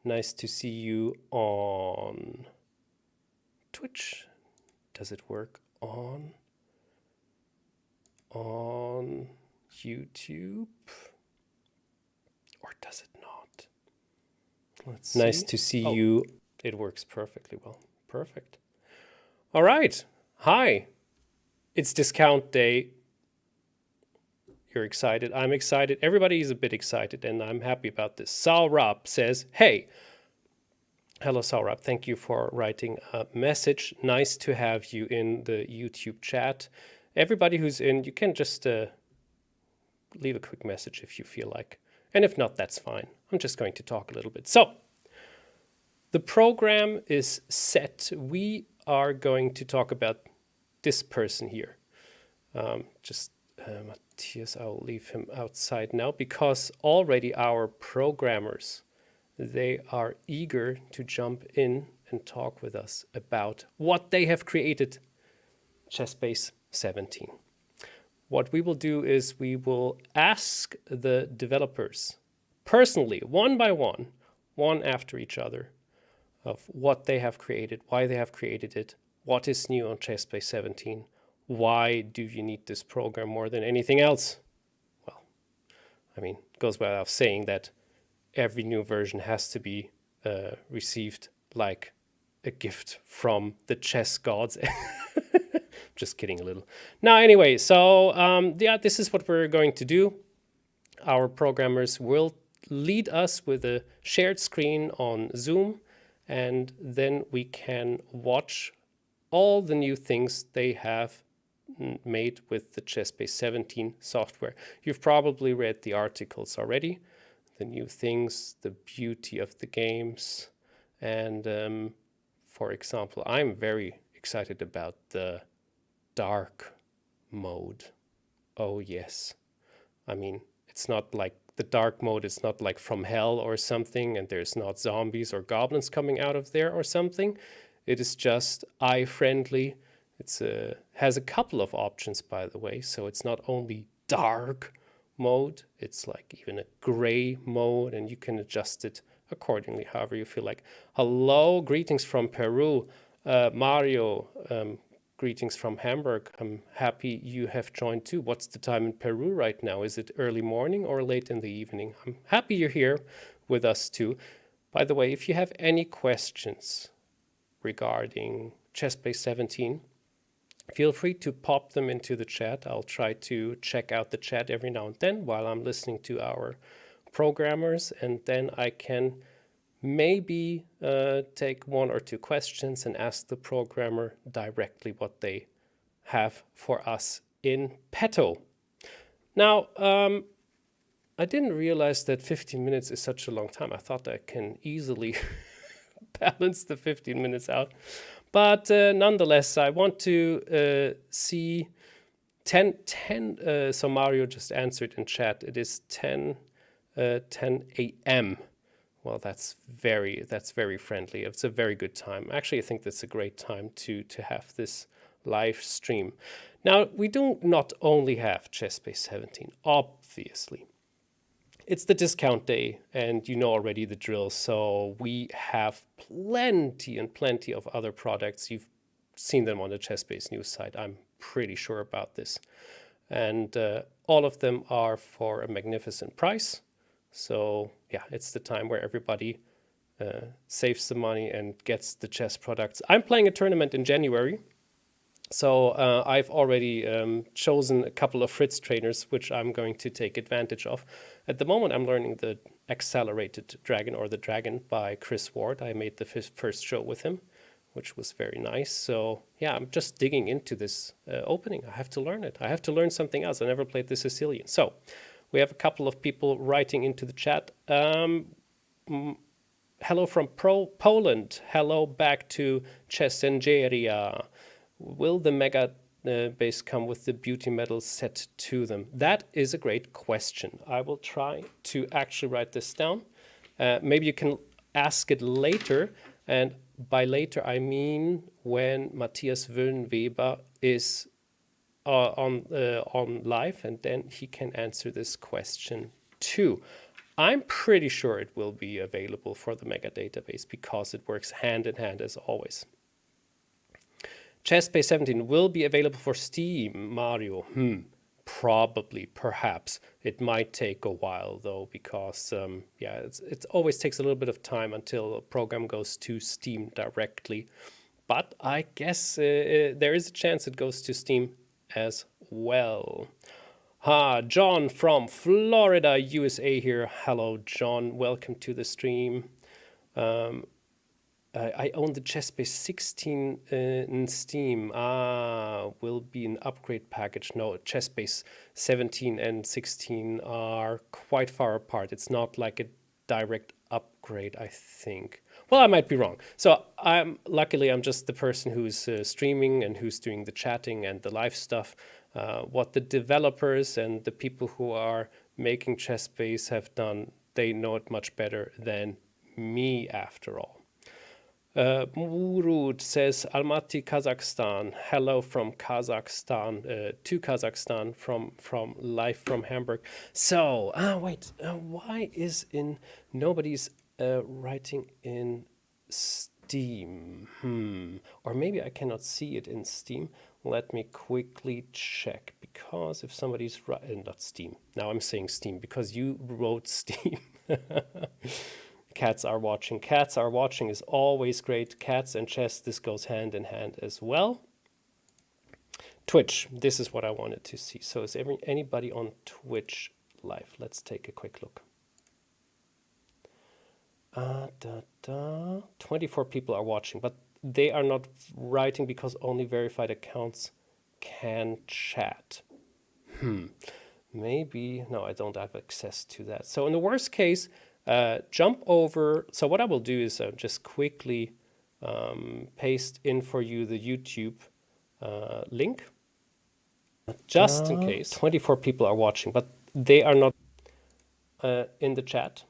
Nice to see you on Twitch. Does it work on YouTube? Or does it not? Let's see. Nice to see you. It works perfectly well. Perfect. All right. Hi. It's discount day. You're excited. I'm excited. Everybody is a bit excited, and I'm happy about this. Saurab says, hey. Hello, Saurab. Thank you for writing a message. Nice to have you in the YouTube chat. Everybody who's in, you can just leave a quick message if you feel like. And if not, that's fine. I'm just going to talk a little bit. So, the program is set. We are going to talk about this person here. Matthias, I'll leave him outside now because already our programmers, they are eager to jump in and talk with us about what they have created, ChessBase 17. What we will do is we will ask the developers personally, one by one after each other, of what they have created, why they have created it, what is new on ChessBase 17, why do you need this program more than anything else? Well, I mean, it goes without saying that every new version has to be received like a gift from the chess gods. Just kidding a little. Now, anyway, so yeah, this is what we're going to do. Our programmers will lead us with a shared screen on Zoom, and then we can watch all the new things they have made with the ChessBase 17 software. You've probably read the articles already, the new things, the beauty of the games, and for example, I'm very excited about the dark mode. Oh yes. I mean, it's not like the dark mode, it's not like from hell or something, and there's not zombies or goblins coming out of there or something. It is just eye-friendly. It's has a couple of options, by the way, so it's not only dark mode, it's like even a gray mode, and you can adjust it accordingly, however you feel like. Hello, greetings from Peru. Mario, greetings from Hamburg. I'm happy you have joined too. What's the time in Peru right now? Is it early morning or late in the evening? I'm happy you're here with us too. By the way, if you have any questions regarding ChessBase 17, feel free to pop them into the chat. I'll try to check out the chat every now and then while I'm listening to our programmers, and then I can maybe take one or two questions and ask the programmer directly what they have for us in petto. Now, I didn't realize that 15 minutes is such a long time. I thought I can easily balance the 15 minutes out. But nonetheless, I want to see 10, so Mario just answered in chat. It is 10 a.m. Well, that's very friendly. It's a very good time. Actually, I think that's a great time to have this live stream. Now, we do not only have ChessBase 17, obviously. It's the discount day, and you know already the drill, so we have plenty and plenty of other products. You've seen them on the ChessBase news site. I'm pretty sure about this. And all of them are for a magnificent price. So yeah, it's the time where everybody saves the money and gets the chess products. I'm playing a tournament in January. So I've already chosen a couple of Fritztrainers, which I'm going to take advantage of. At the moment, I'm learning the Accelerated Dragon, or the Dragon, by Chris Ward. I made the first show with him, which was very nice. So yeah, I'm just digging into this opening. I have to learn it. I have to learn something else. I never played the Sicilian. So we have a couple of people writing into the chat. Hello from Poland. Hello back to Chessengeria. Will the Mega base come with the beauty medal set to them? That is a great question. I will try to actually write this down. Maybe you can ask it later. And by later, I mean when Matthias Wuellenweber is on live, and then he can answer this question too. I'm pretty sure it will be available for the mega database because it works hand in hand as always. ChessBase 17 will be available for Steam, Mario. Probably, perhaps. It might take a while though, because it always takes a little bit of time until a program goes to Steam directly. But I guess there is a chance it goes to Steam as well. John from Florida, USA here. Hello, John. Welcome to the stream. I own the ChessBase 16 in Steam. Will be an upgrade package. No, ChessBase 17 and 16 are quite far apart. It's not like a direct upgrade, I think. Well, I might be wrong. So luckily I'm just the person who's streaming and who's doing the chatting and the live stuff. What the developers and the people who are making ChessBase have done, they know it much better than me after all. Murud says Almaty, Kazakhstan. Hello from Kazakhstan, to Kazakhstan from live from Hamburg. So, why is nobody's writing in Steam? Or maybe I cannot see it in Steam. Let me quickly check, because if somebody's not Steam. Now I'm saying Steam because you wrote Steam. Cats are watching. Cats are watching is always great. Cats and chess, this goes hand in hand as well. Twitch, this is what I wanted to see. So is anybody on Twitch live? Let's take a quick look. 24 people are watching, but they are not writing because only verified accounts can chat. Maybe, no, I don't have access to that. So in the worst case, jump over. So what I will do is just quickly paste in for you the YouTube link, just in case. 24 people are watching, but they are not in the chat.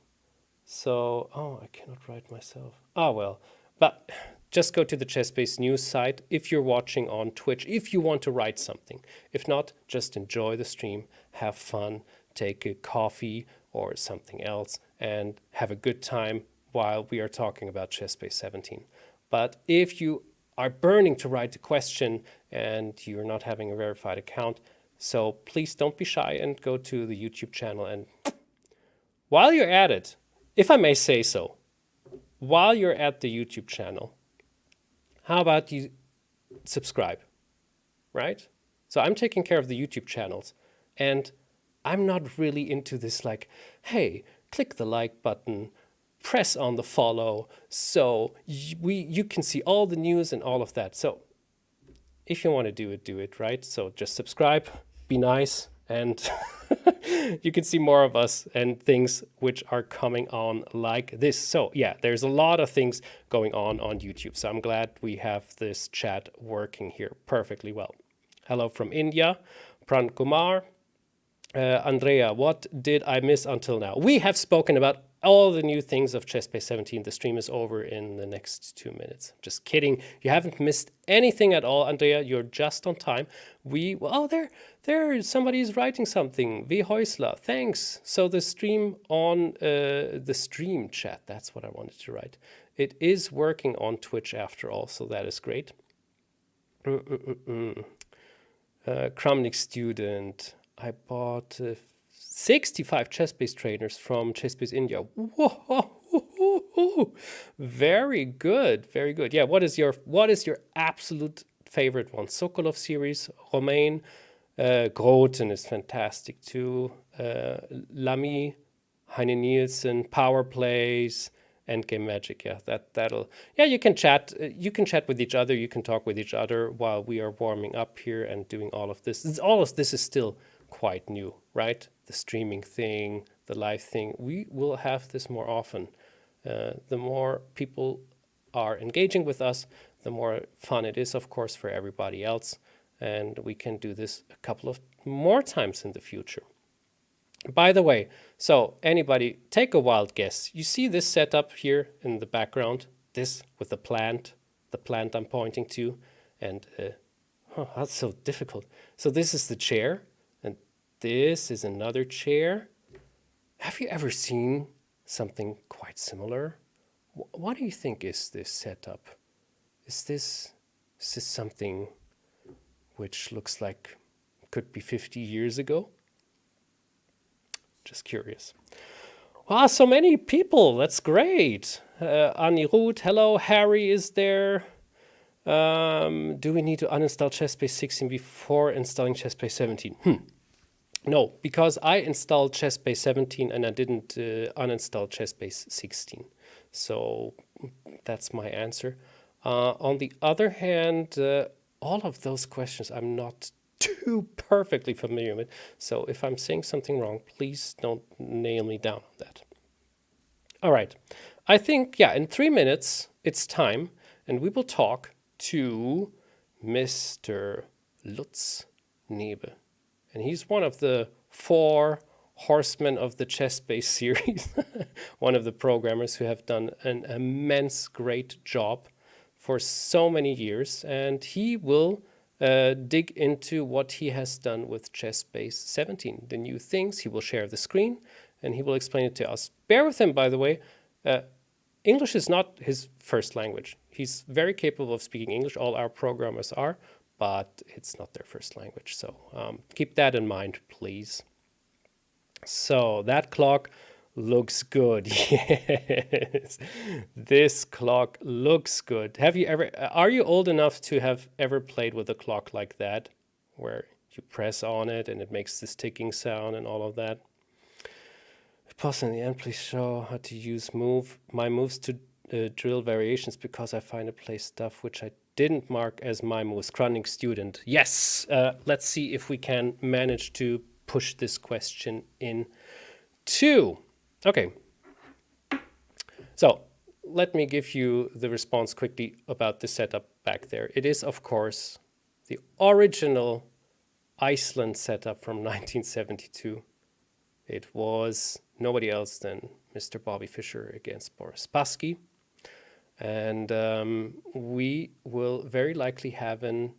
So, I cannot write myself. Well, but just go to the ChessBase news site if you're watching on Twitch, if you want to write something. If not, just enjoy the stream, have fun, take a coffee or something else, and have a good time while we are talking about ChessBase 17. But if you are burning to write a question and you're not having a verified account, so please don't be shy and go to the YouTube channel. And while you're at it, if I may say so, while you're at the YouTube channel, how about you subscribe, right? So I'm taking care of the YouTube channels, and I'm not really into this like, hey, click the like button, press on the follow, so you can see all the news and all of that. So if you want to do it, right? So just subscribe, be nice, and you can see more of us and things which are coming on like this. So yeah, there's a lot of things going on YouTube. So I'm glad we have this chat working here perfectly well. Hello from India, Pran Kumar. Andrea, what did I miss until now? We have spoken about all the new things of ChessBase 17. The stream is over in the next 2 minutes. Just kidding. You haven't missed anything at all, Andrea. You're just on time. There somebody's writing something. V. Heusler, thanks. So the stream on the stream chat, that's what I wanted to write. It is working on Twitch after all, so that is great. Kramnik student. I bought 65 ChessBase trainers from ChessBase India. Whoa, very good, very good. Yeah, what is your absolute favorite one? Sokolov series, Romain, Groten is fantastic too. Lamy, Heine Nielsen, Power Plays, Endgame Magic. Yeah, you can chat. You can chat with each other. You can talk with each other while we are warming up here and doing all of this. All of this is still quite new, right? The streaming thing, the live thing. We will have this more often. The more people are engaging with us, the more fun it is, of course, for everybody else. And we can do this a couple of more times in the future. By the way, so anybody, take a wild guess. You see this setup here in the background? This with the plant I'm pointing to. And that's so difficult. So this is the chair. This is another chair, Have you ever seen something quite similar? What do you think is this setup? Is this something which looks like could be 50 years ago? Just curious. Wow, so many people. That's great. Annie Ruth, hello. Harry is there. Do we need to uninstall ChessBase 16 before installing ChessBase 17? No, because I installed ChessBase 17 and I didn't uninstall ChessBase 16. So that's my answer. On the other hand, all of those questions I'm not too perfectly familiar with. So if I'm saying something wrong, please don't nail me down on that. All right. I think, yeah, in 3 minutes, it's time. And we will talk to Mr. Lutz Nebe. And he's one of the 4 horsemen of the ChessBase series. One of the programmers who have done an immense great job for so many years. And he will dig into what he has done with ChessBase 17. The new things, he will share the screen and he will explain it to us. Bear with him, by the way. English is not his first language. He's very capable of speaking English. All our programmers are, but it's not their first language. So keep that in mind, please. So that clock looks good. Yes, this clock looks good. Are you old enough to have ever played with a clock like that, where you press on it and it makes this ticking sound and all of that? If possible, in the end, please show how to use my moves to drill variations, because I find to play stuff which I didn't mark as my moves. Chronic student. Yes. Let's see if we can manage to push this question in too. Okay. So let me give you the response quickly about the setup back there. It is, of course, the original Iceland setup from 1972. It was nobody else than Mr. Bobby Fischer against Boris Spassky. And we will very likely have a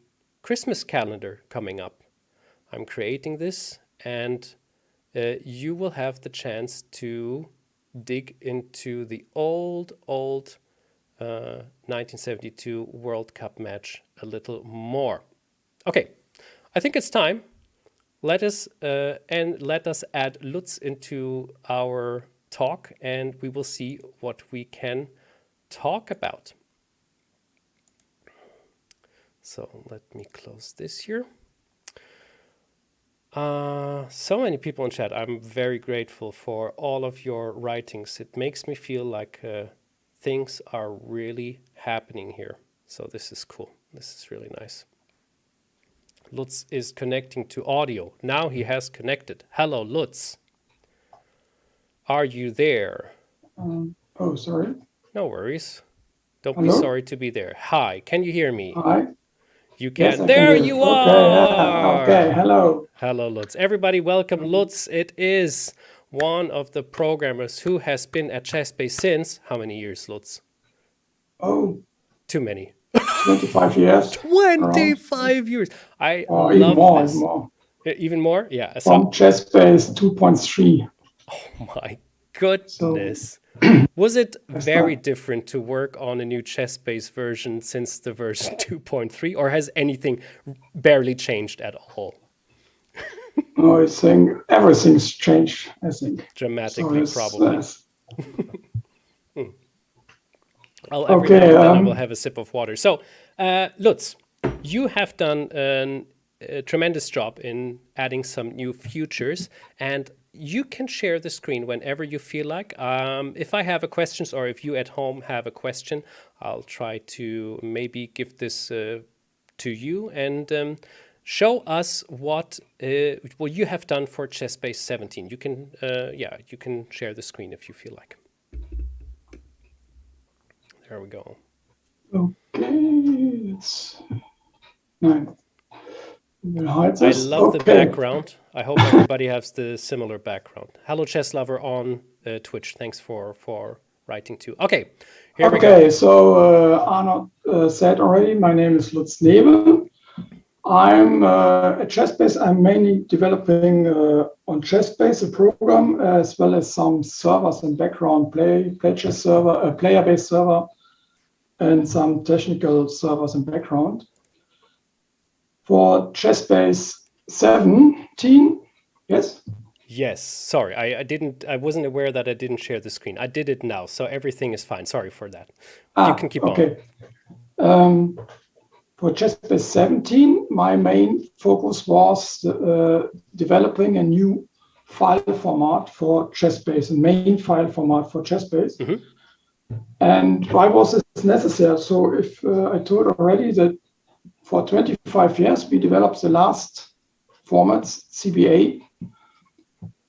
Christmas calendar coming up. I'm creating this, and you will have the chance to dig into the old 1972 World Cup match a little more. Okay, I think it's time. Let us add Lutz into our talk, and we will see what we can talk about. So let me close this here. So many people in chat. I'm very grateful for all of your writings. It makes me feel like things are really happening here. So this is cool. This is really nice. Lutz is connecting to audio. Now he has connected. Hello, Lutz. Are you there? Oh, sorry. No worries. Don't Hello? be sorry to be there. Hi, can you hear me? Hi. You can. Yes, I There can hear you are. are. Okay, hello. Hello, Lutz. Everybody welcome Lutz. It is one of the programmers who has been at ChessBase since, how many years, Lutz? Oh. Too many. 25 years. 25 years. I love even more, this. Even more. Even more? Yeah. From ChessBase 2.3. Oh my goodness. So, was it very different to work on a new ChessBase version since the version 2.3, or has anything barely changed at all? No, I think everything's changed, I think. Dramatically, so probably. Every now and then I will have a sip of water. So, Lutz, you have done a tremendous job in adding some new features, and you can share the screen whenever you feel like. If I have a question, or if you at home have a question, I'll try to maybe give this to you and show us what you have done for ChessBase 17. You can, you can share the screen if you feel like. There we go. Okay, I love the background. I hope everybody has the similar background. Hello, Chess Lover on Twitch. Thanks for writing too. Okay, here we go. Okay, so Arne said already, my name is Lutz Nebe. I'm at ChessBase. I'm mainly developing on ChessBase a program, as well as some servers and background play chess server, a player-based server, and some technical servers in background. For ChessBase 17, yes? Yes, sorry, I wasn't aware that I didn't share the screen. I did it now, so everything is fine. Sorry for that. You can keep on. For ChessBase 17, my main focus was developing a new file format for ChessBase, a main file format for ChessBase. Mm-hmm. And why was this necessary? So if I told already that for 25 years, we developed the last formats, CBA,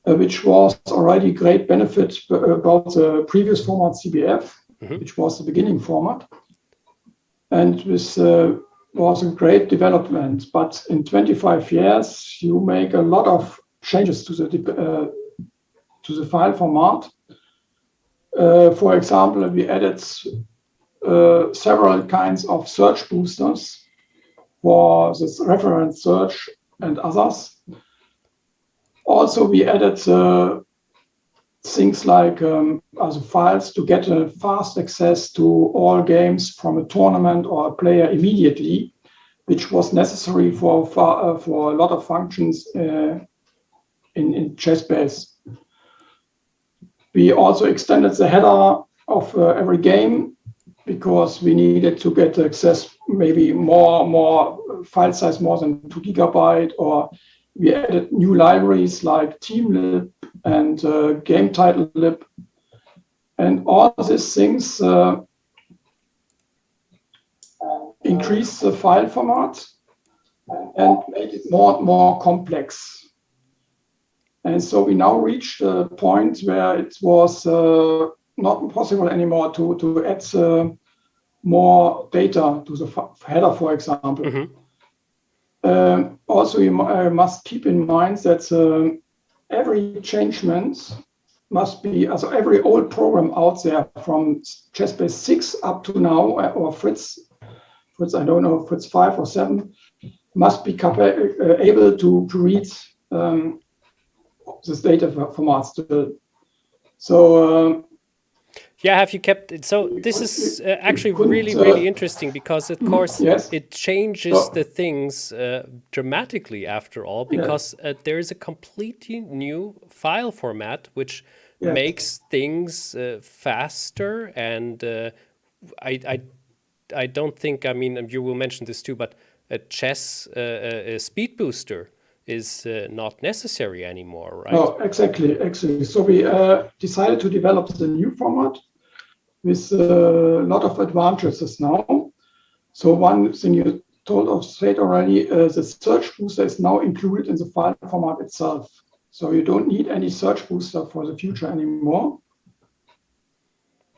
which was already great benefit about the previous format, CBF, mm-hmm. which was the beginning format. And this was a great development. But in 25 years, you make a lot of changes to the file format. For example, we added several kinds of search boosters for this reference search and others. Also, we added things like files to get a fast access to all games from a tournament or a player immediately, which was necessary for a lot of functions in ChessBase. We also extended the header of every game because we needed to get access maybe more file size more than 2 GB, or we added new libraries like TeamLib and game title lib, and all these things increase the file format and made it more complex. And so we now reached a point where it was not possible anymore to add more data to the header, for example. Mm-hmm. Also, you must keep in mind that every changement must be, also every old program out there from ChessBase 6 up to now, or Fritz, I don't know, Fritz 5 or 7, must be able to read this data formats still. So yeah, have you kept it? So this is actually really interesting because, of course, yes, it changes the things dramatically after all, because there is a completely new file format which makes things faster. And I don't think, I mean, you will mention this too, but a chess speed booster is not necessary anymore, right? No, exactly. So we decided to develop the new format with a lot of advantages now. So one thing you said already, the search booster is now included in the file format itself. So you don't need any search booster for the future anymore.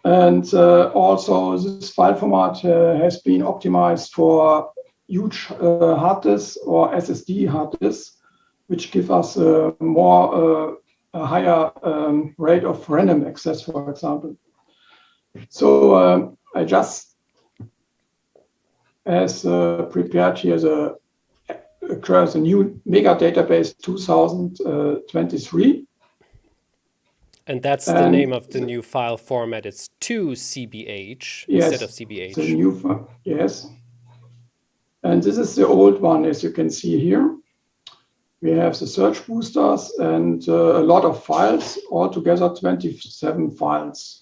And also this file format has been optimized for huge hard disks or SSD hard disks, which give us a higher rate of random access, for example. So I just prepared here the new mega database 2023. And that's the name of the new file format. It's 2CBH instead of CBH. The new yes. And this is the old one, as you can see here. We have the search boosters and a lot of files, altogether 27 files.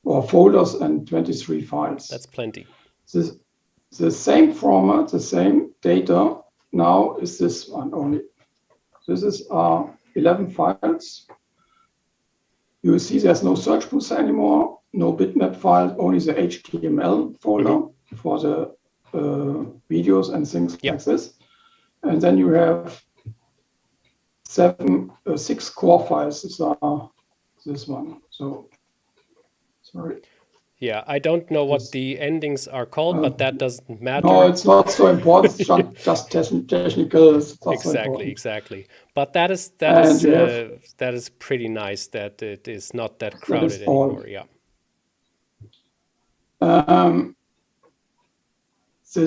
Or folders and 23 files. That's plenty. The same format, the same data now is this one only. This is 11 files. You will see there's no search booster anymore, no bitmap file, only the HTML folder for the videos and things like this. And then you have 6 core files. These are this one. So. Sorry. Yeah, I don't know what the endings are called, but that doesn't matter. No, it's not so important. It's just technical. Exactly. But that is pretty nice that it is not that crowded anymore. Yeah. The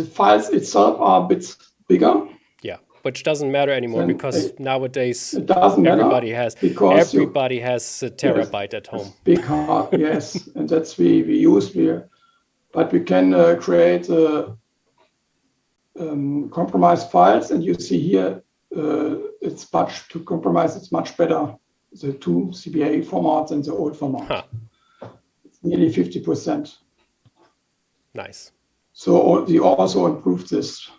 files itself are a bit bigger. Yeah, which doesn't matter anymore Then because nowadays it doesn't matter everybody has a terabyte at home. Big hard, yes, and that's we use here, but we can create compromise files, and you see here it's much to compromise. It's much better the two CBA formats and the old format. Huh. It's nearly 50%. Nice. So we also improved this.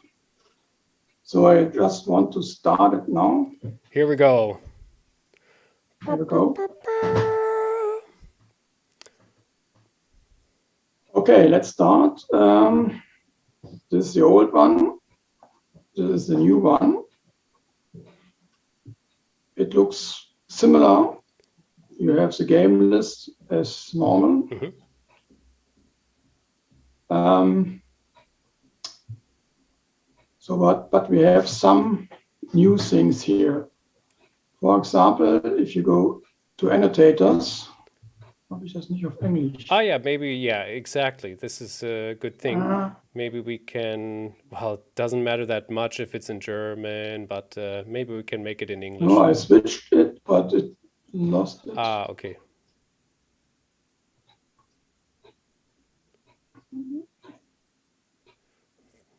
So I just want to start it now. Here we go. Here we go. Okay, let's start. This is the old one. This is the new one. It looks similar. You have the game list as normal. But we have some new things here. For example, if you go to annotators, habe ich das nicht auf Englisch? Oh yeah, maybe, yeah, exactly. This is a good thing. Maybe we can, well, it doesn't matter that much if it's in German, but maybe we can make it in English. No, I switched it, but it lost it. Ah, okay.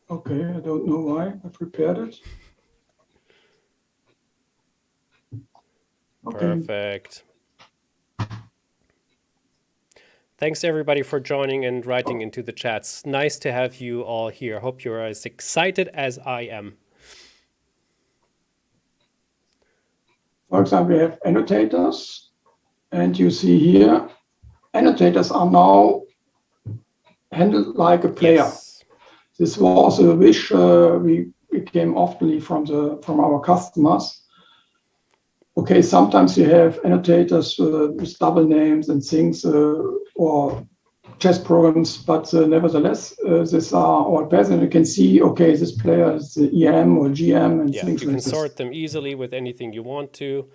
Okay, I don't know why. I prepared it. Okay. Perfect. Thanks everybody for joining and writing into the chats. Nice to have you all here. Hope you're as excited as I am. For example, we have annotators, and you see here, annotators are now handled like a player. Yes. This was a wish we came often from our customers. Okay, sometimes you have annotators with double names and things or chess programs, but nevertheless, these are all pairs, and you can see, okay, this player is the EM or GM and things you like can this. sort them easily with anything you want to.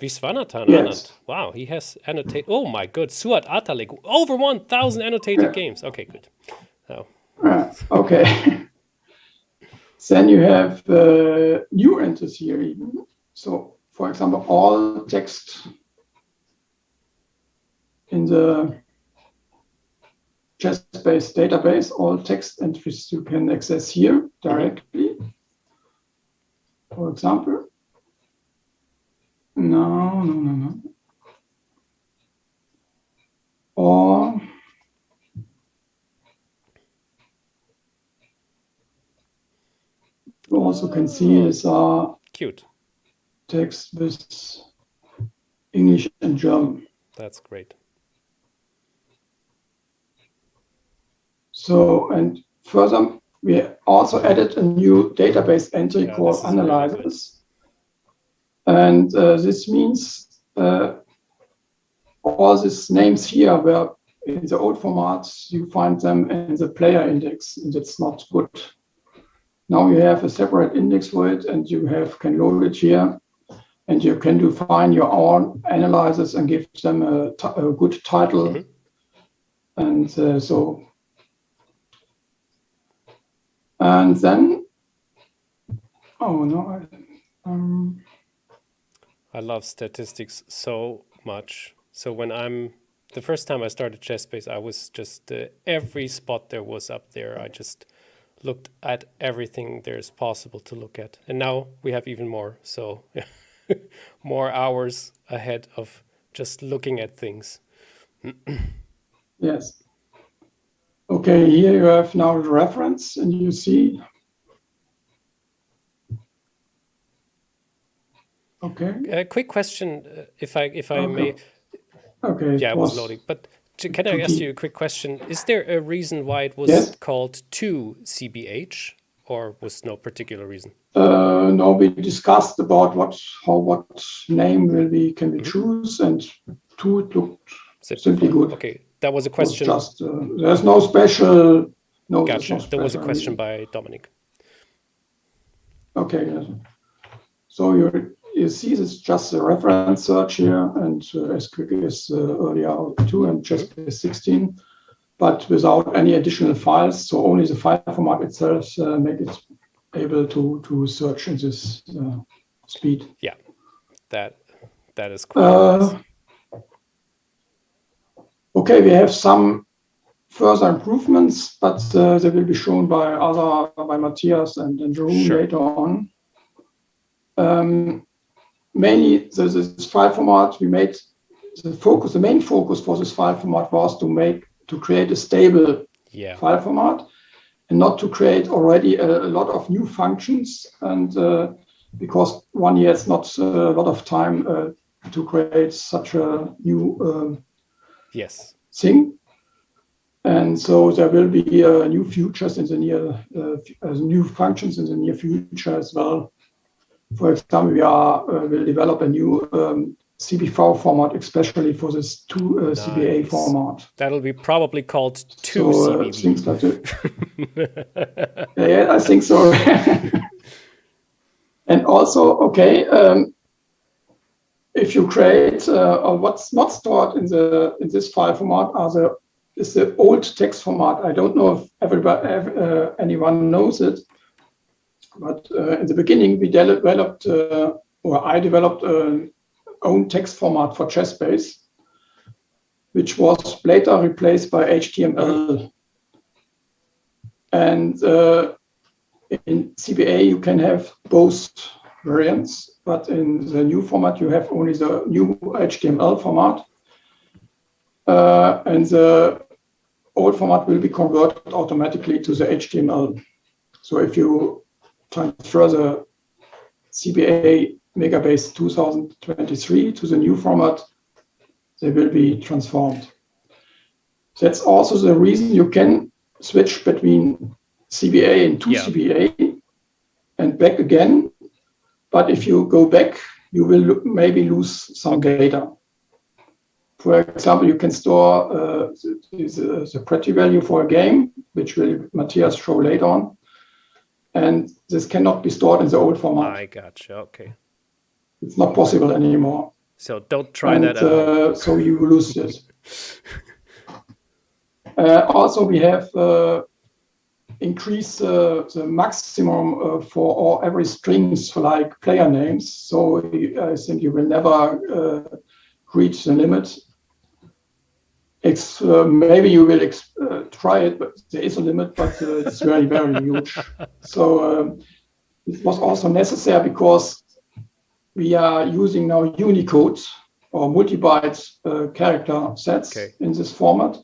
Viswanathan Yes. Anand. Wow, he has annotated. Oh my good. Suat Atalik. Over 1,000 annotated games. Okay, good. Oh. Okay. Then you have new entries here even. So, for example, all text in the ChessBase database, all text entries you can access here directly. For example, no. Or you also can see is cute text with English and German. That's great. So, and further, we also added a new database entry called analyzers. And this means all these names here were in the old formats, you find them in the player index, and it's not good. Now you have a separate index for it, and you can load it here, and you can define your own analyzers and give them a good title. And and then, oh no, I love statistics so much. So when the first time I started ChessBase, I was just, every spot there was up there. I just looked at everything there's possible to look at. And now we have even more. So more hours ahead of just looking at things. Yes. Okay, here you have now the reference, and you see. Okay. A quick question, if I may. Okay. Yeah, it was loading. But can I ask you a quick question? Is there a reason why it was called 2CBH, or was no particular reason? No, we discussed about what name can we choose, and 2 it looked simply good. Okay, that was a question. Just there's no special. No, gotcha. There was a question by Dominic. Okay. So you see this is just a reference search here, and as quick as earlier 2 and ChessBase 16, but without any additional files. So only the file format itself make it able to search in this speed. Yeah, that is quite nice. Okay, we have some further improvements, but they will be shown by Matthias and Jeroen later on. Mainly, this file format we made. The main focus for this file format was to create a stable file format, and not to create already a lot of new functions. And because 1 year is not a lot of time to create such a new thing. And so there will be new features in the new functions in the near future as well. For example, we will develop a new CBV format, especially for this 2 CBA format. That'll be probably called 2 CBV. Things like yeah, I think so. And also, okay, if you create what's not stored in this file format is the old text format. I don't know if anyone knows it, but in the beginning we developed, or I developed an own text format for ChessBase, which was later replaced by HTML. And in CBA you can have both variants, but in the new format you have only the new HTML format. And the old format will be converted automatically to the HTML. So if you transfer the CBA Megabase 2023 to the new format, they will be transformed. That's also the reason you can switch between CBA and 2 CBA and back again. But if you go back, you will maybe lose some data. For example, you can store the pretty value for a game, which will Matthias show later on. And this cannot be stored in the old format. I gotcha, okay. It's not possible anymore. So don't try that at all. So you lose it. Also, we have increased the maximum for every strings like player names. So I think you will never reach the limit. Maybe you will try it, but there is a limit, but it's very, very huge. So it was also necessary because we are using now Unicode or multi-byte character sets in this format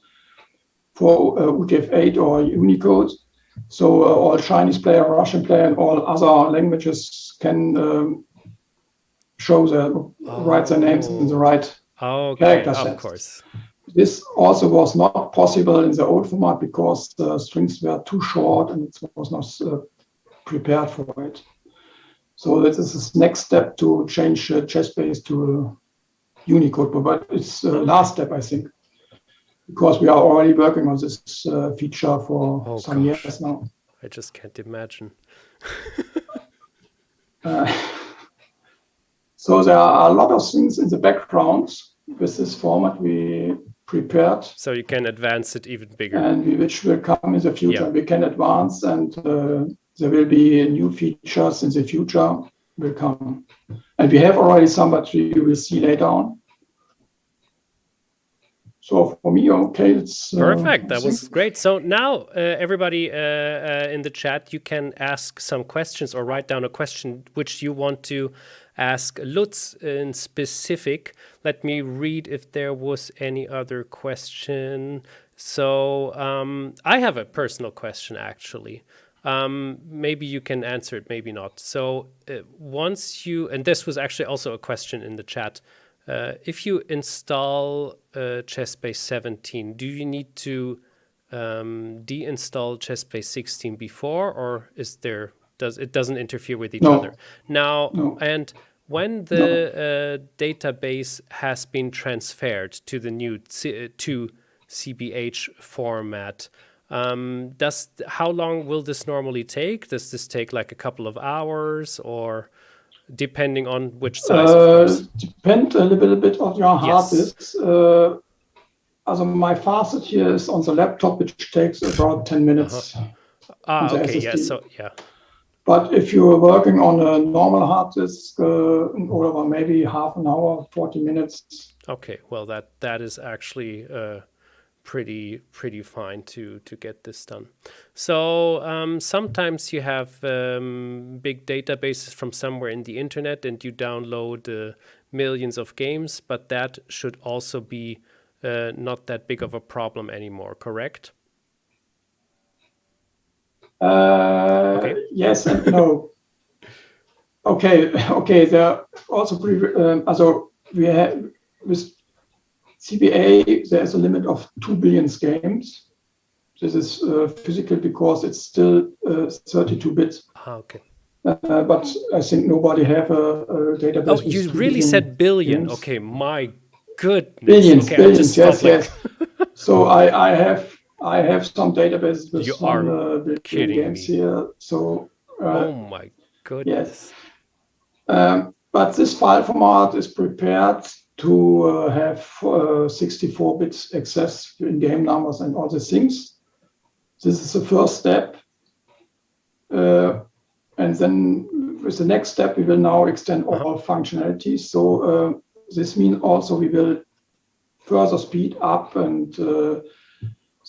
for UTF-8 or Unicode. So all Chinese player, Russian player, and all other languages can write their names in the right character sets. Of course. This also was not possible in the old format because the strings were too short and it was not prepared for it. So this is the next step to change ChessBase to Unicode, but it's the last step, I think, because we are already working on this feature for some years now. I just can't imagine. So there are a lot of things in the background with this format we prepared. So you can advance it even bigger. And which will come in the future. Yeah. We can advance and there will be new features in the future will come. And we have already some, but you will see later on. So for me, okay, it's perfect. That was great. So now, everybody in the chat, you can ask some questions or write down a question which you want to ask Lutz in specific. Let me read if there was any other question. So I have a personal question, actually. Maybe you can answer it, maybe not. So once you, and this was actually also a question in the chat, if you install ChessBase 17, do you need to deinstall ChessBase 16 before, or it doesn't interfere with each other? Now, and when the database has been transferred to the new 2 CBH format, how long will this normally take? Does this take like a couple of hours, or depending on which size? Of course. Depend a little bit on your hard disk. Also my fastest here is on the laptop, which takes about 10 minutes. Okay, yeah, so yeah. But if you're working on a normal hard disk, or maybe half an hour, 40 minutes. Okay, well that is actually pretty fine to get this done. So sometimes you have big databases from somewhere in the internet and you download millions of games, but that should also be not that big of a problem anymore, correct? Okay. Yes and no. Okay. There are also we have with CBA, there's a limit of 2 billion games. This is physical because it's still 32 bits. Okay. But I think nobody have a database. Oh, you really said billion. Games. Okay, my goodness. Billions, okay, billions. Yes. So I have some databases with 1 billion games here. So. Oh my goodness. Yes. But this file format is prepared to have 64 bits access in game numbers and all these things. This is the first step. And then with the next step, we will now extend all functionalities. So this means also we will further speed up and the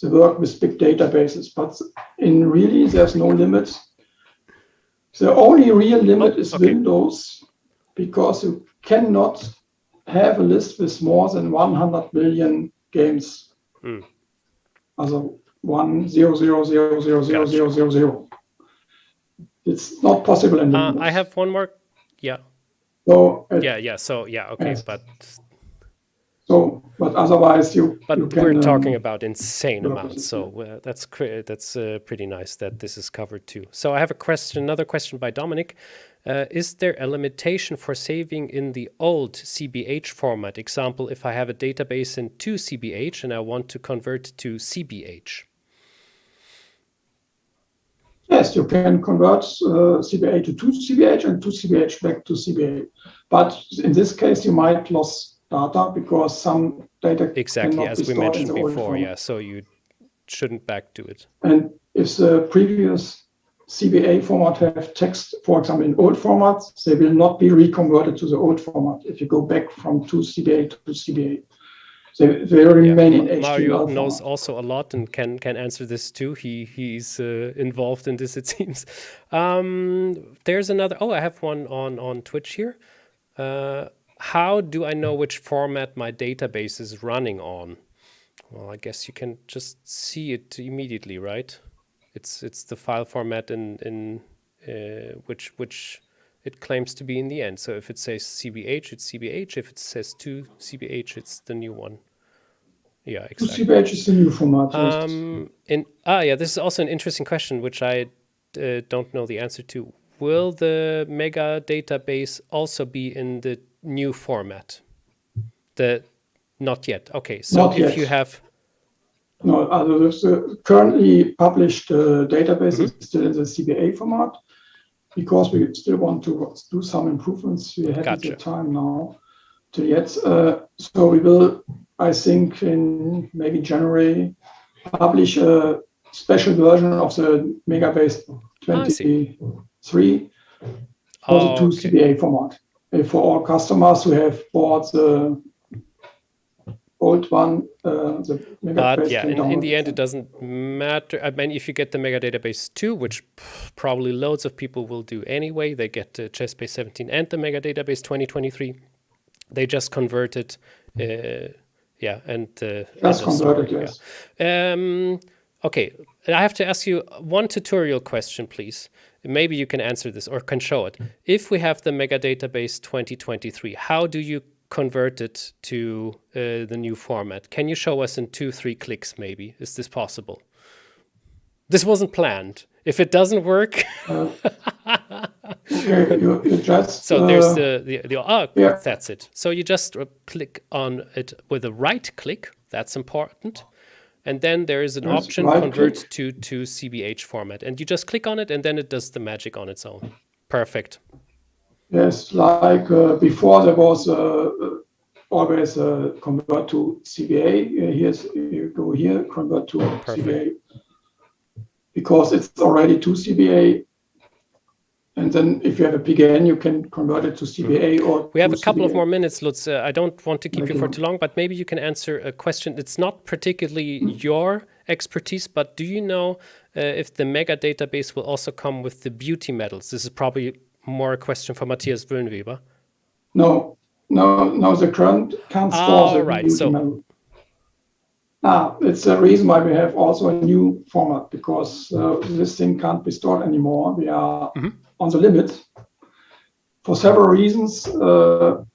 work with big databases. But in really, there's no limit. The only real limit is Windows, because you cannot have a list with more than 100 billion games. Also 100000000. It's not possible in Windows. I have one more. Yeah. So okay, yes. But otherwise we're talking about insane amounts. So that's pretty nice that this is covered too. So I have another question by Dominic. Is there a limitation for saving in the old CBH format? Example, if I have a database in 2CBH and I want to convert to CBH. Yes, you can convert CBA to 2CBH and 2CBH back to CBA. But in this case, you might lose data because some data exactly as we mentioned before. Yeah, so you shouldn't backdo it. And if the previous CBA format have text, for example, in old formats, they will not be reconverted to the old format if you go back from 2CBA to CBA. They remain in HTML Mario format. knows also a lot and can answer this too. He's involved in this, it seems. There's another. Oh, I have one on Twitch here. How do I know which format my database is running on? Well, I guess you can just see it immediately, right? It's the file format in which it claims to be in the end. So if it says CBH, it's CBH. If it says 2CBH, it's the new one. Yeah, exactly. 2CBH is the new format. This is also an interesting question, which I don't know the answer to. Will the mega database also be in the new format? Not yet. Okay, so not if yet. You have. No, the currently published database is still in the CBA format because we still want to do some improvements. We have the time now to yet. So we will, I think, in maybe January, publish a special version of the Megabase 23 for the 2CBA format for all customers who have bought the old one. But yeah, in the end, it doesn't matter. I mean, if you get the Mega Database 2, which probably loads of people will do anyway, they get ChessBase 17 and the Mega Database 2023. They just convert it. Just converted, yes. Okay, I have to ask you one tutorial question, please. Maybe you can answer this or can show it. If we have the Mega Database 2023, how do you convert it to the new format? Can you show us in 2-3 clicks, maybe? Is this possible? This wasn't planned. If it doesn't work... Okay, you just... So there's that's it. So you just click on it with a right click. That's important. And then there is an option, convert to CBH format. And you just click on it, and then it does the magic on its own. Perfect. Yes, like before there was always convert to CBA. You go here, convert to CBA. Because it's already 2CBA. And then if you have a PGN, you can convert it to CBA or we have a to couple of CBA. more minutes, Lutz. I don't want to keep you for Okay. too long, but maybe you can answer a question. It's not particularly your expertise, but do you know if the mega database will also come with the beauty medals? This is probably more a question for Matthias Wuellenweber. No, the current can't store the right, beauty medal. It's the reason why we have also a new format, because this thing can't be stored anymore. We are on the limit for several reasons,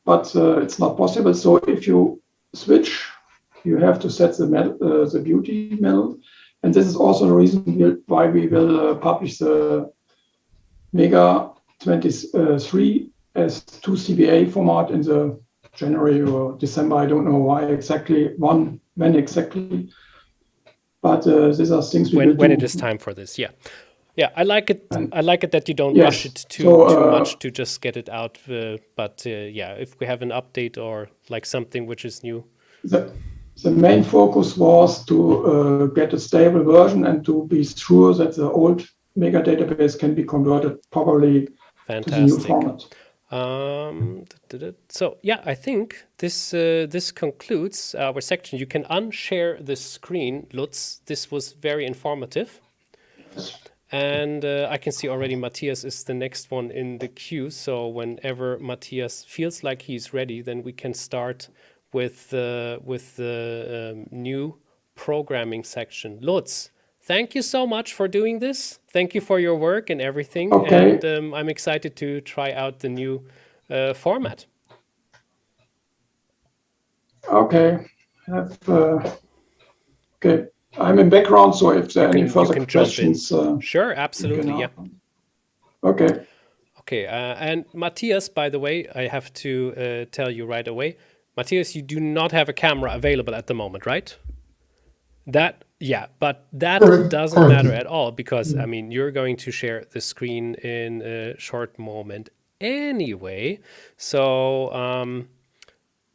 but it's not possible. So if you switch, you have to set the beauty medal. And this is also the reason why we will publish the Mega 23 as 2 CBA format in the January or December. I don't know when exactly, but these are things we will do. When it is time for this, yeah. I like it. I like it that you don't Yes, rush it too much to just get it out. But if we have an update or like something which is new, the main focus was to get a stable version and to be sure that the old mega database can be converted properly to the new format. So I think this concludes our section. You can unshare the screen, Lutz. This was very informative. And I can see already Matthias is the next one in the queue. So whenever Matthias feels like he's ready, then we can start with the new programming section. Lutz, thank you so much for doing this. Thank you for your work and everything. Okay. And I'm excited to try out the new format. Okay. Okay. I'm in background, so if there are any further questions, sure, absolutely, yeah. Okay. Okay, and Matthias, by the way, I have to tell you right away, Matthias, you do not have a camera available at the moment, right? But that doesn't matter at all, because I mean, you're going to share the screen in a short moment anyway. So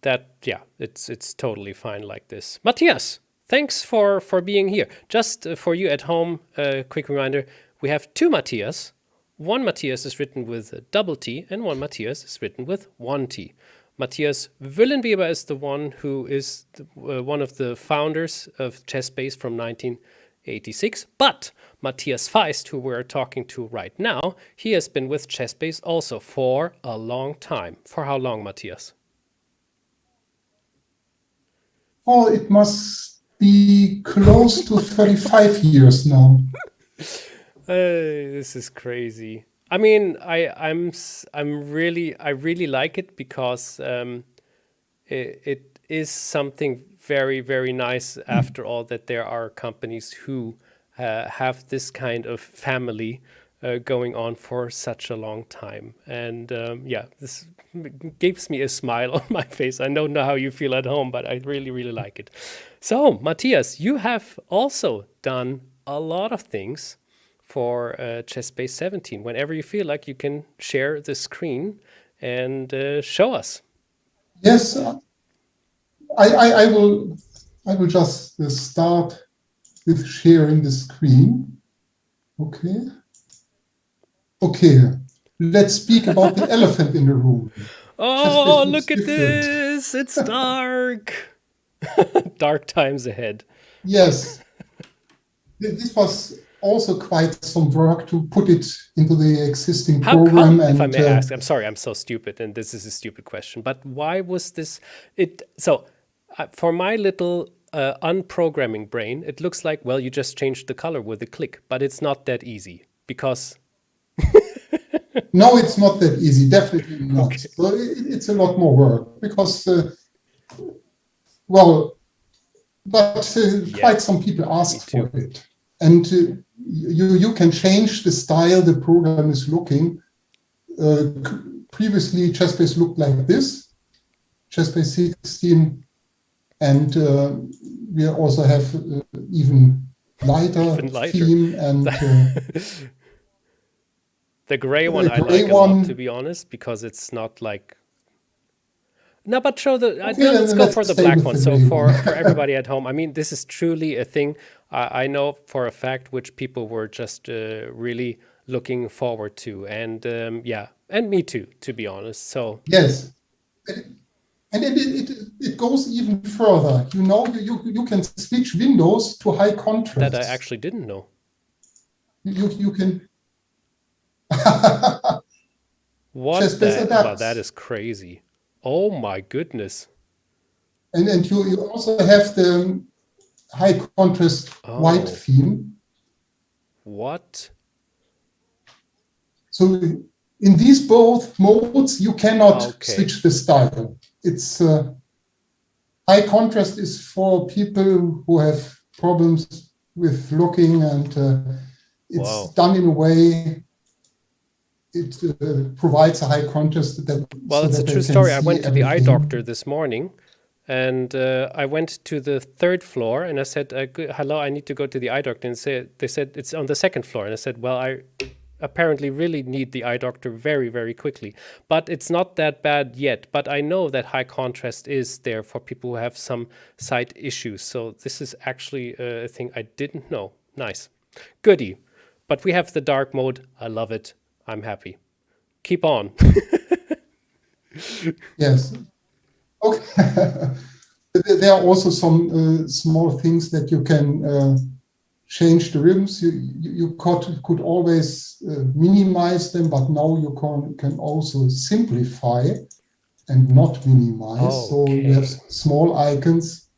it's totally fine like this. Matthias, thanks for being here. Just for you at home, quick reminder, we have two Matthias. One Matthias is written with a double T and one Matthias is written with one T. Matthias Wuellenweber is the one who is one of the founders of ChessBase from 1986. But Matthias Feist, who we're talking to right now, he has been with ChessBase also for a long time. For how long, Matthias? Oh, it must be close to 35 years now. This is crazy. I mean, I really like it because it is something very, very nice after all that there are companies who have this kind of family going on for such a long time. And this gives me a smile on my face. I don't know how you feel at home, but I really, really like it. So, Matthias, you have also done a lot of things for ChessBase 17. Whenever you feel like, you can share the screen and show us. Yes, I will just start with sharing the screen. Okay. Let's speak about the elephant in the room. Oh, look at this! It's dark. Dark times ahead. Yes, this was also quite some work to put it into the existing program. If I may ask, I'm sorry, I'm so stupid, and this is a stupid question, but why was this? For my little unprogramming brain, it looks like, well, you just changed the color with a click, but it's not that easy because. No, it's not that easy. Definitely not. Okay. So it's a lot more work because, quite some people asked for it. And you can change the style the program is looking. Previously, ChessBase looked like this, ChessBase 16, and we also have even lighter theme and. The gray one I like a lot, to be honest, because it's not like. No, but show the. Let's go for the black one. So for everybody at home, I mean, this is truly a thing I know for a fact, which people were just really looking forward to. And and me too, to be honest. So yes. And it goes even further. You know, you can switch windows to high contrast. That I actually didn't know. You can. What that is crazy. Oh my goodness. And you also have the high contrast white theme. What? So in these both modes, you cannot switch the style. It's high contrast is for people who have problems with looking, and it's done in a way. It provides a high contrast. Well, it's a true story. I went to the eye doctor this morning, and I went to the 3rd floor, and I said, "Hello, I need to go to the eye doctor." And they said it's on the 2nd floor, and I said, "Well, I apparently really need the eye doctor very, very quickly. But it's not that bad yet. But I know that high contrast is there for people who have some sight issues. So this is actually a thing I didn't know. Nice. Goodie. But we have the dark mode. I love it. I'm happy. Keep on." Yes. Okay. There are also some small things that you can change the rims. You could always minimize them, but now you can also simplify and not minimize. So you have small icons.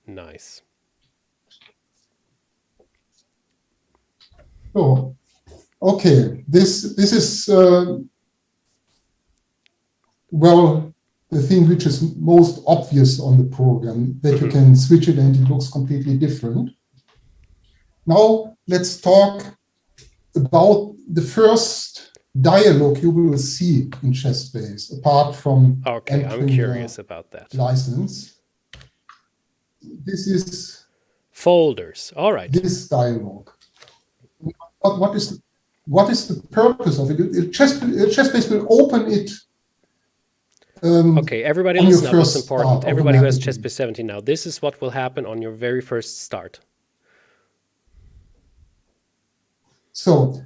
Nice. So, okay, this is the thing which is most obvious on the program, that you can switch it and it looks completely different. Now let's talk about the first dialogue you will see in ChessBase, apart from I'm curious about that. License. This is folders. All right. This dialogue. What is the purpose of it? ChessBase will open it. Everybody listen up. What's important? Everybody who has ChessBase 17 now. This is what will happen on your very first start. So,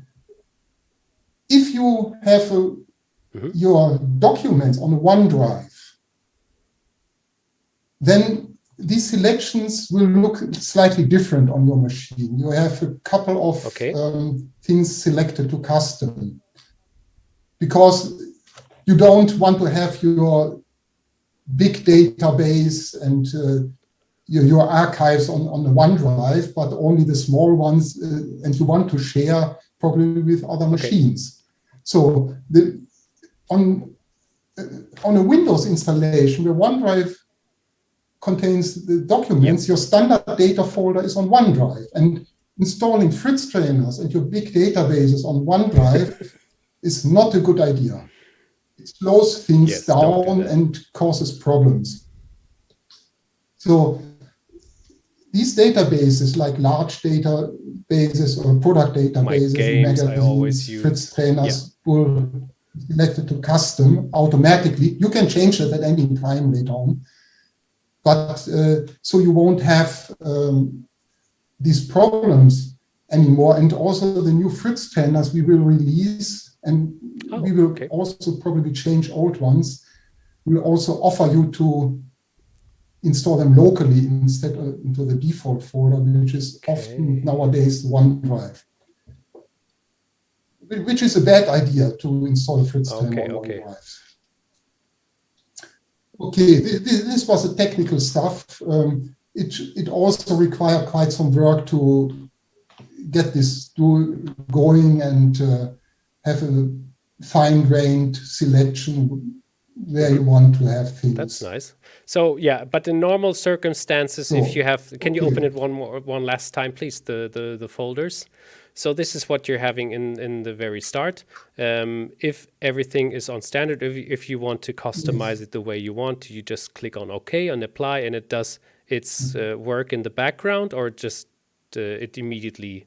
if you have your documents on OneDrive, then these selections will look slightly different on your machine. You have a couple of things selected to custom, because you don't want to have your big database and your archives on the OneDrive, but only the small ones, and you want to share probably with other machines. So on a Windows installation, where OneDrive contains the documents, your standard data folder is on OneDrive, and installing Fritztrainers and your big databases on OneDrive is not a good idea. It slows things down and causes problems. So these databases, like large databases or product databases, magazines, Fritztrainers, will be selected to custom automatically. You can change that at any time later on. But so you won't have these problems anymore. And also the new Fritztrainers we will release, and we will also probably change old ones. We'll also offer you to install them locally instead into the default folder, which is often nowadays OneDrive, which is a bad idea to install a Fritztrainer on OneDrive. Okay, this was the technical stuff. It also required quite some work to get this going and have a fine-grained selection where you want to have things. That's nice. So yeah, but in normal circumstances, if you have, can you open it one last time, please? The folders. So this is what you're having in the very start. If everything is on standard, if you want to customize it the way you want, you just click on OK and apply, and it does its work in the background, or just it immediately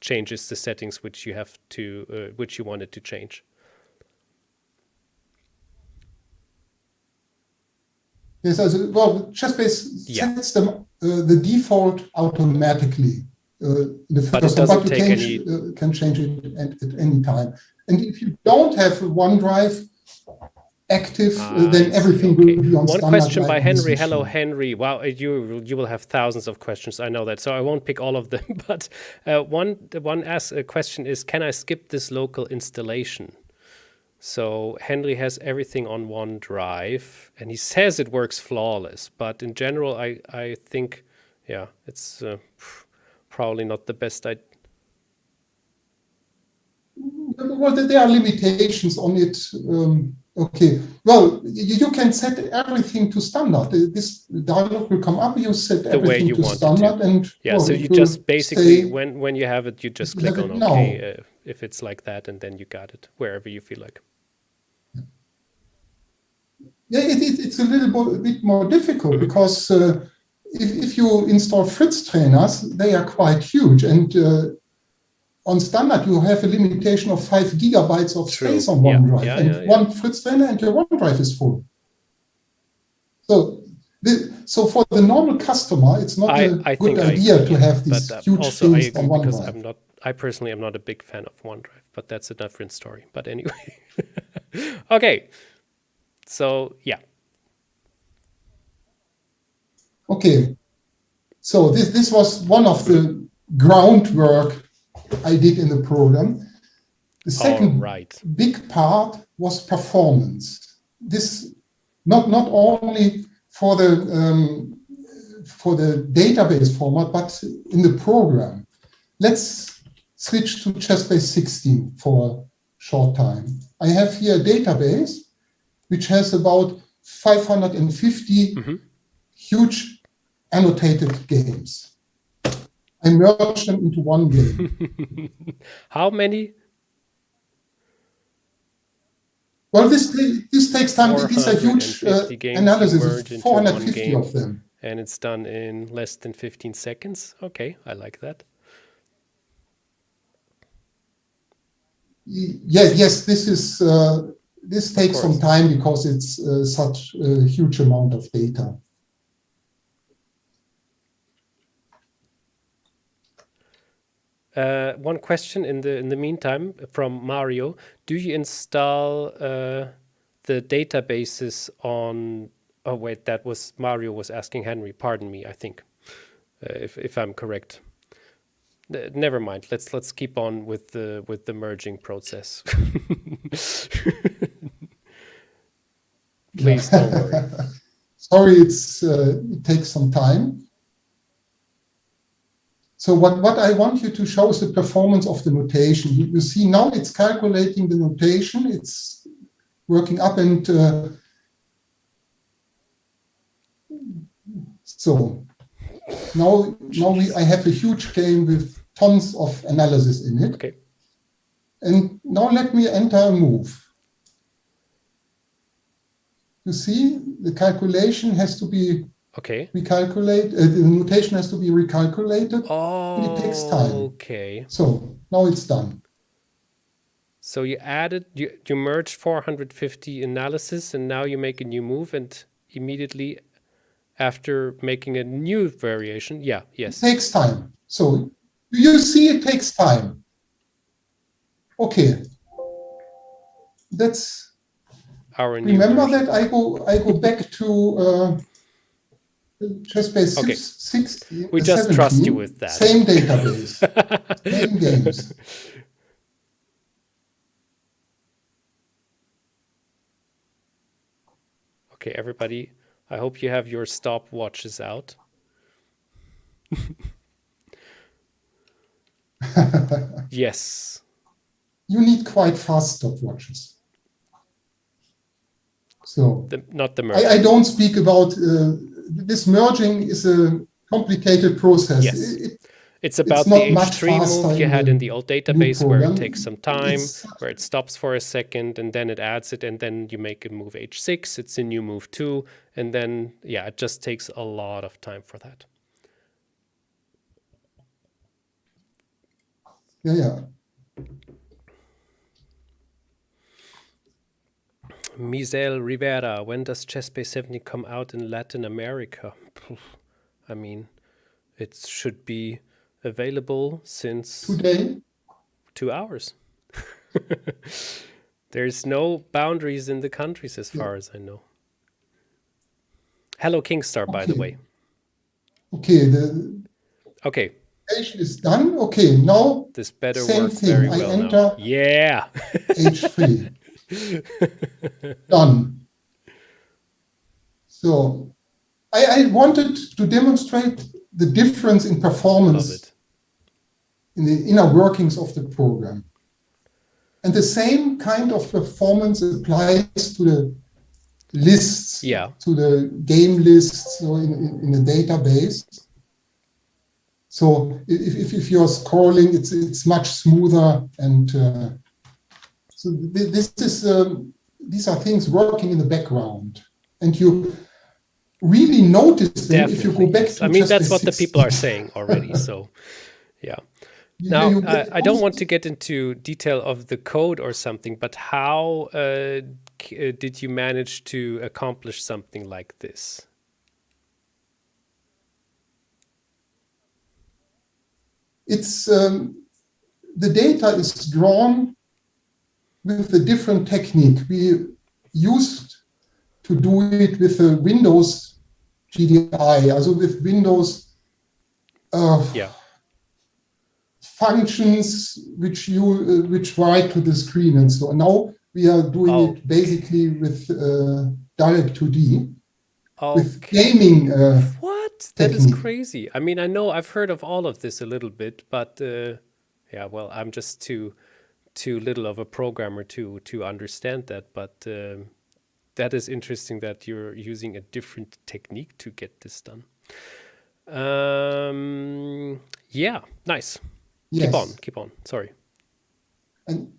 changes the settings which you have to which you wanted to change. Yes, well, ChessBase sets them the default automatically. the But it first one, doesn't but take you can change it at any time. And if you don't have OneDrive active, then everything will be on One standard. question by like on this Henry. Hello, machine. Henry. Wow, you will have thousands of questions. I know that, so I won't pick all of them. But one question is, can I skip this local installation? So Henry has everything on OneDrive, and he says it works flawless. But in general, I think, yeah, it's probably not the best idea. Well, there are limitations on it. Okay, well, you can set everything to standard. This dialog will come up. You set The way everything you to want standard, it to. and Yeah, well, so it you will just basically, stay- when you have it, you just click have on it now. OK if it's like that, and then you got it wherever you feel like. Yeah, it's a little bit more difficult because if you install Fritztrainers, they are quite huge, and on standard you have a limitation of 5 gigabytes of space on OneDrive, and one Fritztrainer and your OneDrive is full. So for the normal customer, it's not a good idea to have these huge also things I agree on because OneDrive. I personally am not a big fan of OneDrive, but that's a different story. But anyway, okay. So yeah. Okay, so this was one of the groundwork I did in the program. The second big part was performance. This not only for the database format, but in the program. Let's switch to ChessBase 16 for a short time. I have here a database which has about 550 huge annotated games. I merged them into one game. How many? Well, this takes time. These are huge analysis, 450 of them. And it's done in less than 15 seconds. Okay, I like that. Yes, this takes some time because it's such a huge amount of data. One question in the meantime from Mario: do you install the databases on? Oh wait, that was Mario was asking Henry. Pardon me. I think if I'm correct. Never mind. Let's keep on with the merging process. Please don't worry. Sorry, it takes some time. So what I want you to show is the performance of the notation. You see now it's calculating the notation. It's working up and so now I have a huge game with tons of analysis in it. Okay. And now let me enter a move. You see the calculation has to be recalculate. The notation has to be recalculated. Oh, and it takes time. Okay. So now it's done. So you added, you merged 450 analysis, and now you make a new move, and immediately after making a new variation, yes. It takes time. So you see, it takes time. Okay. That's our new remember version. that I go back to ChessBase 16. We just 17, trust you with that. Same database, same games. Okay, everybody, I hope you have your stopwatches out. Yes. You need quite fast stopwatches. So not the merging. I don't speak about this merging is a complicated process. Yes. It's about the H3 move you had in the old database where it takes some time, where it stops for a second, and then it adds it, and then you make a move H6, it's a new move 2, and then, yeah, it just takes a lot of time for that. Yeah. Mizel Rivera, when does ChessBase 17 come out in Latin America? I mean, it should be available since today. 2 hours. There's no boundaries in the countries as far as I know. Hello, Kingstar, by the way. Okay, the application is done. Okay, now this better same work thing. very I well enter now. Yeah. H3. Done. So I wanted to demonstrate the difference in performance in the inner workings of the program. And the same kind of performance applies to the lists, to the game lists in the database. So if you're scrolling, it's much smoother, and so this is these are things working in the background, and you really notice them if you go back to. I mean, that's what the people are saying already. So, yeah. Now, I don't want to get into detail of the code or something, but how did you manage to accomplish something like this? It's the data is drawn with a different technique. We used to do it with a Windows GDI, also with Windows functions which write to the screen, and so now we are doing it basically with Direct2D, with gaming. What? That is crazy. I mean, I know I've heard of all of this a little bit, but yeah, well, I'm just too little of a programmer to understand that. But that is interesting that you're using a different technique to get this done. Yeah, nice. Yes. Keep on. Sorry. And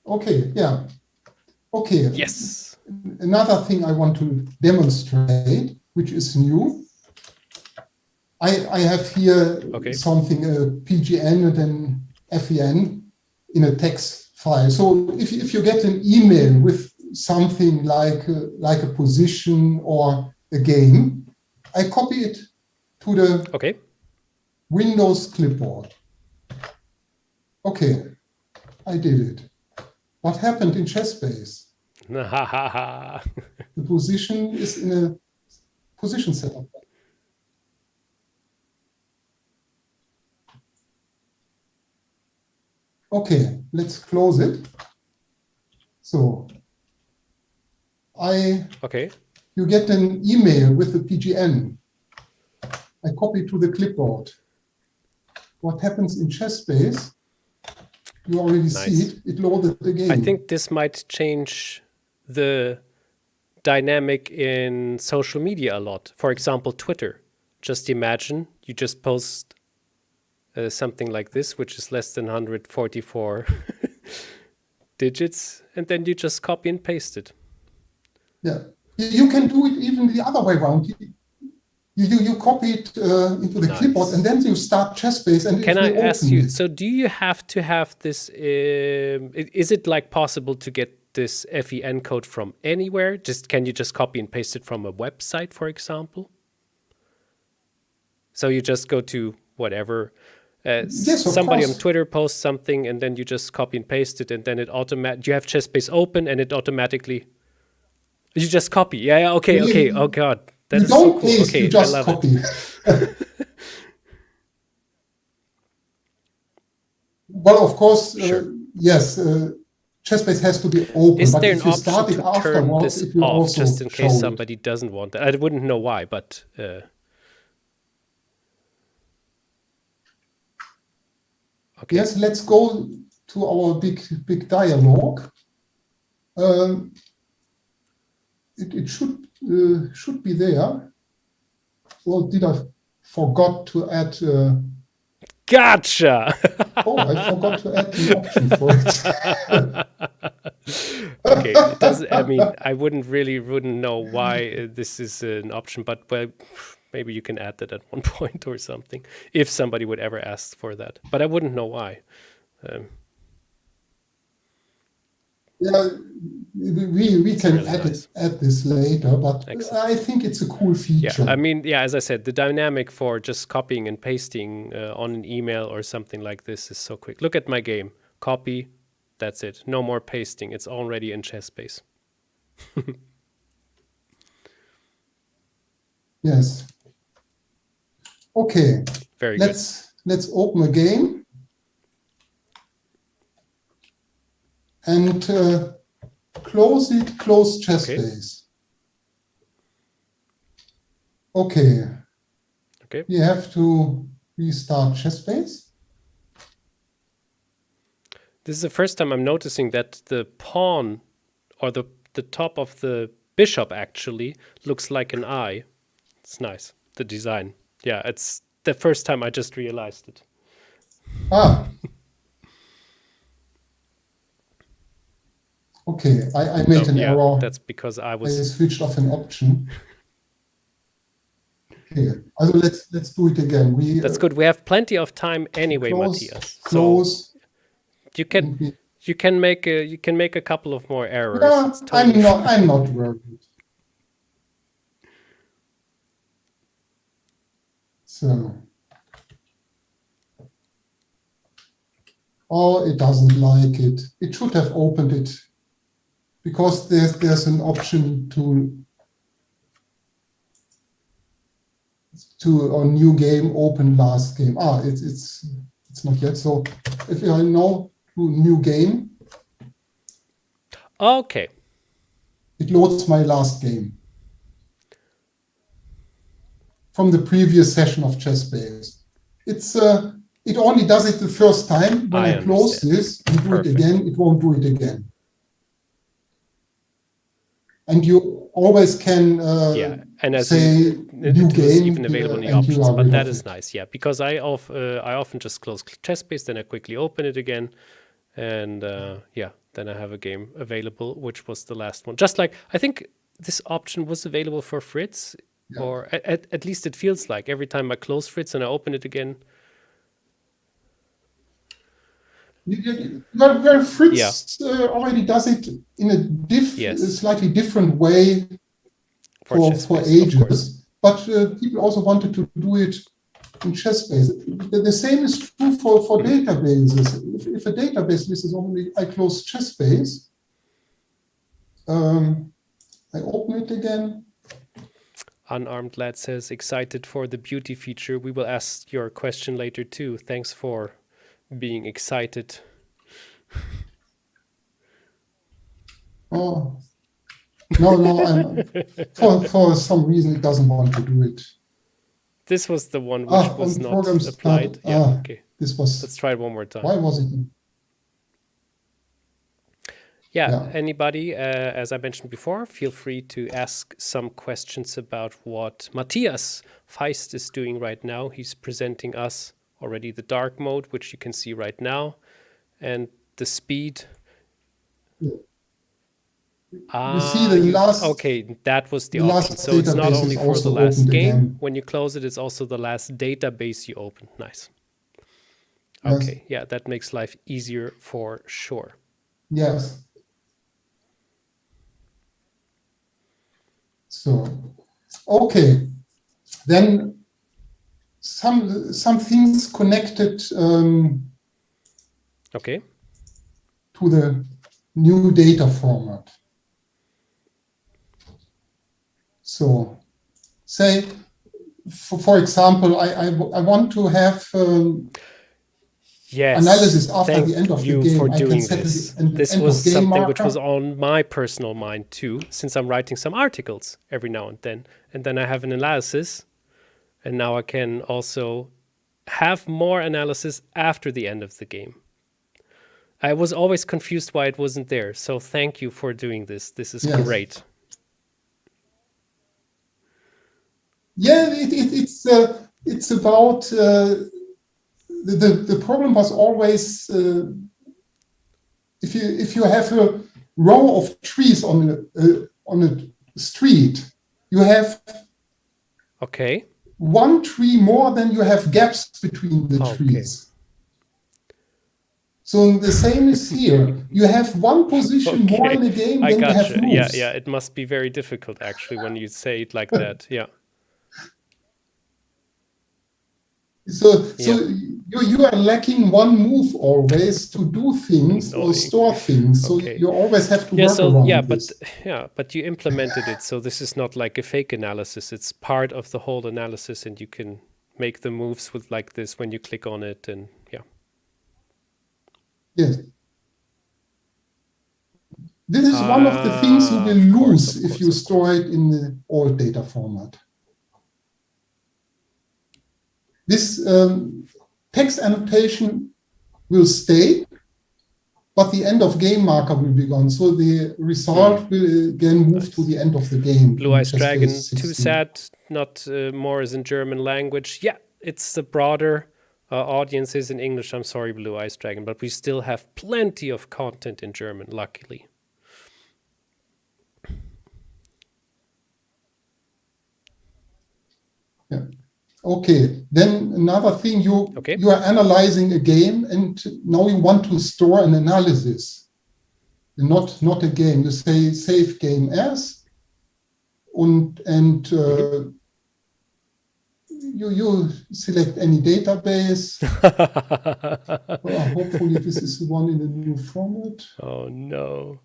okay, yeah. Okay. Yes. Another thing I want to demonstrate, which is new. I have here something, a PGN and then FEN in a text file. So if you get an email with something like a position or a game, I copy it to the Windows clipboard. Okay, I did it. What happened in ChessBase? The position is in a position setup. Okay, let's close it. So you get an email with the PGN. I copy to the clipboard. What happens in ChessBase? You already see it. It loaded the game. I think this might change the dynamic in social media a lot. For example, Twitter. Just imagine you just post something like this, which is less than 144 digits, and then you just copy and paste it. Yeah, you can do it even the other way around. You copy it into the clipboard, and then you start ChessBase. And can I ask you? So, do you have to have this? Is it like possible to get this FEN code from anywhere? Can you just copy and paste it from a website, for example? So you just go to whatever. Yes, somebody on Twitter posts something, and then you just copy and paste it, and then it you have ChessBase open, and it automatically. You just copy. Yeah. Okay. Oh God. That you don't paste, so cool. You just copy. But of course, yes, ChessBase has to be open. Is but there if an you start option it to turn afterwards, this it will off, also just in case show somebody doesn't want that? I wouldn't know why, but... Okay. Yes, let's go to our big dialogue. It should be there. Or did I forgot to add? Gotcha. Oh, I forgot to add the option for it. Okay, it doesn't. I mean, I wouldn't know why this is an option, but maybe you can add that at one point or something if somebody would ever ask for that. But I wouldn't know why. Yeah, we can really add this later, but Excellent. I think it's a cool feature. Yeah, I mean, yeah, as I said, the dynamic for just copying and pasting on an email or something like this is so quick. Look at my game. Copy, that's it. No more pasting. It's already in ChessBase. Yes. Okay. Very let's open a game and close it. Close ChessBase. Okay. Okay. We have to restart ChessBase. This is the first time I'm noticing that the pawn or the top of the bishop actually looks like an eye. It's nice, the design. Yeah, it's the first time I just realized it. Ah. Okay, I made an error. That's because I switched off an option. Okay, also let's do it again. That's good. We have plenty of time anyway, Matthias. Close. So you can make a couple of more errors. Yeah, totally I'm not worried. So, oh, it doesn't like it. It should have opened it because there's an option to a new game, open last game. Ah, it's not yet. So if I now do new game, okay, it loads my last game from the previous session of ChessBase. It only does it the first time. When I close this and do it again, it won't do it again. And you always can and as say new game even available in the options, but that is nice. Yeah, because I often just close ChessBase, then I quickly open it again, and then I have a game available, which was the last one. Just like I think this option was available for Fritz. Yeah. Or at least it feels like every time I close Fritz and I open it again. Well, Fritz already does it in a slightly different way for ages. But people also wanted to do it in ChessBase. The same is true for databases. If a database list is only, I close ChessBase, I open it again. Unarmed Lad says, excited for the beauty feature. We will ask your question later too. Thanks for being excited. Oh, no, for some reason it doesn't want to do it. This was the one which was not applied. Okay. Let's try it one more time. Why was it? Yeah, anybody, as I mentioned before, feel free to ask some questions about what Matthias Feist is doing right now. He's presenting us already the dark mode, which you can see right now, and the speed. You see the last. Okay, that was the option. So it's not only for the last game. Again. When you close it, it's also the last database you open. Nice. Okay, yeah, that makes life easier for sure. Yes. So, okay, then some things connected okay. to the new data format. So, say, for example, I want to have analysis after the end of the game. Thank you for doing this. This was something which was on my personal mind too, since I'm writing some articles every now and then I have an analysis, and now I can also have more analysis after the end of the game. I was always confused why it wasn't there, so thank you for doing this. This is great. Yeah, it's about the problem was always if you have a row of trees on a street, you have one tree more than you have gaps between the trees. So the same is here. You have one position more in the game than you have moves. Yeah, it must be very difficult actually when you say it like that. Yeah. So you are lacking one move always to do things or store things. So you always have to work around this. But you implemented it. So this is not like a fake analysis. It's part of the whole analysis, and you can make the moves with like this when you click on it, and Yes. This is one of the things you will lose if you store it in the old data format. This text annotation will stay, but the end of game marker will be gone. So the result will again move to the end of the game. Blue Eyes Dragon, too sad, not more is in German language. Yeah, it's the broader audiences in English. I'm sorry, Blue Eyes Dragon, but we still have plenty of content in German, luckily. Yeah. Okay, then another thing, you are analyzing a game, and now you want to store an analysis, not a game. You say save game as, and you select any database. Well, hopefully this is the one in the new format. Oh no.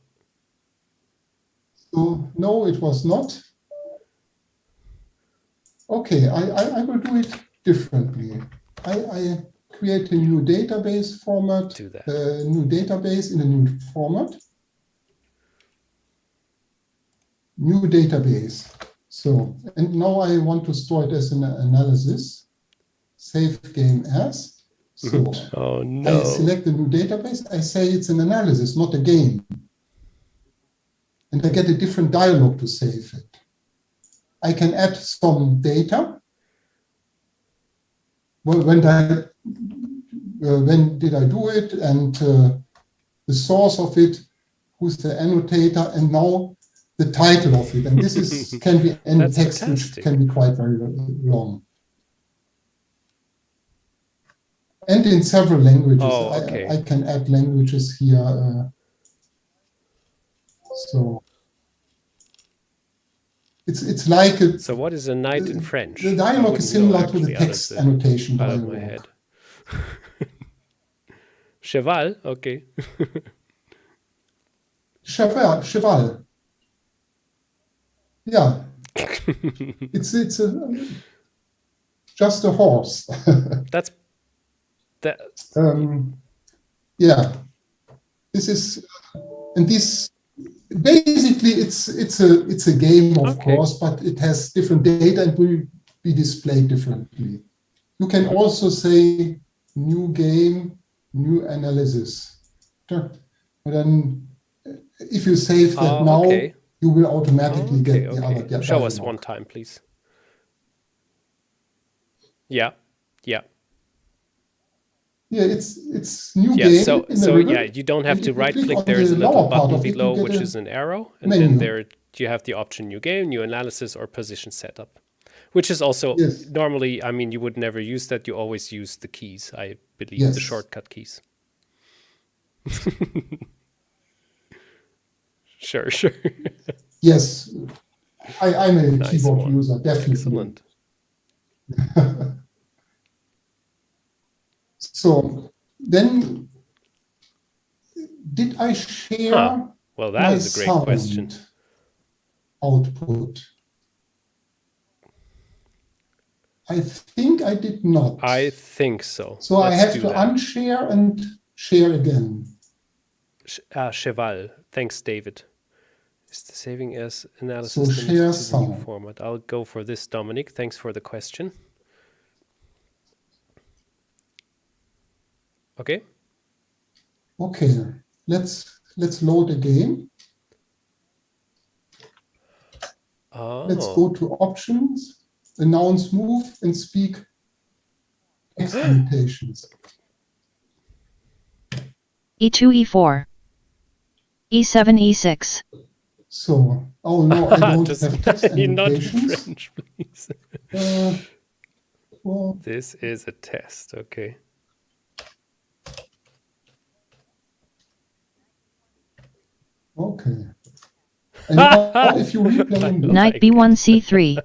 So no, it was not. Okay, I will do it differently. I create a new database format, new database in a new format. New database. So, and now I want to store it as an analysis. Save game as. So oh, no. I select the new database. I say it's an analysis, not a game. And I get a different dialog to save it. I can add some data. Well, when did I do it, and the source of it, who's the annotator, and now the title of it. And this is can be any text, fantastic. Which can be quite very long. And in several languages. Oh, okay. I can add languages here. So it's like so what is a knight in French? The dialogue is similar to the text annotation dialogue. Out of my head. Cheval, okay. Cheval. Yeah. it's just a horse. That's that. Yeah. This is, and this. Basically, it's a game, of course, but it has different data and will be displayed differently. You can also say new game, new analysis. But then, if you save that now, you will automatically get the other data. Show us one time, please. Yeah. Yeah, it's new game. So you don't have to right click. There is a little button below which is an arrow, and then there you have the option new game, new analysis, or position setup, which is also normally. I mean, you would never use that. You always use the keys. I believe the shortcut keys. Sure. Yes, I'm a keyboard user, definitely. Excellent. So then, did I share? Well, that is a great question. Output. I think I did not. I think so. So I have to unshare and share again. Cheval. Thanks, David. Is the saving as analysis so share some format? I'll go for this, Dominic. Thanks for the question. Okay. Let's load a game. Let's go to options, announce move, and speak text annotations. E2, E4, E7, E6. So, oh no, I don't have text annotations. Not in French, please. Well, this is a test, okay. Okay. And now if you replay Knight b1 c3.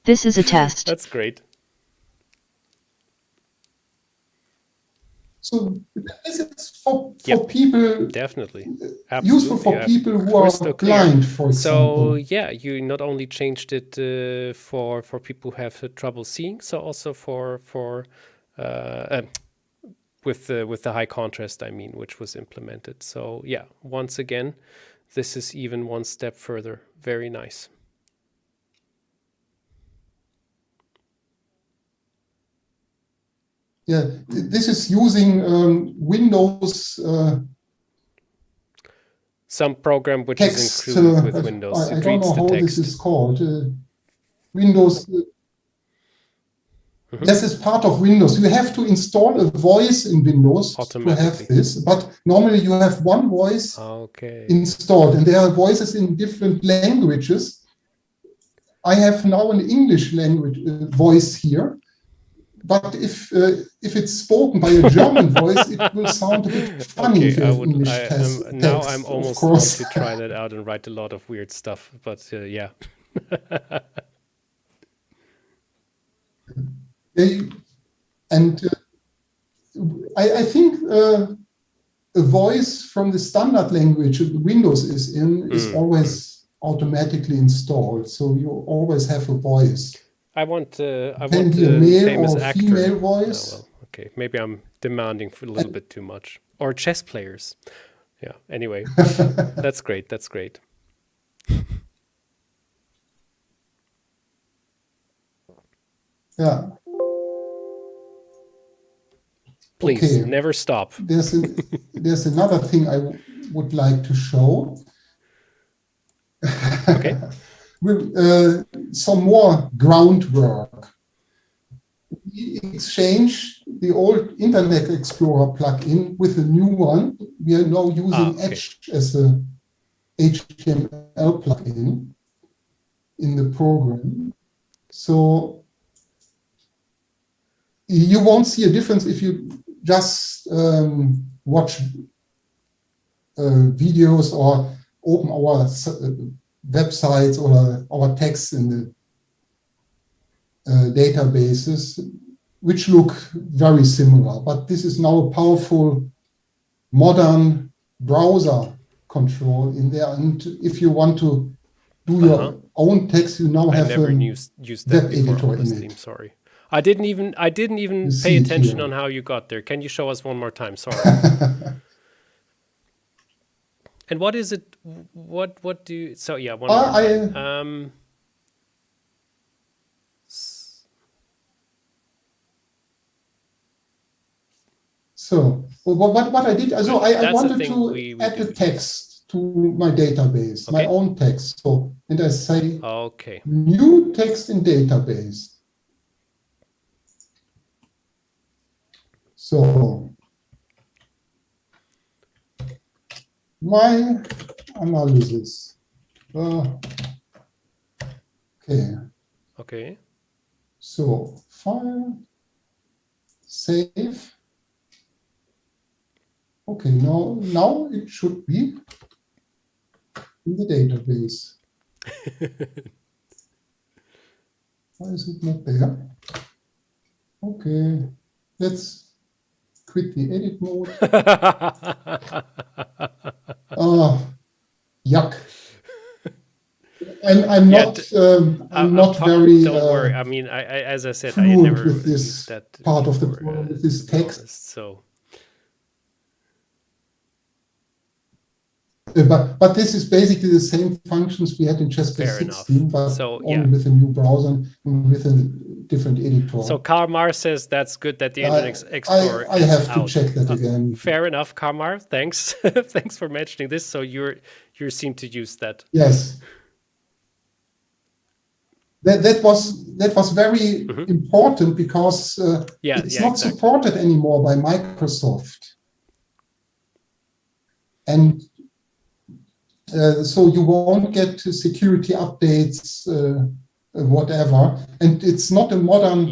This is a test. That's great. So this is for people, definitely, useful for people who are blind, for example. So yeah, you not only changed it for people who have trouble seeing, so also for with the high contrast, I mean, which was implemented. So yeah, once again, this is even one step further. Very nice. Yeah, this is using Windows. Some program which text, is included with Windows. I don't know how this is called. Windows. This is part of Windows. You have to install a voice in Windows to have this, but normally you have one voice installed, and there are voices in different languages. I have now an English language voice here, but if it's spoken by a German voice, it will sound a bit funny. Now I'm almost want to try that out and write a lot of weird stuff, but yeah. And I think a voice from the standard language Windows is in is always automatically installed, so you always have a voice. I want a male famous or actor. female voice. Oh, well, okay, maybe I'm demanding for a little bit too much. Or chess players. Yeah. Anyway, that's great. That's great. Yeah. Please never stop. There's another thing I would like to show. Okay. Some more groundwork. We exchange the old Internet Explorer plugin with a new one. We are now using Edge as a HTML plugin in the program. So you won't see a difference if you just watch videos or open our websites or our texts in the databases, which look very similar. But this is now a powerful modern browser control in there. And if you want to do your own text, you now have a used that web editor in Steam, it. sorry. I didn't even pay attention on how you got there. Can you show us one more time? Sorry. And what is it? What do you? So yeah, one more time. So what I did? So I wanted to add the text to my database, my own text. So and I say new text in database. So my analysis. Okay. So file, save. Okay, now it should be in the database. Why is it not there? Okay, let's quit the edit mode. Yuck. I'm not very. Don't worry. I mean, as I said, I never with this used that part of the program, with this text. So. But this is basically the same functions we had in ChessBase 16, but only with a new browser and with a different editor. So Karmar says that's good that the Internet Explorer I have to check that again. Fair enough, Karmar. Thanks. Thanks for mentioning this. So you seem to use that. Yes. That was very important because it's not supported anymore by Microsoft. And so you won't get security updates, whatever. And it's not a modern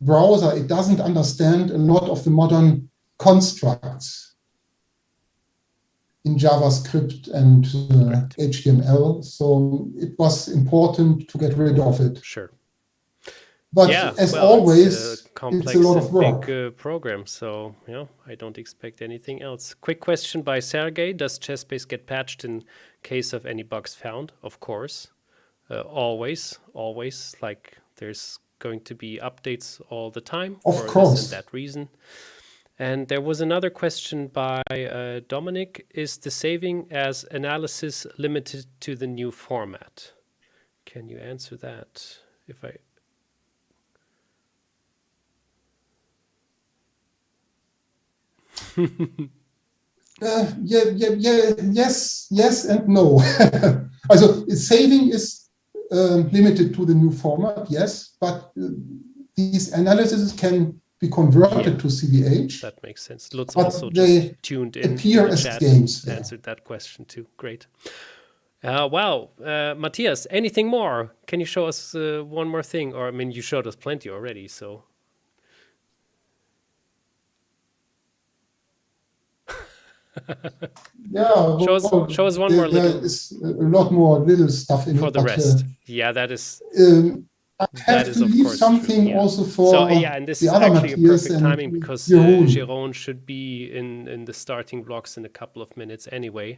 browser. It doesn't understand a lot of the modern constructs in JavaScript and HTML. So it was important to get rid of it. Sure. But yeah, as well, always, complex it's a lot of and work. big program. So yeah, I don't expect anything else. Quick question by Sergey: does ChessBase get patched in case of any bugs found? Of course, always. Like there's going to be updates all the time Of for course. this and that reason. And there was another question by Dominic: is the saving as analysis limited to the new format? Can you answer that? If I yes and no. Also saving is limited to the new format, yes, but these analyses can be converted to CVH. That makes sense. Lutz but also they just tuned in appear the as chat games and there. answered that question too. Great. Wow, Matthias, anything more? Can you show us one more thing? Or I mean, you showed us plenty already, so. Yeah, show us one more little. There is a lot more little stuff in for it. the but, rest. Yeah, that is. I have that is to of leave course something true, yeah. also for So yeah, and this the is other actually a Matthias perfect and timing because Jeroen. Jeroen should be in the starting blocks in a couple of minutes anyway.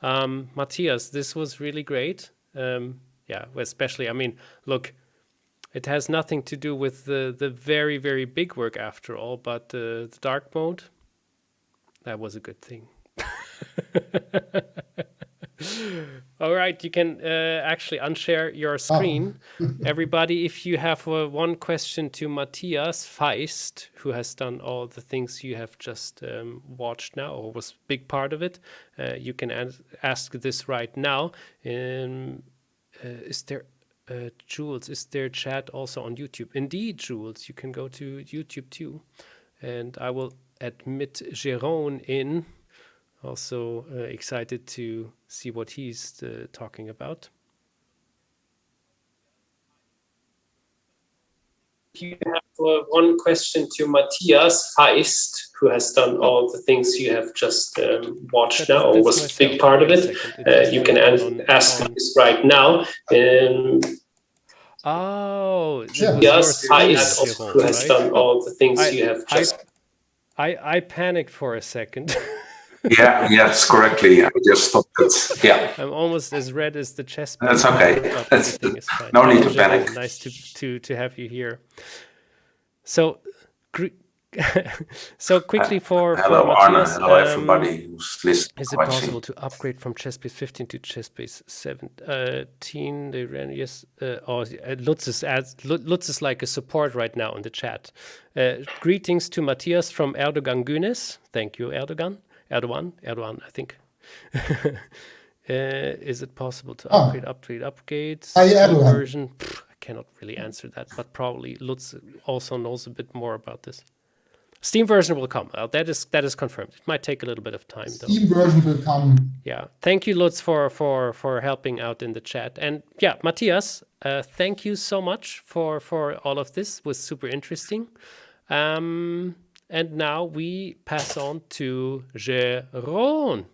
Matthias, this was really great. Yeah, especially, I mean, look, it has nothing to do with the very, very big work after all, but the dark mode, that was a good thing. All right, you can actually unshare your screen. Everybody, if you have one question to Matthias Feist, who has done all the things you have just watched now, or was a big part of it, you can ask this right now. Is there, Jules, is there chat also on YouTube? Indeed, Jules, you can go to YouTube too. And I will admit Jeroen in. Also excited to see what he's talking about. If you have one question to Matthias Feist, who has done all the things you have just watched now, or was a big part of it, you can ask this right now. Oh, Matthias Feist, who has done all the things you have just... I panicked for a second. Yeah, yes, correctly. I just stopped it. Yeah. I'm almost as red as the chess. That's okay. That's no need to panic. Nice to have you here. So, so quickly for hello, Matthias, Arne. Hello, everybody who's listening. Is it possible to upgrade from ChessBase 15 to ChessBase 17? They ran yes. Lutz is like a support right now in the chat. Greetings to Matthias from Erdogan Günes. Thank you, Erdogan, I think. Is it possible to upgrade? Version? I cannot really answer that, but probably Lutz also knows a bit more about this. Steam version will come. That is confirmed. It might take a little bit of time, though. Steam version will come. Yeah. Thank you, Lutz, for helping out in the chat. And yeah, Matthias, thank you so much for all of this. It was super interesting. And now we pass on to Jeroen.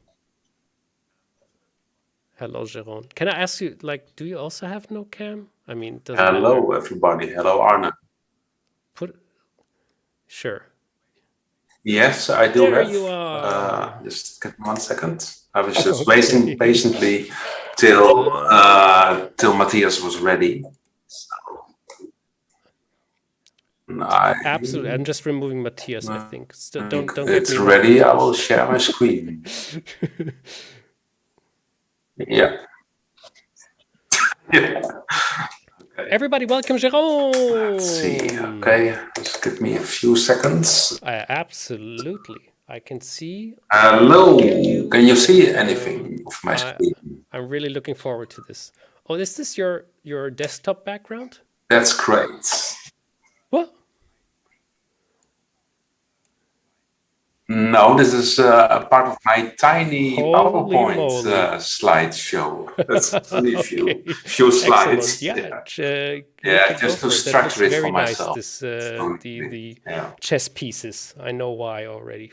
Hello, Jeroen. Can I ask you, like, do you also have no cam? I mean, hello, everybody. Hello, Arne. Sure. Yes, I do there have. You are. Just give me 1 second. I was just waiting patiently till Matthias was ready. Absolutely. I'm just removing Matthias, I think. Don't it's ready. I will share my screen. Yeah. Yeah. Okay. Everybody, welcome Jeroen. Let's see. Okay, just give me a few seconds. Absolutely. I can see. Hello. Can you see anything of my screen? I'm really looking forward to this. Oh, is this your desktop background? That's great. What? No, this is a part of my tiny PowerPoint slideshow. That's only a few slides. Yeah, just to structure it for myself. Nice, the chess pieces. I know why already.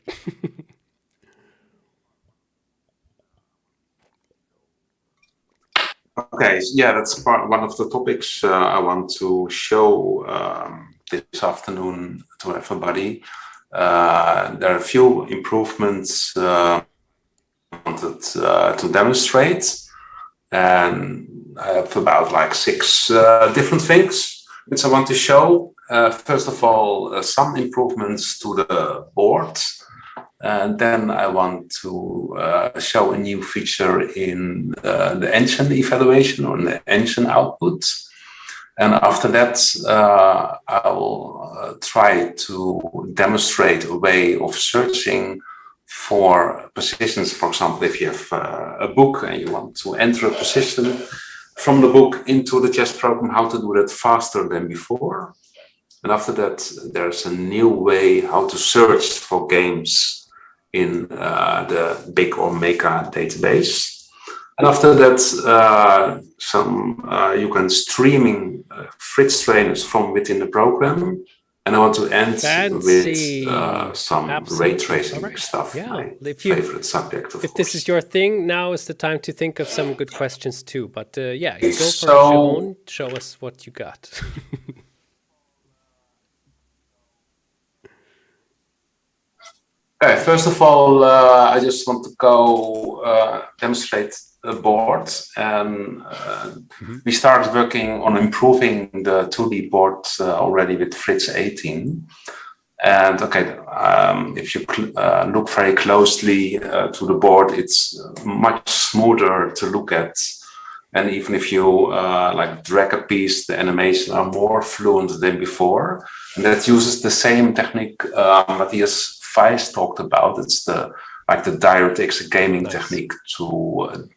Okay, yeah, that's one of the topics I want to show this afternoon to everybody. There are a few improvements I wanted to demonstrate, and I have about like 6 different things which I want to show. First of all, some improvements to the board. And then I want to show a new feature in the engine evaluation or the engine output. And after that, I will try to demonstrate a way of searching for positions. For example, if you have a book and you want to enter a position from the book into the chess program, how to do that faster than before. And after that, there's a new way how to search for games in the big or Meka database. And after that, you can streaming Fritztrainers from within the program. And I want to end with some ray tracing stuff, my favorite subject, of course. If this is your thing, now is the time to think of some good questions too. But yeah, you go for it, Jeroen. Show us what you got. Okay, first of all, I just want to go demonstrate a board, and we started working on improving the 2D board already with Fritz 18. And okay, if you look very closely to the board, it's much smoother to look at. And even if you like drag a piece, the animations are more fluent than before. And that uses the same technique Mathias Feist talked about. It's the DirectX gaming technique to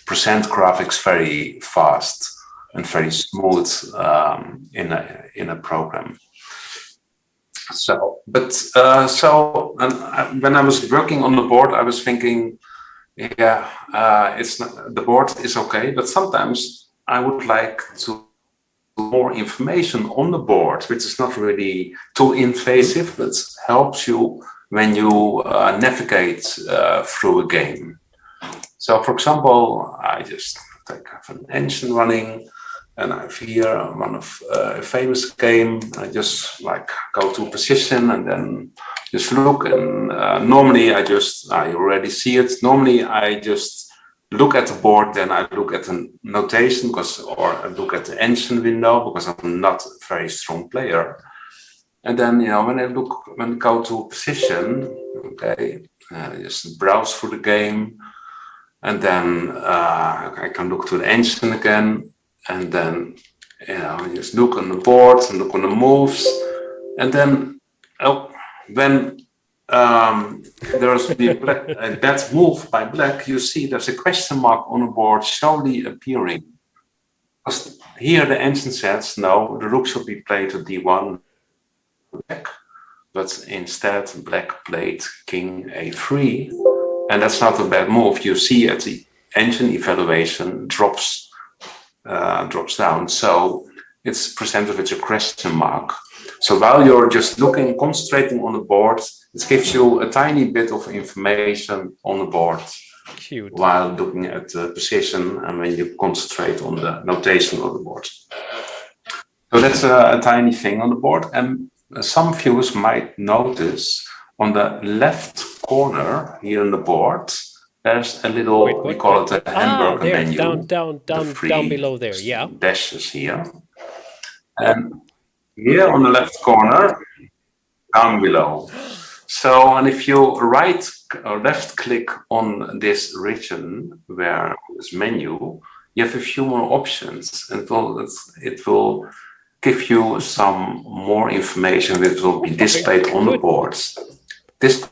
present graphics very fast and very smooth in a program. So, but when I was working on the board, I was thinking, yeah, it's not, the board is okay, but sometimes I would like to more information on the board, which is not really too invasive, but helps you when you navigate through a game. So, for example, I just have an engine running, and I have here one of a famous game. I just like go to a position and then just look, and normally I already see it. Normally I just look at the board, then I look at the notation or I look at the engine window because I'm not a very strong player. And then, when I go to a position, okay, just browse through the game, and then I can look to the engine again, and then, just look on the board and look on the moves, and then when there's that move by black, you see there's a question mark on the board slowly appearing. Because here the engine says, no, the rook should be played to d1 black, but instead black played king a3, and that's not a bad move. You see at the engine evaluation drops down, so it's presented with a question mark. So while you're just looking, concentrating on the board, it gives you a tiny bit of information on the board. Cute. While looking at the position and when you concentrate on the notation of the board. So that's a tiny thing on the board. And some viewers might notice on the left corner here on the board, there's a little, we call it a hamburger menu. Down below there, yeah. Dashes here. And here on the left corner, down below. So, and if you right or left click on this region where this menu, you have a few more options, and it will give you some more information that will be displayed on the boards. This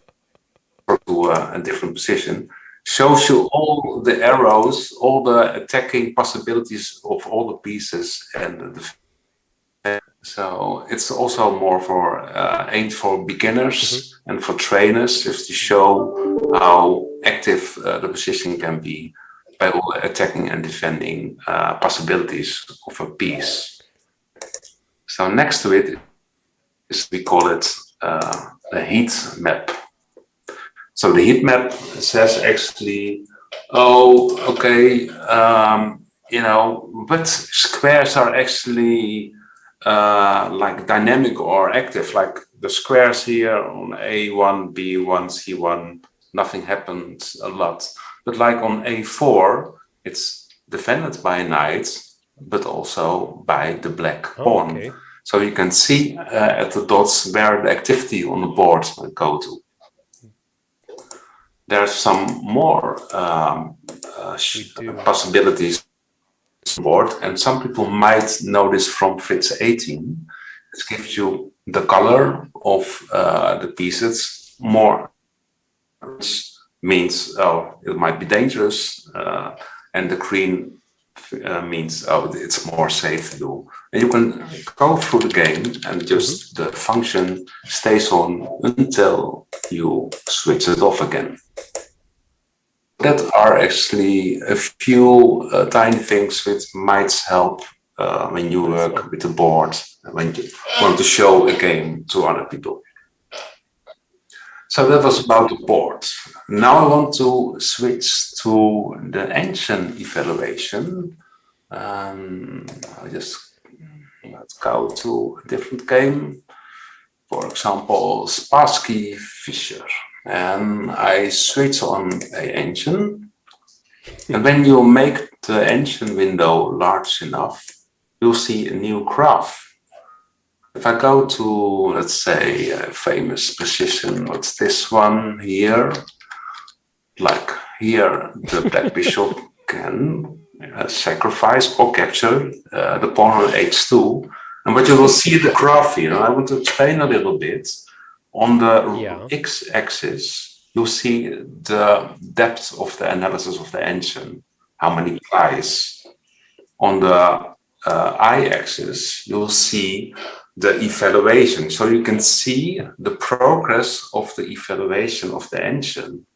to a different position shows you all the arrows, all the attacking possibilities of all the pieces, and so it's also more for aimed for beginners and for trainers, just to show how active the position can be by all the attacking and defending possibilities of a piece. So next to it is, we call it a heat map. So the heat map says actually Oh, okay. But squares are actually like dynamic or active. Like the squares here on A1, B1, C1, nothing happens a lot. But like on A4, it's defended by a knight, but also by the black pawn. Okay. So you can see at the dots where the activity on the board will go to. There's some more possibilities on board, and some people might know this from Fritz 18. It gives you the color of the pieces. More means, oh, it might be dangerous, and the green means, oh, it's more safe to do. And you can go through the game and just the function stays on until you switch it off again. That are actually a few tiny things which might help when you work with the board, when you want to show a game to other people. So that was about the board. Now I want to switch to the ancient evaluation. Let's go to a different game. For example, Spassky Fischer. And I switch on an engine. And when you make the engine window large enough, you'll see a new graph. If I go to, let's say, a famous position, what's this one here? Like here, the black bishop can sacrifice or capture the pawn on h2. And what you will see the graph here, and I want to explain a little bit. On the x-axis, you see the depth of the analysis of the engine, how many plies. On the y-axis, you'll see the evaluation. So you can see the progress of the evaluation of the engine.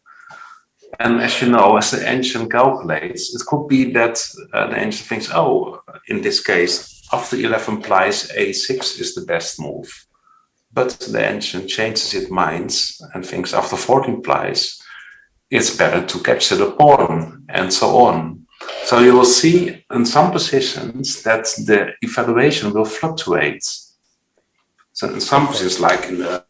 And as you know, as the engine calculates, it could be that the engine thinks, oh, in this case, after 11 plies, a6 is the best move. But the engine changes its mind and thinks after 14 plies, it's better to capture the pawn, and so on. So you will see in some positions that the evaluation will fluctuate. So in some positions, like in the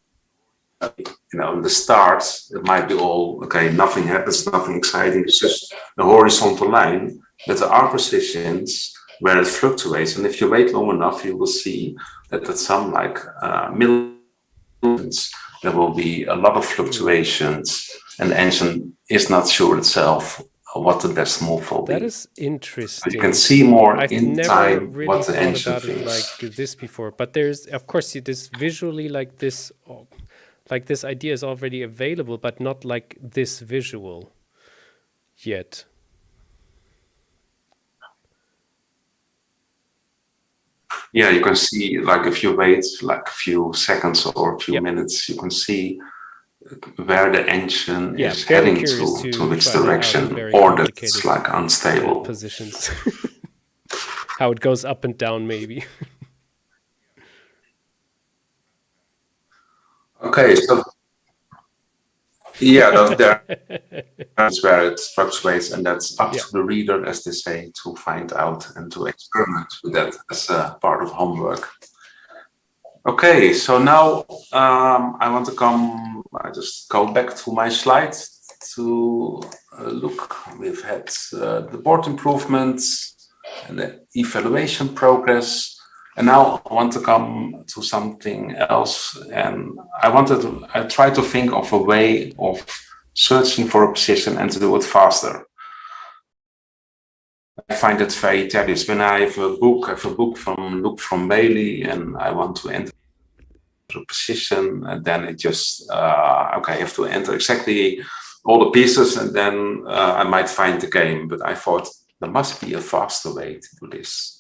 in the start, it might be all okay, nothing happens, nothing exciting, it's just a horizontal line. But there are positions where it fluctuates, and if you wait long enough, you will see that at some like millions, there will be a lot of fluctuations, and the engine is not sure itself what the best move will be. That is interesting. But you can see more I've in never time really what the thought engine about thinks. it like this before, but there's, of course, this visually like this idea is already available, but not like this visual yet. Yeah, you can see, like if you wait like a few seconds or a few minutes, you can see where the engine is heading to which direction, or that it's like unstable. Positions. How it goes up and down, maybe. Okay, so yeah, that's where it fluctuates, and that's up to the reader, as they say, to find out and to experiment with that as a part of homework. Okay, so now I want to I just go back to my slides to look. We've had the board improvements and the evaluation progress. And now I want to come to something else, and I try to think of a way of searching for a position and to do it faster. I find it very tedious. When I have a book from Luc from Bailey, and I want to enter a position, and then it just, I have to enter exactly all the pieces, and then I might find the game. But I thought there must be a faster way to do this.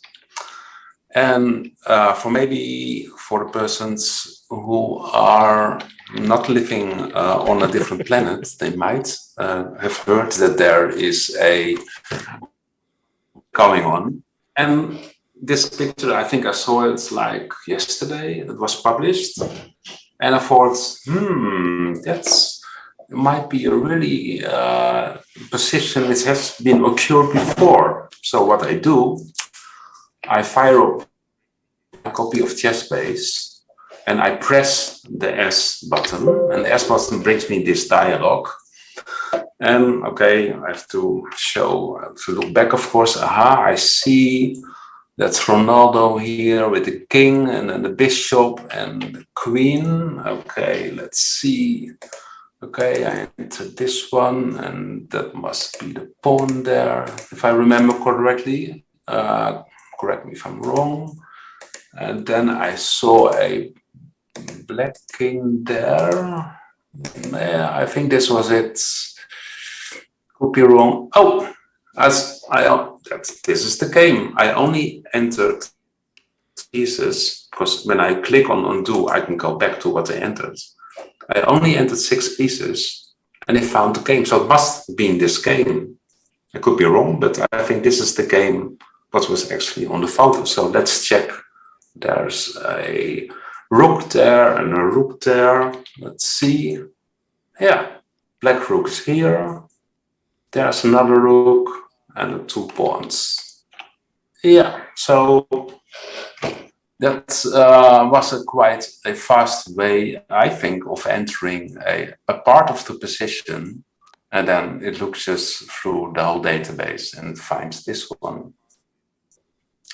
And for the persons who are not living on a different planet, they might have heard that there is a going on. And this picture, I think I saw it like yesterday, it was published. And I thought, that's might be a really position which has been occurred before. So what I do, I fire up a copy of ChessBase and I press the S button, and the S button brings me this dialog. And okay, I have to look back, of course. Aha, I see that's Ronaldo here with the king and then the bishop and the queen. Okay, let's see. Okay, I entered this one, and that must be the pawn there, if I remember correctly. Correct me if I'm wrong. And then I saw a black king there. Yeah, I think this was it. Could be wrong. Oh, this is the game. I only entered pieces because when I click on undo, I can go back to what I entered. I only entered 6 pieces and it found the game. So it must have been this game. I could be wrong, but I think this is the game what was actually on the photo. So let's check. There's a rook there and a rook there. Let's see. Yeah, black rook is here. There's another rook and the 2 pawns. Yeah, so that was quite a fast way, I think, of entering a part of the position, and then it looks just through the whole database and finds this one.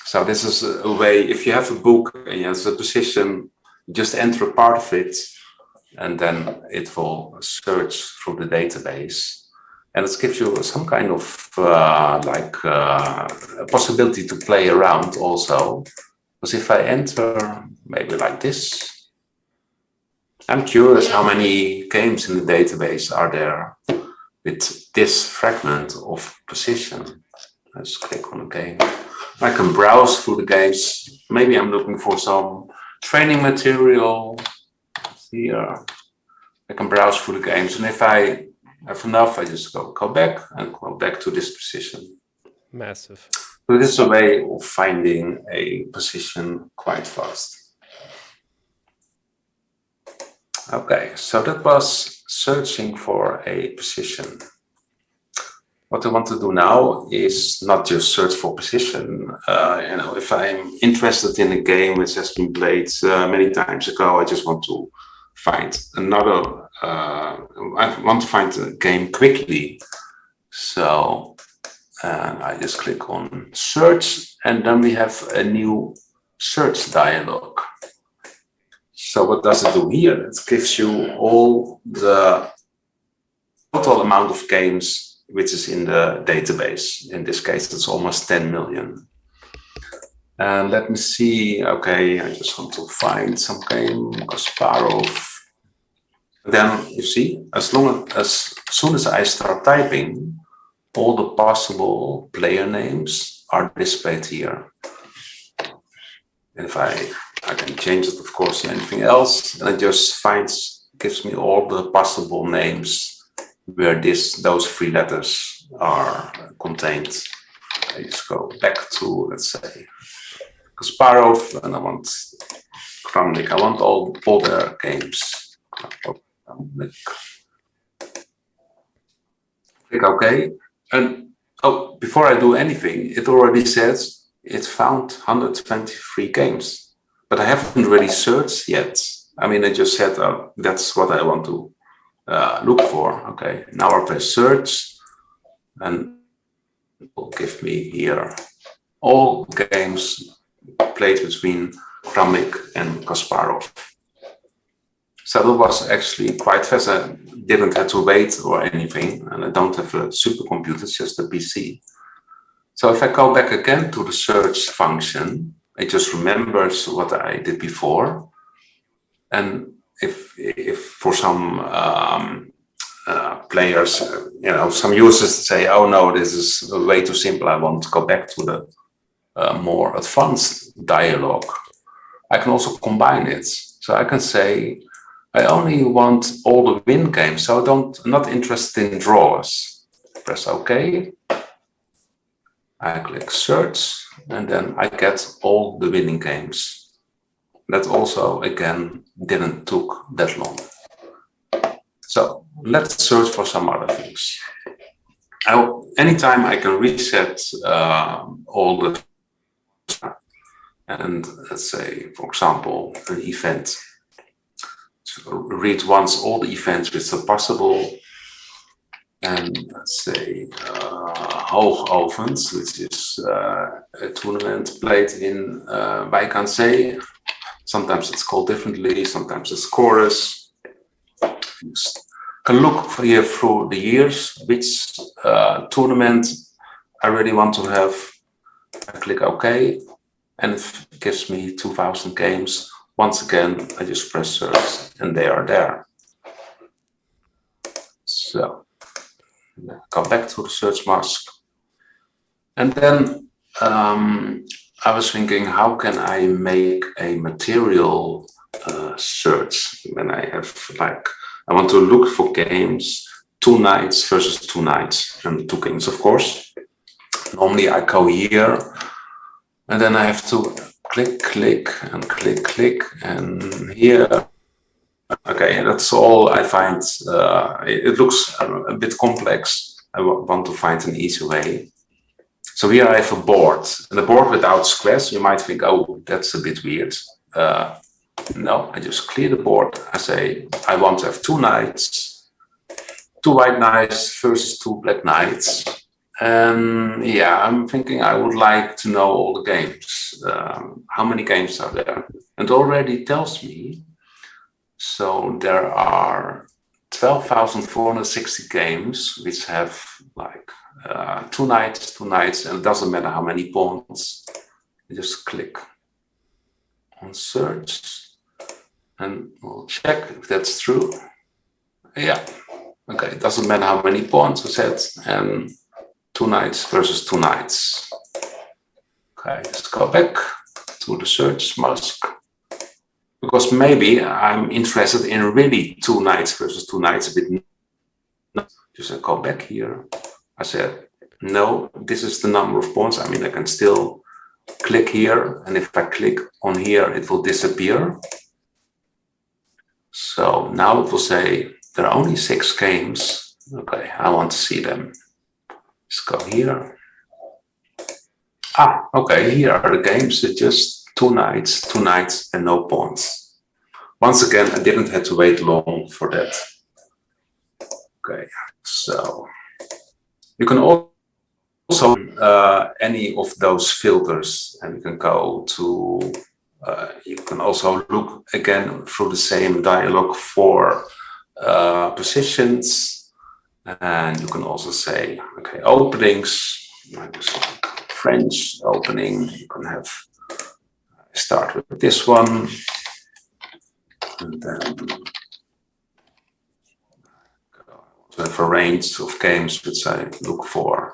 So this is a way, if you have a book and you have a position, just enter a part of it, and then it will search through the database. And it gives you some kind of a possibility to play around also. Because if I enter maybe like this, I'm curious how many games in the database are there with this fragment of position. Let's click on a game. I can browse through the games. Maybe I'm looking for some training material here. I can browse through the games, and if I have enough, I just go back and go back to this position. Massive. So this is a way of finding a position quite fast. Okay, so that was searching for a position. What I want to do now is not just search for position. If I'm interested in a game which has been played many times ago, I just want to find another. I want to find a game quickly. So I just click on search, and then we have a new search dialog. So what does it do here? It gives you all the total amount of games which is in the database. In this case, it's almost 10 million. And let me see. Okay, I just want to find some game, Kasparov. Then you see, as soon as I start typing, all the possible player names are displayed here. And if I can change it, of course, to anything else, and it just gives me all the possible names where those 3 letters are contained. I just go back to, let's say, Kasparov, and I want Kramnik. I want all their games. Click OK. And before I do anything, it already says it found 123 games, but I haven't really searched yet. I mean, I just said that's what I want to look for. Okay, now I press search, and it will give me here all games played between Kramnik and Kasparov. So that was actually quite fast. I didn't have to wait or anything, and I don't have a supercomputer, it's just a PC. So if I go back again to the search function, it just remembers what I did before. And if for some players, some users say, oh no, this is way too simple, I want to go back to the more advanced dialogue, I can also combine it. So I can say, I only want all the win games, so I'm not interested in draws. Press OK. I click search, and then I get all the winning games. That also, again, didn't took that long. So let's search for some other things. Anytime I can reset all the, and let's say, for example, an event. So read once all the events which are possible. And let's say Hoogovens, which is a tournament played in Wijkansee. Sometimes it's called differently, sometimes it's chorus. You can look here through the years, which tournament I really want to have. I click OK, and it gives me 2000 games. Once again, I just press search, and they are there. So, go back to the search mask. And then I was thinking, how can I make a material search when I have, like, I want to look for games, 2 nights versus 2 nights, and 2 kings, of course. Normally I go here, and then I have to click, and here. Okay, that's all I find. It looks a bit complex. I want to find an easy way. So here I have a board, and a board without squares. You might think, oh, that's a bit weird. No, I just clear the board. I say, I want to have 2 knights, 2 white knights versus 2 black knights. And yeah, I'm thinking I would like to know all the games. How many games are there? And it already tells me. So there are 12,460 games which have like 2 knights, and it doesn't matter how many pawns. You just click on search, and we'll check if that's true. Yeah, okay, it doesn't matter how many pawns I said, and 2 knights versus 2 knights. Okay, let's go back to the search mask. Because maybe I'm interested in really 2 knights versus 2 knights a bit. Just I go back here. I said, no, this is the number of pawns. I mean, I can still click here. And if I click on here, it will disappear. So now it will say, there are only 6 games. Okay, I want to see them. Let's go here. Ah, okay, here are the games. It's just 2 knights, and no pawns. Once again, I didn't have to wait long for that. Okay, so you can also any of those filters, and you can go to. You can also look again through the same dialog for positions, and you can also say, okay, openings. Like French opening. You can have. Start with this one, and then have a range of games which I look for.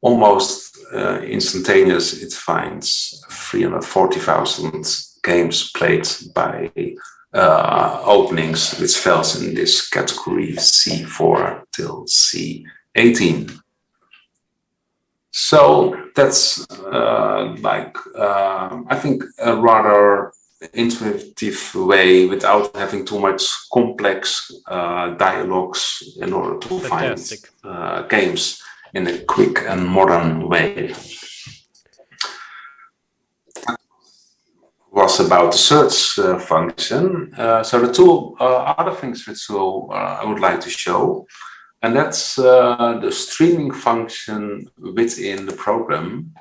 Almost instantaneous, it finds 340,000 games played by openings which falls in this category C4 till C18. So that's I think a rather intuitive way without having too much complex dialogues in order to Fantastic. find games in a quick and modern way. Was about the search function. So the 2 other things which I would like to show. And that's the streaming function within the program.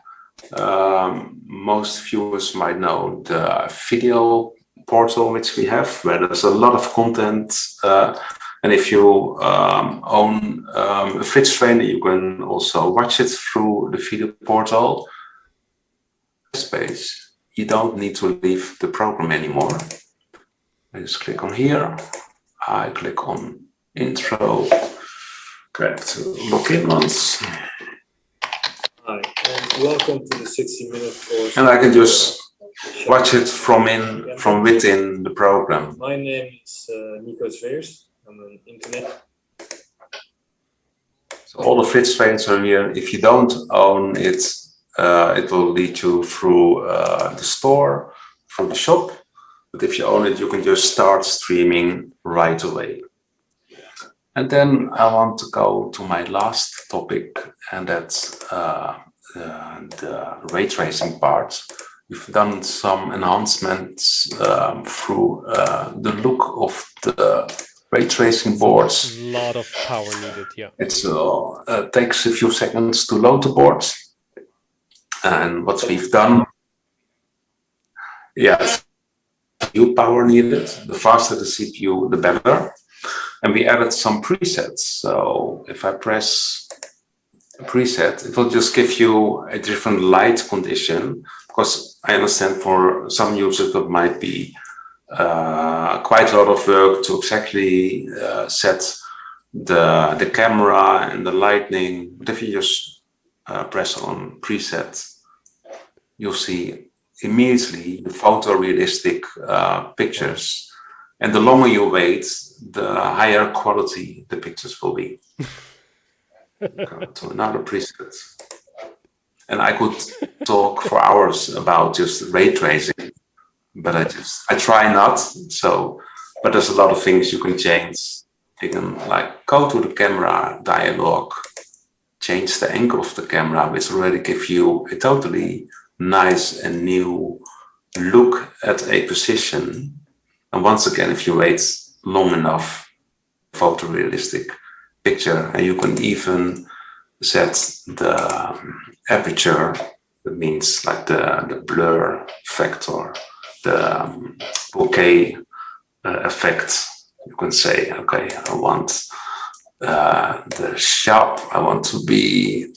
Most viewers might know the video portal which we have, where there's a lot of content. And if you own a Fritztrainer, you can also watch it through the video portal. ChessBase, you don't need to leave the program anymore. I just click on here. I click on intro. Correct. Login once. Hi, and welcome to the 60-minute course. And I can just watch it from within the program. My name is Nico Sveers. I'm an internet. So all the Fritztrainers are here. If you don't own it, it will lead you through the store, through the shop. But if you own it, you can just start streaming right away. And then I want to go to my last topic, and that's the ray tracing part. We've done some enhancements through the look of the ray tracing boards. A lot of power needed, yeah. It takes a few seconds to load the boards. And what we've done, yes, CPU power needed. The faster the CPU, the better. And we added some presets. So if I press a preset, it will just give you a different light condition, because I understand for some users it might be quite a lot of work to exactly set the camera and the lighting. But if you just press on preset, you'll see immediately the photorealistic pictures. And the longer you wait, the higher quality the pictures will be. Go to another preset. And I could talk for hours about just ray tracing, but I try not. So, but there's a lot of things you can change. You can like go to the camera dialog, change the angle of the camera, which already gives you a totally nice and new look at a position. And once again, if you wait long enough, photorealistic picture, and you can even set the aperture. That means like the blur factor, the bokeh effect. You can say, okay, I want the sharp. I want to be.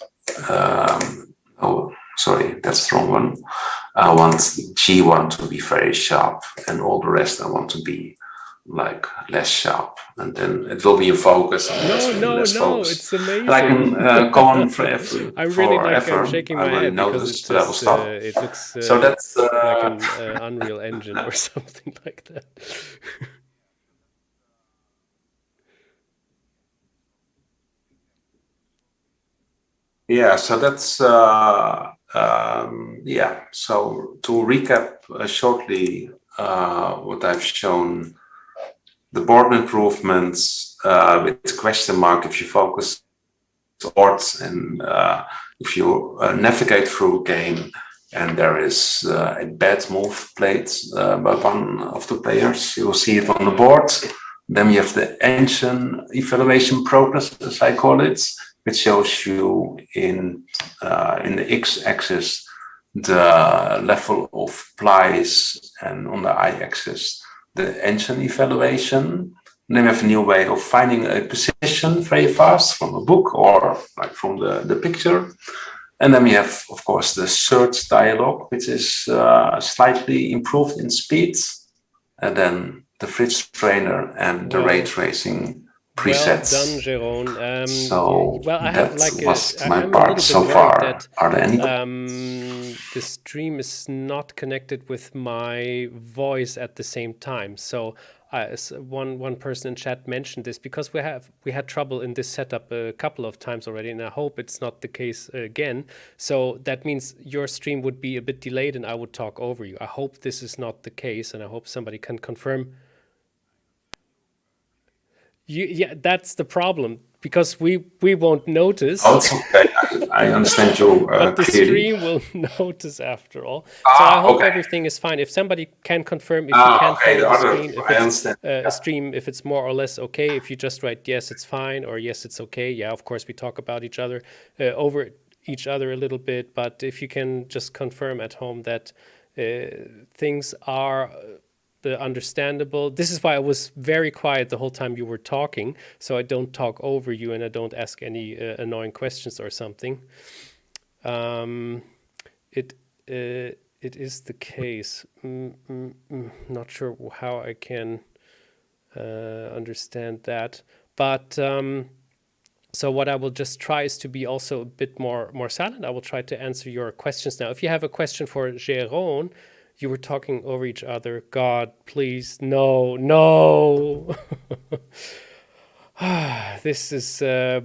Oh, sorry, that's the wrong one. I want G1 to be very sharp, and all the rest I want to be like less sharp, and then it will be a focus. And No, focus. it's amazing. And I can go on forever. I'm really forever. I'm shaking my head because it's just, it looks so that's like an Unreal Engine or something like that. Yeah, so that's yeah. So to recap shortly what I've shown, the board improvements with question mark if you focus boards, and if you navigate through a game and there is a bad move played by one of the players, you will see it on the board. Then you have the engine evaluation progress, as I call it, which shows you in the x-axis the level of plies, and on the y-axis the engine evaluation. And then we have a new way of finding a position very fast from a book or like from the picture. And then we have, of course, the search dialog, which is slightly improved in speed. And then the Fritztrainer and the ray tracing presets. Well done, Jeroen. So well, I have like my I'm part so far. That, are there any? the stream is not connected with my voice at the same time. So one person in chat mentioned this because we had trouble in this setup a couple of times already, and I hope it's not the case again. So that means your stream would be a bit delayed and I would talk over you. I hope this is not the case, and I hope somebody can confirm. Yeah, that's the problem, because we won't notice. Oh, it's okay. I understand you but the clearly. stream will notice after all. So I hope everything is fine. If somebody can confirm if you can't follow the screen, if it's a stream, if it's more or less okay, if you just write yes, it's fine, or yes, it's okay. Yeah, of course we talk about each other over each other a little bit, but if you can just confirm at home that things are understandable. This is why I was very quiet the whole time you were talking, so I don't talk over you and I don't ask any annoying questions or something. It is the case. Not sure how I can understand that, but so what I will just try is to be also a bit more silent. I will try to answer your questions now. If you have a question for Jeroen, you were talking over each other. God, please, no. This is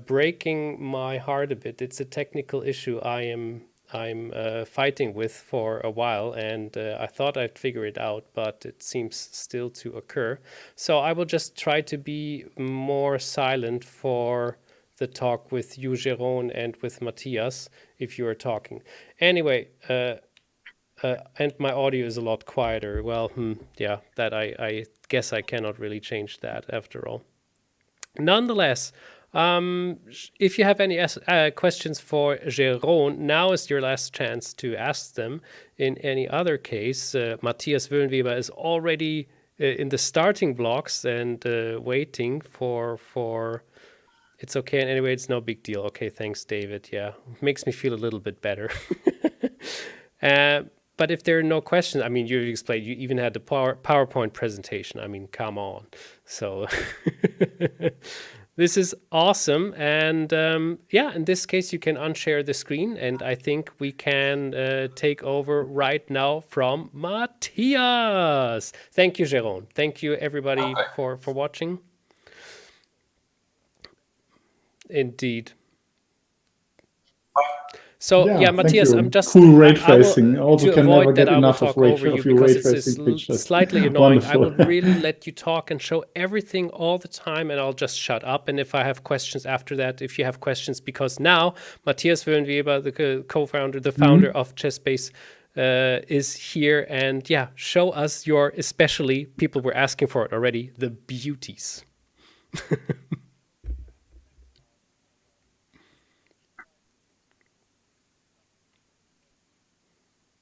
breaking my heart a bit. It's a technical issue I I'm fighting with for a while, and I thought I'd figure it out, but it seems still to occur. So I will just try to be more silent for the talk with you, Jeroen, and with Matthias, if you are talking. Anyway, and my audio is a lot quieter. Well, yeah, that I guess I cannot really change that after all. Nonetheless, if you have any questions for Jeroen, now is your last chance to ask them. In any other case, Matthias Wuellenweber is already in the starting blocks and waiting for. It's okay. And anyway, it's no big deal. Okay, thanks, David. Yeah, makes me feel a little bit better. But if there are no questions, I mean, you explained, you even had the PowerPoint presentation. I mean, come on. So this is awesome. And yeah, in this case, you can unshare the screen. And I think we can take over right now from Matthias. Thank you, Jeroen. Thank you, everybody, for watching. Indeed. So yeah, Matthias, I'm just cool ray tracing. Also, to avoid that, I will talk over you because it's slightly annoying. I will really let you talk and show everything all the time, and I'll just shut up. And if I have questions after that, if you have questions, because now Matthias Wuellenweber, the co-founder, the founder of ChessBase, is here, and yeah, show us your, especially people were asking for it already, the beauties.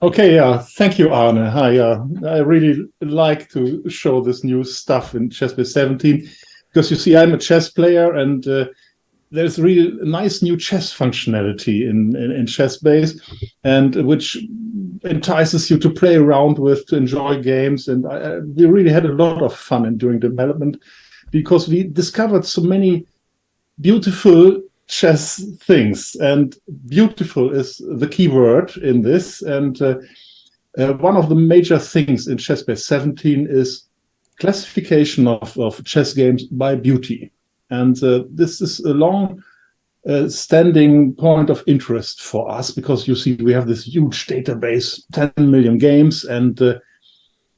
Okay, yeah, thank you, Arne. Hi, I really like to show this new stuff in ChessBase 17 because you see, I'm a chess player, and there's really nice new chess functionality in ChessBase, and which entices you to play around with, to enjoy games. And we really had a lot of fun in doing development because we discovered so many beautiful chess things, and beautiful is the key word in this. And one of the major things in ChessBase 17 is classification of chess games by beauty. And this is a long standing point of interest for us, because you see, we have this huge database, 10 million games, and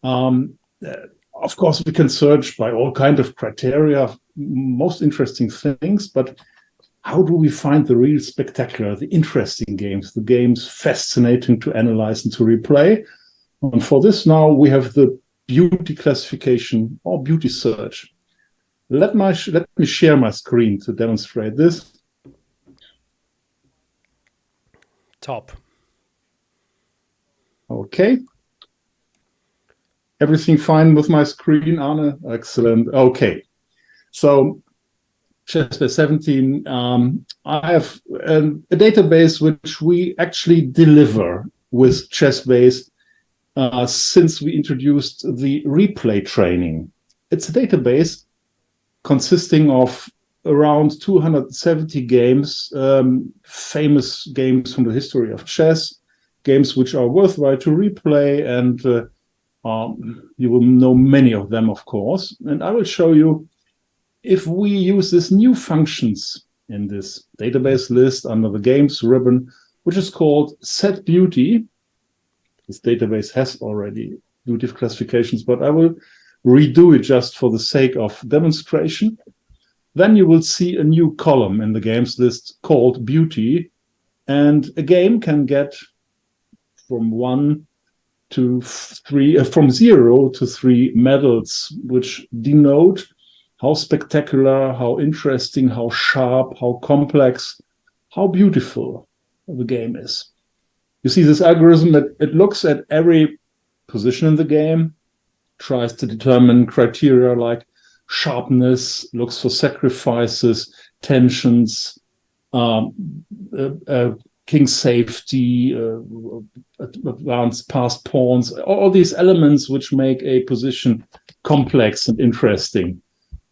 of course we can search by all kinds of criteria, most interesting things, but how do we find the real spectacular, the interesting games, the games fascinating to analyze and to replay? And for this now, we have the beauty classification or beauty search. Let me share my screen to demonstrate this. Top. Okay. Everything fine with my screen, Arne? Excellent. Okay. So ChessBase 17, I have a database which we actually deliver with ChessBase since we introduced the replay training. It's a database consisting of around 270 games, famous games from the history of chess, games which are worthwhile to replay, and you will know many of them, of course. And I will show you, if we use these new functions in this database list under the games ribbon, which is called set beauty. This database has already beauty classifications, but I will redo it just for the sake of demonstration. Then you will see a new column in the games list called beauty, and a game can get from 1 to 3, from 0 to 3 medals, which denote how spectacular, how interesting, how sharp, how complex, how beautiful the game is. You see this algorithm that it looks at every position in the game, tries to determine criteria like sharpness, looks for sacrifices, tensions, king safety, advanced passed pawns, all these elements which make a position complex and interesting.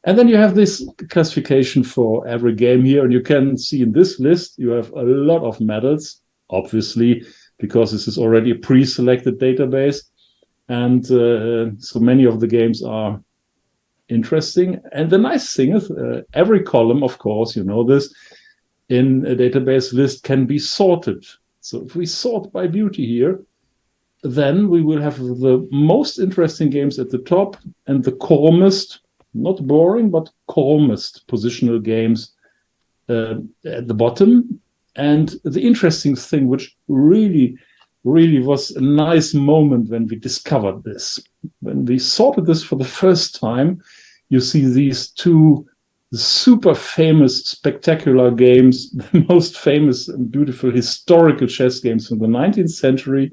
And then you have this classification for every game here, and you can see in this list, you have a lot of medals, obviously, because this is already a pre-selected database. And so many of the games are interesting. And the nice thing is every column, of course, you know this, in a database list can be sorted So if we sort by beauty here, then we will have the most interesting games at the top and the calmest, not boring, but calmest positional games at the bottom. And the interesting thing, which really was a nice moment when we discovered this. When we sorted this for the first time, you see these two super famous, spectacular games, the most famous and beautiful historical chess games from the 19th century,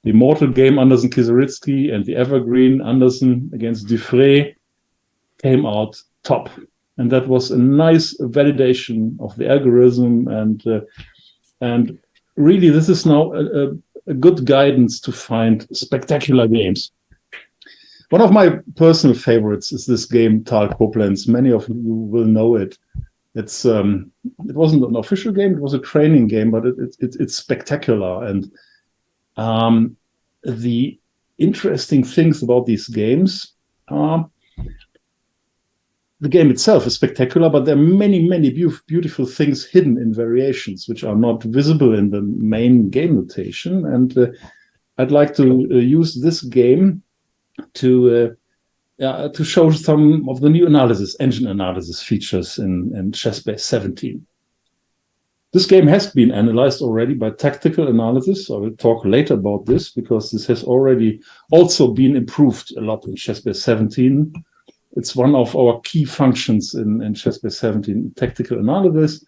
the immortal game Anderson-Kieseritzky and the evergreen Anderson against Dufresne came out top. And that was a nice validation of the algorithm. And really, this is now a good guidance to find spectacular games. One of my personal favorites is this game, Tal Koblenz. Many of you will know it. It wasn't an official game, it was a training game, but it's spectacular. And the interesting things about these games are the game itself is spectacular, but there are many beautiful things hidden in variations, which are not visible in the main game notation. And I'd like to use this game to show some of the new engine analysis features in ChessBase 17. This game has been analyzed already by tactical analysis. I will talk later about this because this has already also been improved a lot in ChessBase 17. It's one of our key functions in ChessBase 17, tactical analysis.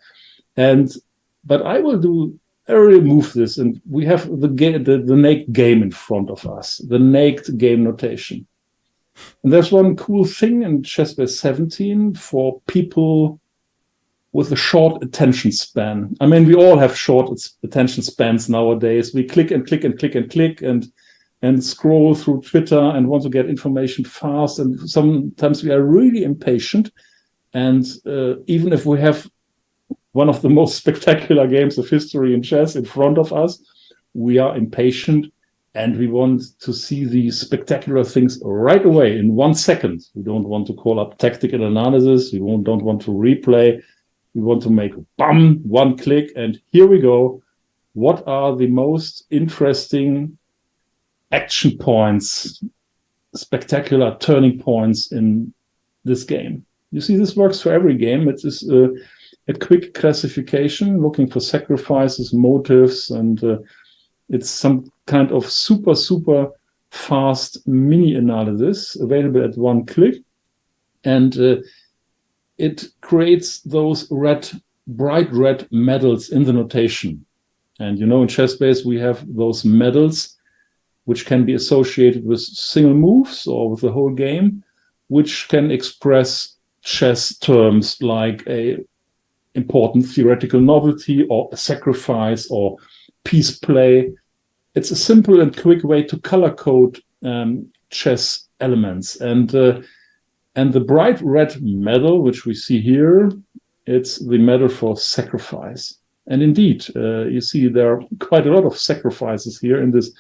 But I will remove this, and we have the naked game in front of us, the naked game notation. And there's one cool thing in ChessBase 17 for people with a short attention span. I mean, we all have short attention spans nowadays. We click and click and click and click and scroll through Twitter and want to get information fast. And sometimes we are really impatient. And even if we have one of the most spectacular games of history in chess in front of us, we are impatient and we want to see these spectacular things right away in 1 second. We don't want to call up tactical analysis. We don't want to replay. We want to make bam, one click, and here we go. What are the most interesting action points, spectacular turning points in this game? You see, this works for every game. It is a quick classification, looking for sacrifices, motives, and it's some kind of super fast mini analysis available at one click. And it creates those bright red medals in the notation. And you know, in ChessBase, we have those medals which can be associated with single moves or with the whole game, which can express chess terms like a important theoretical novelty or a sacrifice or piece play. It's a simple and quick way to color code chess elements. And the bright red medal, which we see here, it's the medal for sacrifice. And indeed, you see there are quite a lot of sacrifices here in this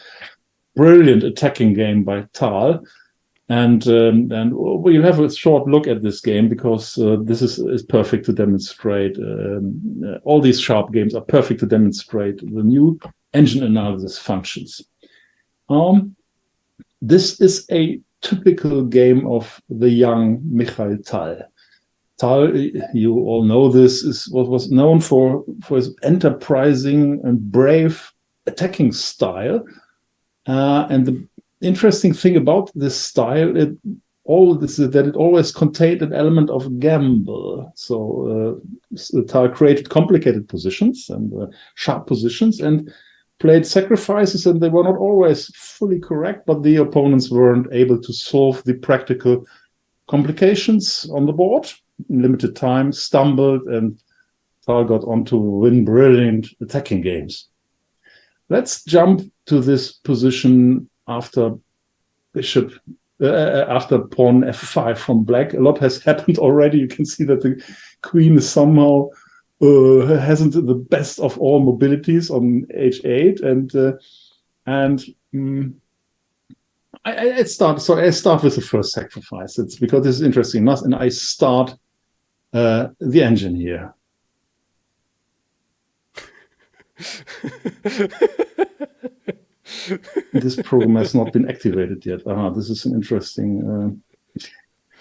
brilliant attacking game by Tal. And we'll have a short look at this game because this is perfect to demonstrate. All these sharp games are perfect to demonstrate the new engine analysis functions. This is a typical game of the young Michael Tal. Tal, you all know this, is what was known for his enterprising and brave attacking style. And the interesting thing about this style, is that it always contained an element of gamble. So Tal created complicated positions and sharp positions and played sacrifices, and they were not always fully correct, but the opponents weren't able to solve the practical complications on the board in limited time, stumbled, and Tal got on to win brilliant attacking games. Let's jump to this position after after pawn f5 from black. A lot has happened already. You can see that the queen is somehow hasn't the best of all mobilities on h8, I start with the first sacrifice. It's because this is interesting enough, and I start the engine here. This program has not been activated yet. This is an interesting.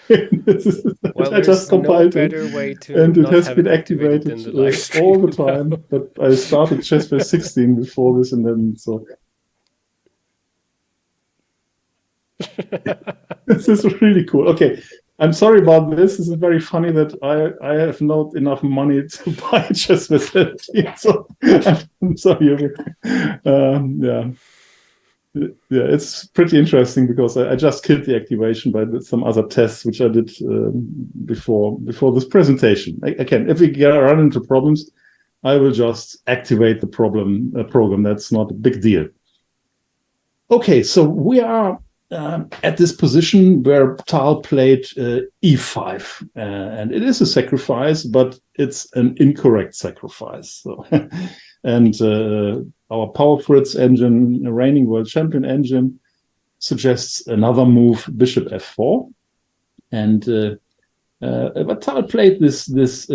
Well, I just compiled no better way to and it has have been it activated activated than the live stream. all the time. But I started ChessBase 16 before this, and then so. This is really cool. Okay, I'm sorry about this. This is very funny that I have not enough money to buy ChessBase 17. So I'm sorry. Yeah, it's pretty interesting because I just killed the activation by some other tests which I did before this presentation. Again, if we run into problems, I will just activate the program. That's not a big deal. Okay, so we are at this position where Tal played e5, and it is a sacrifice, but it's an incorrect sacrifice. So, and our Power Fritz engine, a reigning world champion engine, suggests another move, bishop f4, and but Tal played this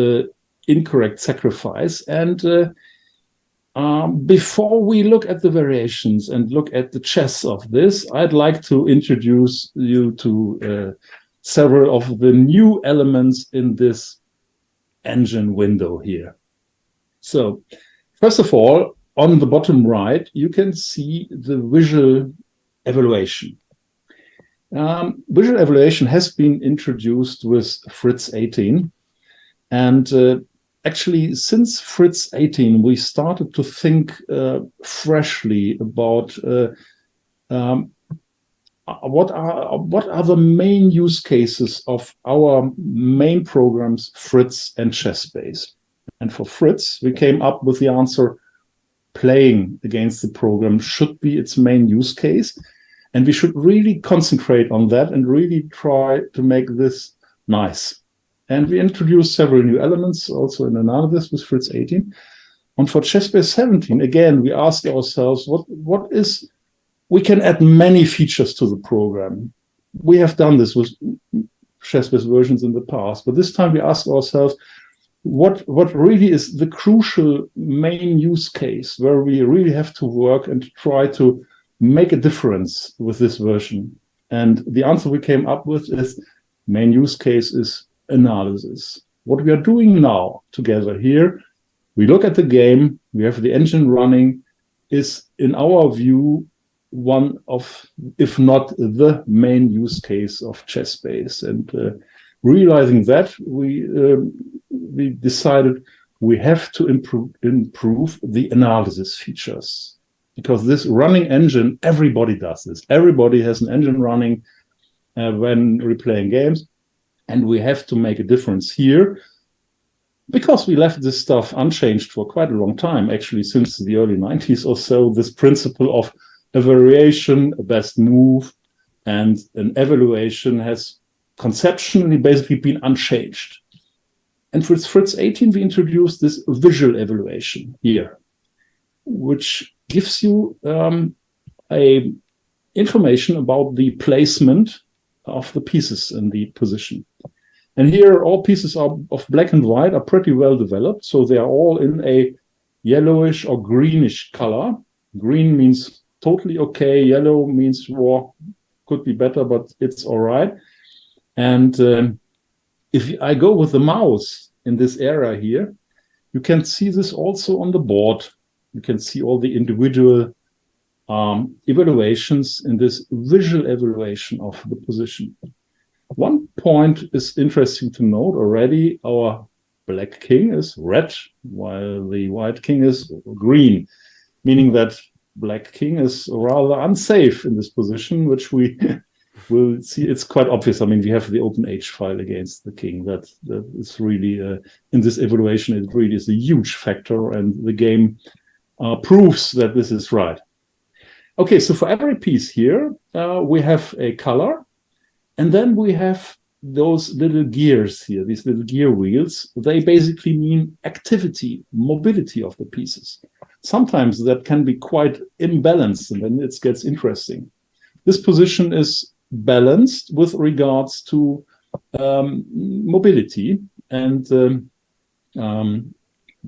incorrect sacrifice, and before we look at the variations and look at the chess of this, I'd like to introduce you to several of the new elements in this engine window here. So, first of all, on the bottom right, you can see the visual evaluation. Visual evaluation has been introduced with Fritz 18, and actually, since Fritz 18, we started to think freshly about what are the main use cases of our main programs, Fritz and ChessBase. And for Fritz, we came up with the answer: playing against the program should be its main use case, and we should really concentrate on that and really try to make this nice. And we introduced several new elements also in analysis with Fritz 18. And for ChessBase 17, again, we asked ourselves, what is, we can add many features to the program. We have done this with ChessBase versions in the past, but this time we asked ourselves, what really is the crucial main use case where we really have to work and try to make a difference with this version? And the answer we came up with is main use case is analysis. What we are doing now together here, we look at the game, we have the engine running, is in our view one of, if not the main use case of ChessBase. And realizing that, we decided we have to improve the analysis features, because this running engine, everybody does this. Everybody has an engine running when replaying games. And we have to make a difference here, because we left this stuff unchanged for quite a long time, actually since the early 90s or so. This principle of a variation, a best move, and an evaluation has conceptually basically been unchanged. And for Fritz 18, we introduced this visual evaluation here, which gives you information about the placement of the pieces in the position. And here, all pieces of black and white are pretty well developed. So they are all in a yellowish or greenish color. Green means totally okay. Yellow means, well, could be better, but it's all right. And if I go with the mouse in this area here, you can see this also on the board. You can see all the individual evaluations in this visual evaluation of the position. One point is interesting to note already. Our black king is red, while the white king is green, meaning that black king is rather unsafe in this position, which we will see. It's quite obvious. I mean, we have the open H file against the king. That is really, in this evaluation, it really is a huge factor, and the game proves that this is right. Okay, so for every piece here, we have a color, and then we have those little gears here, these little gear wheels. They basically mean activity, mobility of the pieces. Sometimes that can be quite imbalanced, and then it gets interesting. This position is balanced with regards to mobility, and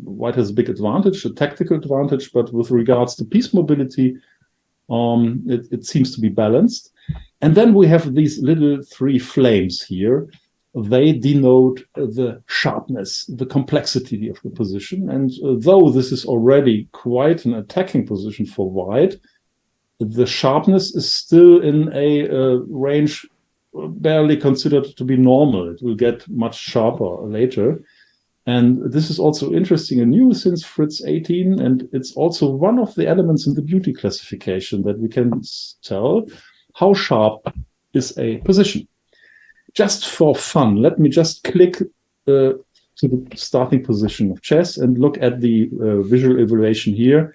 white has a big advantage, a tactical advantage, but with regards to piece mobility, it seems to be balanced. And then we have these little three flames here. They denote the sharpness, the complexity of the position. And though this is already quite an attacking position for white, the sharpness is still in a range barely considered to be normal. It will get much sharper later. And this is also interesting and new since Fritz 18, and it's also one of the elements in the beauty classification that we can tell how sharp is a position. Just for fun, let me just click to the starting position of chess and look at the visual evaluation here.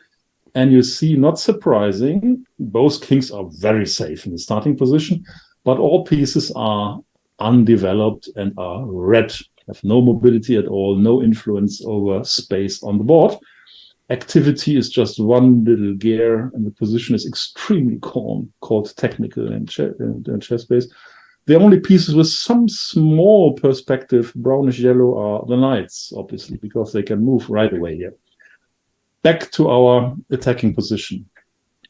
And you see, not surprising, both kings are very safe in the starting position, but all pieces are undeveloped and are red, have no mobility at all, no influence over space on the board. Activity is just one little gear, and the position is extremely calm, called technical in ChessBase. The only pieces with some small perspective, brownish yellow, are the knights, obviously, because they can move right away here. Back to our attacking position.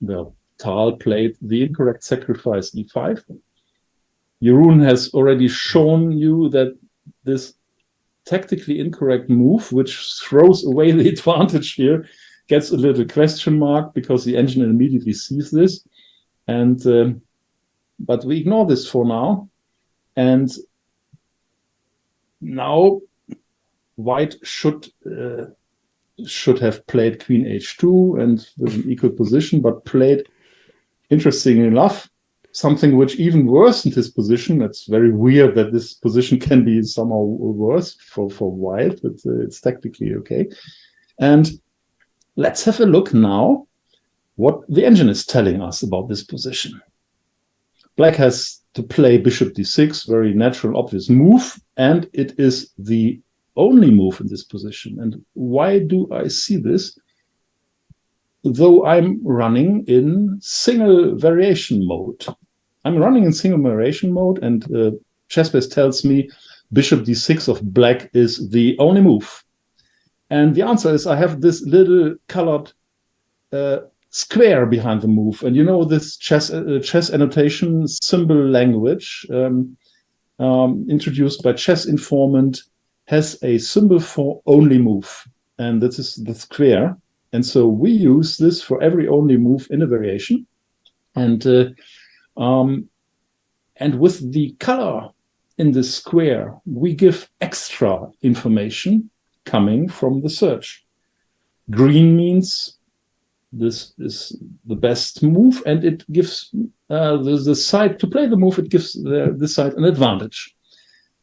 Well, Tal played the incorrect sacrifice e5. Jeroen has already shown you that this tactically incorrect move, which throws away the advantage here, gets a little question mark because the engine immediately sees this. And but we ignore this for now. And now white should have played queen h2 and with an equal position, but played, interestingly enough, something which even worsened his position. It's very weird that this position can be somehow worse for white, but it's tactically okay. And let's have a look now what the engine is telling us about this position. Black has to play bishop d6, very natural, obvious move, and it is the only move in this position. And why do I see this? Though I'm running in single variation mode. I'm running in single variation mode, and ChessBase tells me bishop d6 of black is the only move. And the answer is I have this little colored square behind the move. And you know this chess annotation symbol language introduced by Chess Informant has a symbol for only move, and this is the square. And so we use this for every only move in a variation. And with the color in the square, we give extra information coming from the search. Green means this is the best move, and it gives the side to play the move, it gives this side an advantage.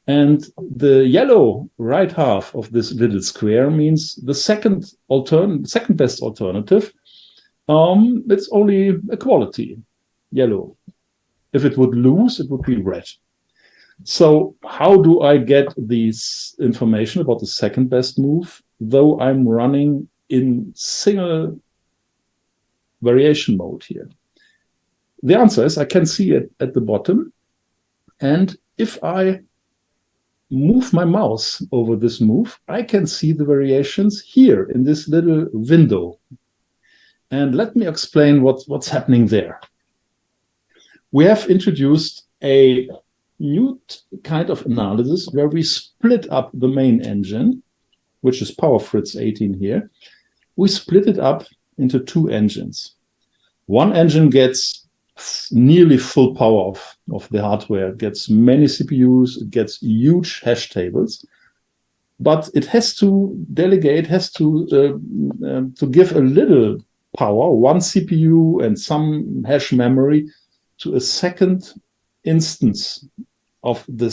And the yellow right half of this little square means the second best alternative. It's only equality, yellow. If it would lose, it would be red. So how do I get this information about the second best move, though I'm running in single variation mode here? The answer is I can see it at the bottom. And if I move my mouse over this move, I can see the variations here in this little window. And let me explain what's happening there. We have introduced a new kind of analysis where we split up the main engine, which is Power Fritz 18 here. We split it up into two engines. One engine gets nearly full power of the hardware. It gets many CPUs, it gets huge hash tables, but it has to delegate, has to give a little power, one CPU and some hash memory, to a second instance of the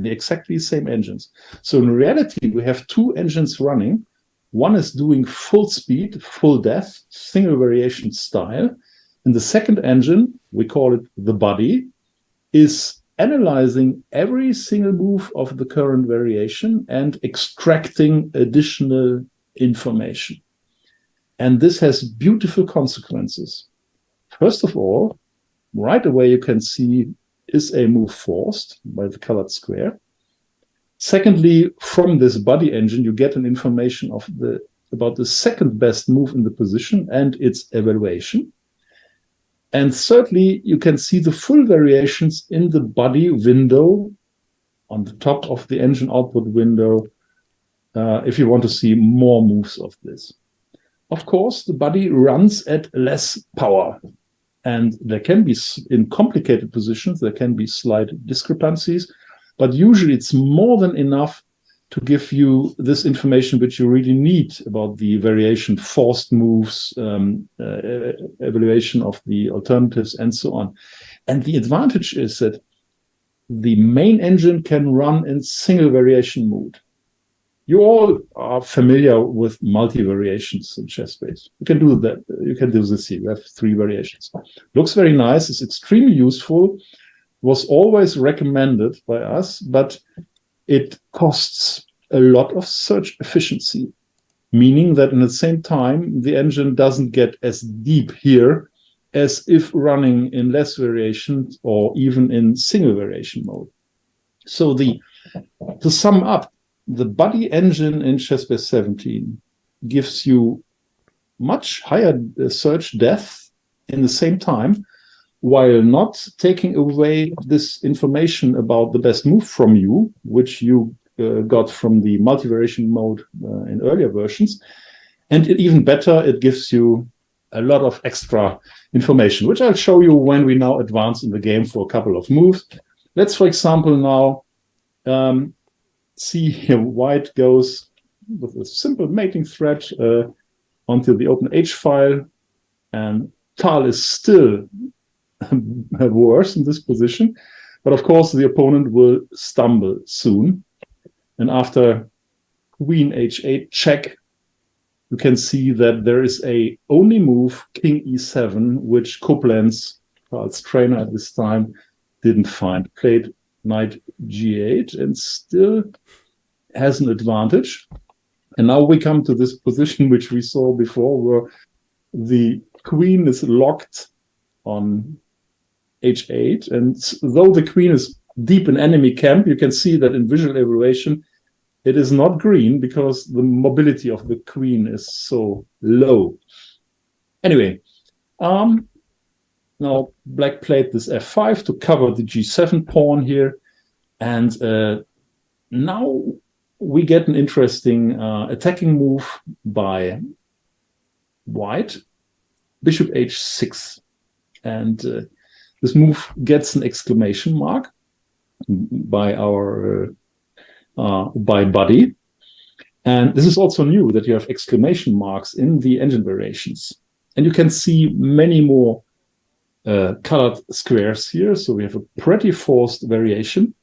exactly same engines. So in reality, we have two engines running. One is doing full speed, full depth, single variation style. And the second engine, we call it the body, is analyzing every single move of the current variation and extracting additional information. And this has beautiful consequences. First of all, right away you can see, is a move forced by the colored square? Secondly, from this body engine, you get an information of the about the second best move in the position and its evaluation. And thirdly, you can see the full variations in the body window on the top of the engine output window if you want to see more moves of this. Of course, the body runs at less power, and there can be, in complicated positions, there can be slight discrepancies, but usually it's more than enough to give you this information which you really need about the variation, forced moves, evaluation of the alternatives, and so on. And the advantage is that the main engine can run in single variation mode. You all are familiar with multi-variations in ChessBase. You can do that. You can do this here. You have 3 variations. Looks very nice. It's extremely useful. Was always recommended by us, but it costs a lot of search efficiency, meaning that in the same time, the engine doesn't get as deep here as if running in less variations or even in single variation mode. So to sum up, the body engine in ChessBase 17 gives you much higher search depth in the same time, while not taking away this information about the best move from you, which you got from the multivariation mode in earlier versions. And even better, it gives you a lot of extra information, which I'll show you when we now advance in the game for a couple of moves. Let's, for example, now see here white goes with a simple mating thread onto the open H file, and Tal is still worse in this position, but of course the opponent will stumble soon. And after queen h8 check, you can see that there is a only move, king e7, which Koblenz, Tal's trainer at this time, didn't find. Played knight g8 and still has an advantage. And now we come to this position which we saw before, where the queen is locked on h8. And though the queen is deep in enemy camp, you can see that in visual evaluation, it is not green because the mobility of the queen is so low. Anyway, now black played this f5 to cover the g7 pawn here. And now we get an interesting attacking move by white, bishop h6. And this move gets an exclamation mark by our by body. And this is also new, that you have exclamation marks in the engine variations. And you can see many more colored squares here. So we have a pretty forced variation.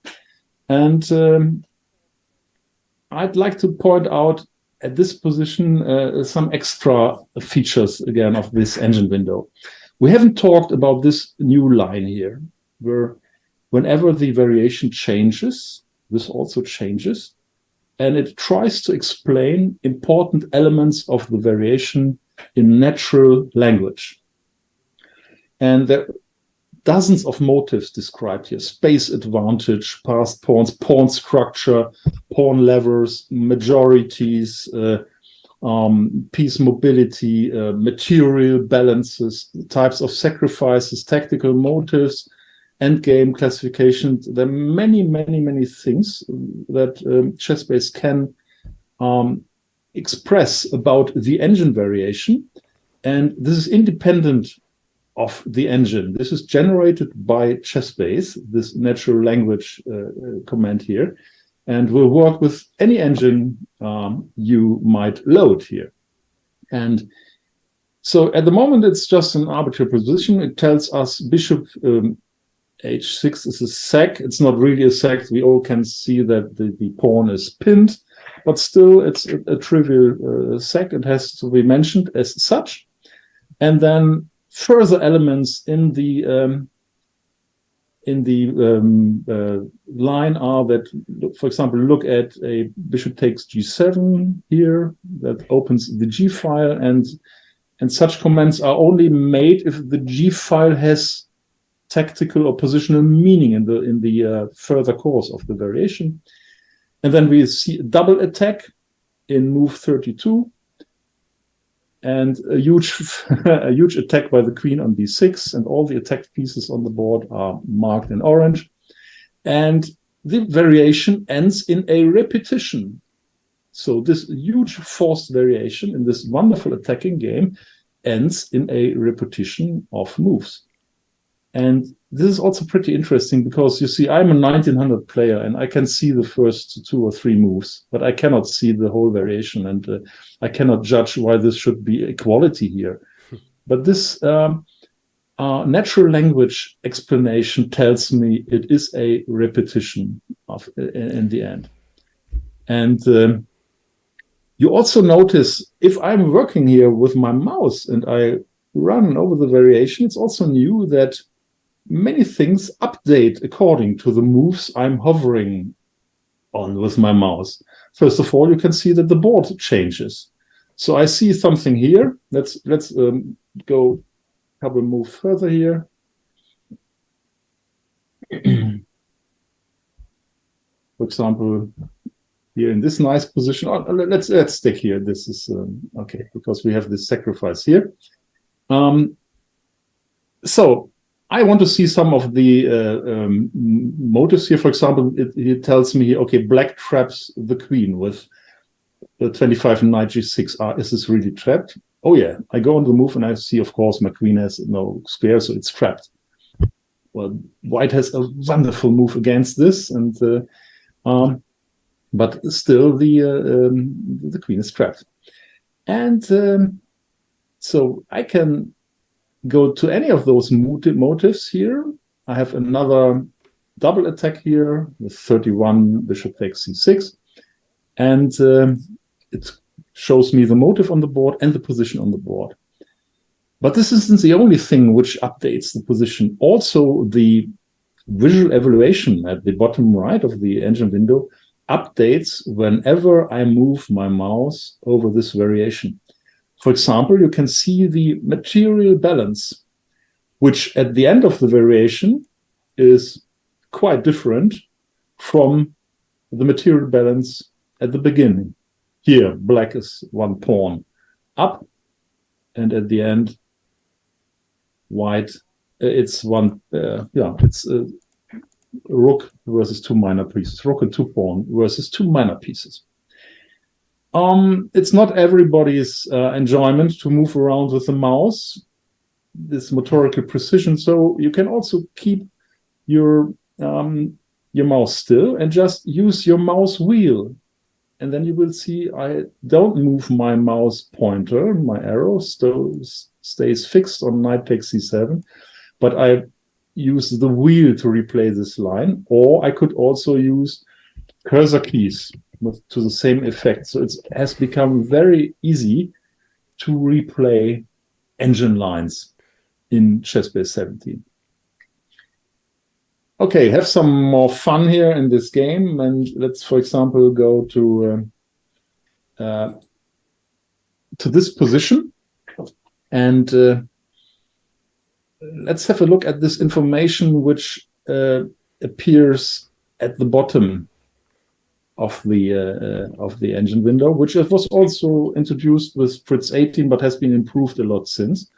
And I'd like to point out at this position some extra features again of this engine window. We haven't talked about this new line here, where whenever the variation changes, this also changes, and it tries to explain important elements of the variation in natural language. And there are dozens of motifs described here: space advantage, passed pawns, pawn structure, pawn levers, majorities, piece mobility, material balances, types of sacrifices, tactical motives, endgame classifications. There are many, many, many things that ChessBase can express about the engine variation. And this is independent of the engine. This is generated by ChessBase, this natural language command here, and will work with any engine you might load here. And so at the moment, it's just an arbitrary position. It tells us bishop h6 is a sack. It's not really a sack. We all can see that the pawn is pinned, but still it's a trivial sack. It has to be mentioned as such. And then further elements in the line are that, for example, look at a bishop takes g7 here, that opens the g file, and such comments are only made if the g file has tactical or positional meaning in the further course of the variation. And then we see a double attack in move 32, and a huge a huge attack by the queen on b6, and all the attacked pieces on the board are marked in orange, and the variation ends in a repetition. So this huge forced variation in this wonderful attacking game ends in a repetition of moves. And this is also pretty interesting because you see, I'm a 1900 player and I can see the first 2 or 3 moves, but I cannot see the whole variation, and I cannot judge why this should be equality here. But this natural language explanation tells me it is a repetition in the end. And you also notice if I'm working here with my mouse and I run over the variation, it's also new that many things update according to the moves I'm hovering on with my mouse. First of all, you can see that the board changes. So I see something here. Let's go a couple moves further here. For example, here in this nice position. Oh, let's stick here. This is okay because we have this sacrifice here. So I want to see some of the motives here. For example, it tells me, okay, black traps the queen with the 25 and knight g6. Is this really trapped? Oh yeah, I go on the move and I see, of course, my queen has no square, so it's trapped. Well, white has a wonderful move against this, and but still the queen is trapped. And so I can go to any of those motives here. I have another double attack here with 31 bishop takes c6, and it shows me the motive on the board and the position on the board. But this isn't the only thing which updates the position. Also, the visual evaluation at the bottom right of the engine window updates whenever I move my mouse over this variation. For example, you can see the material balance, which at the end of the variation is quite different from the material balance at the beginning. Here, black is 1 pawn up, and at the end, white, it's rook versus 2 minor pieces, rook and 2 pawn versus 2 minor pieces. It's not everybody's enjoyment to move around with the mouse, this motorical precision. So you can also keep your mouse still and just use your mouse wheel. And then you will see I don't move my mouse pointer, my arrow still stays fixed on knight takes c7, but I use the wheel to replay this line, or I could also use cursor keys to the same effect. So it has become very easy to replay engine lines in ChessBase 17. Okay, have some more fun here in this game, and let's, for example, go to this position, and let's have a look at this information which appears at the bottom of the engine window, which was also introduced with Fritz 18, but has been improved a lot since.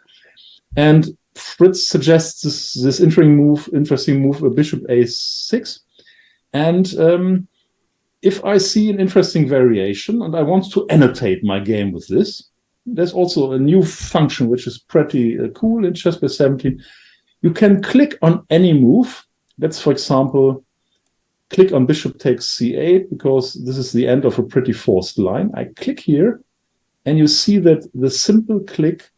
And Fritz suggests this interesting move, a bishop a6. And if I see an interesting variation and I want to annotate my game with this, there's also a new function which is pretty cool in ChessBase 17. You can click on any move. Let's, for example, click on bishop takes c8, because this is the end of a pretty forced line. I click here, and you see that the simple click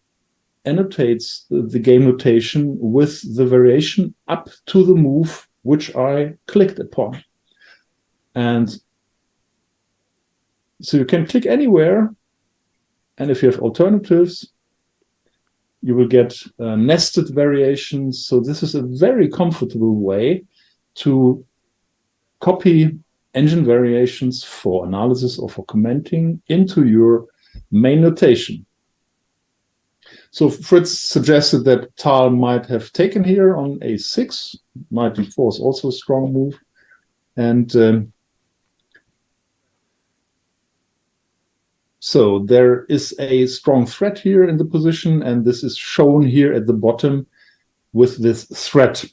annotates the game notation with the variation up to the move which I clicked upon. And so you can click anywhere, and if you have alternatives, you will get nested variations. So this is a very comfortable way to copy engine variations for analysis or for commenting into your main notation. So Fritz suggested that Tal might have taken here on a6. Knight d4 is also a strong move. And So there is a strong threat here in the position, and this is shown here at the bottom with this threat.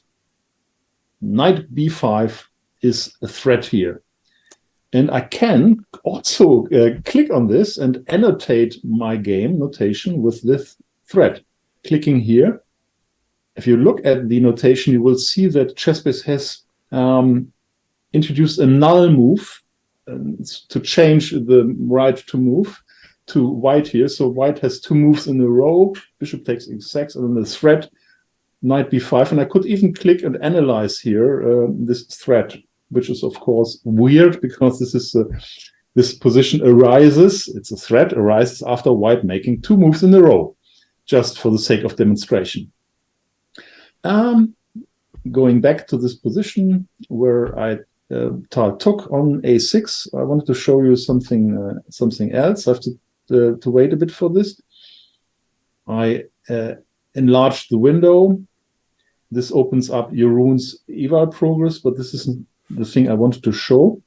Knight b5 is a threat here. And I can also click on this and annotate my game notation with this threat. Clicking here, if you look at the notation, you will see that ChessBase has introduced a null move to change the right to move to white here. So white has 2 moves in a row, bishop takes e6, and then the threat, knight b5. And I could even click and analyze here this threat, which is of course weird because this is this position arises, it's a threat, arises after white making 2 moves in a row, just for the sake of demonstration. Going back to this position where I took on a6, I wanted to show you something else. I have to wait a bit for this. I enlarged the window. This opens up Jeroen's eval progress, but this isn't the thing I wanted to show.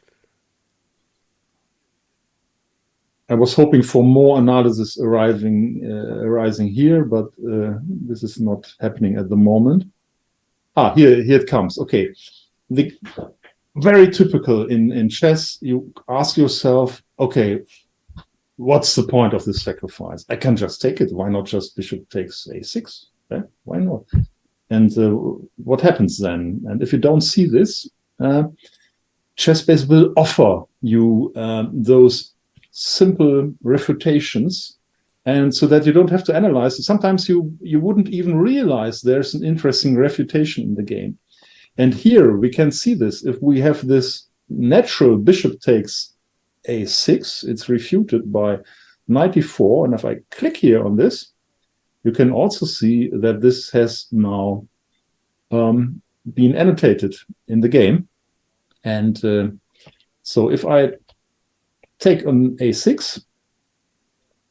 I was hoping for more analysis arising here, but this is not happening at the moment. Here it comes. Okay, very typical in chess. You ask yourself, okay, what's the point of this sacrifice? I can just take it. Why not just bishop takes a6? Why not? And what happens then? And if you don't see this, ChessBase will offer you those simple refutations, and so that you don't have to analyze it. Sometimes you wouldn't even realize there's an interesting refutation in the game. And here we can see this. If we have this natural bishop takes a6, it's refuted by knight e4. And if I click here on this, you can also see that this has now been annotated in the game. And so if I take on a6,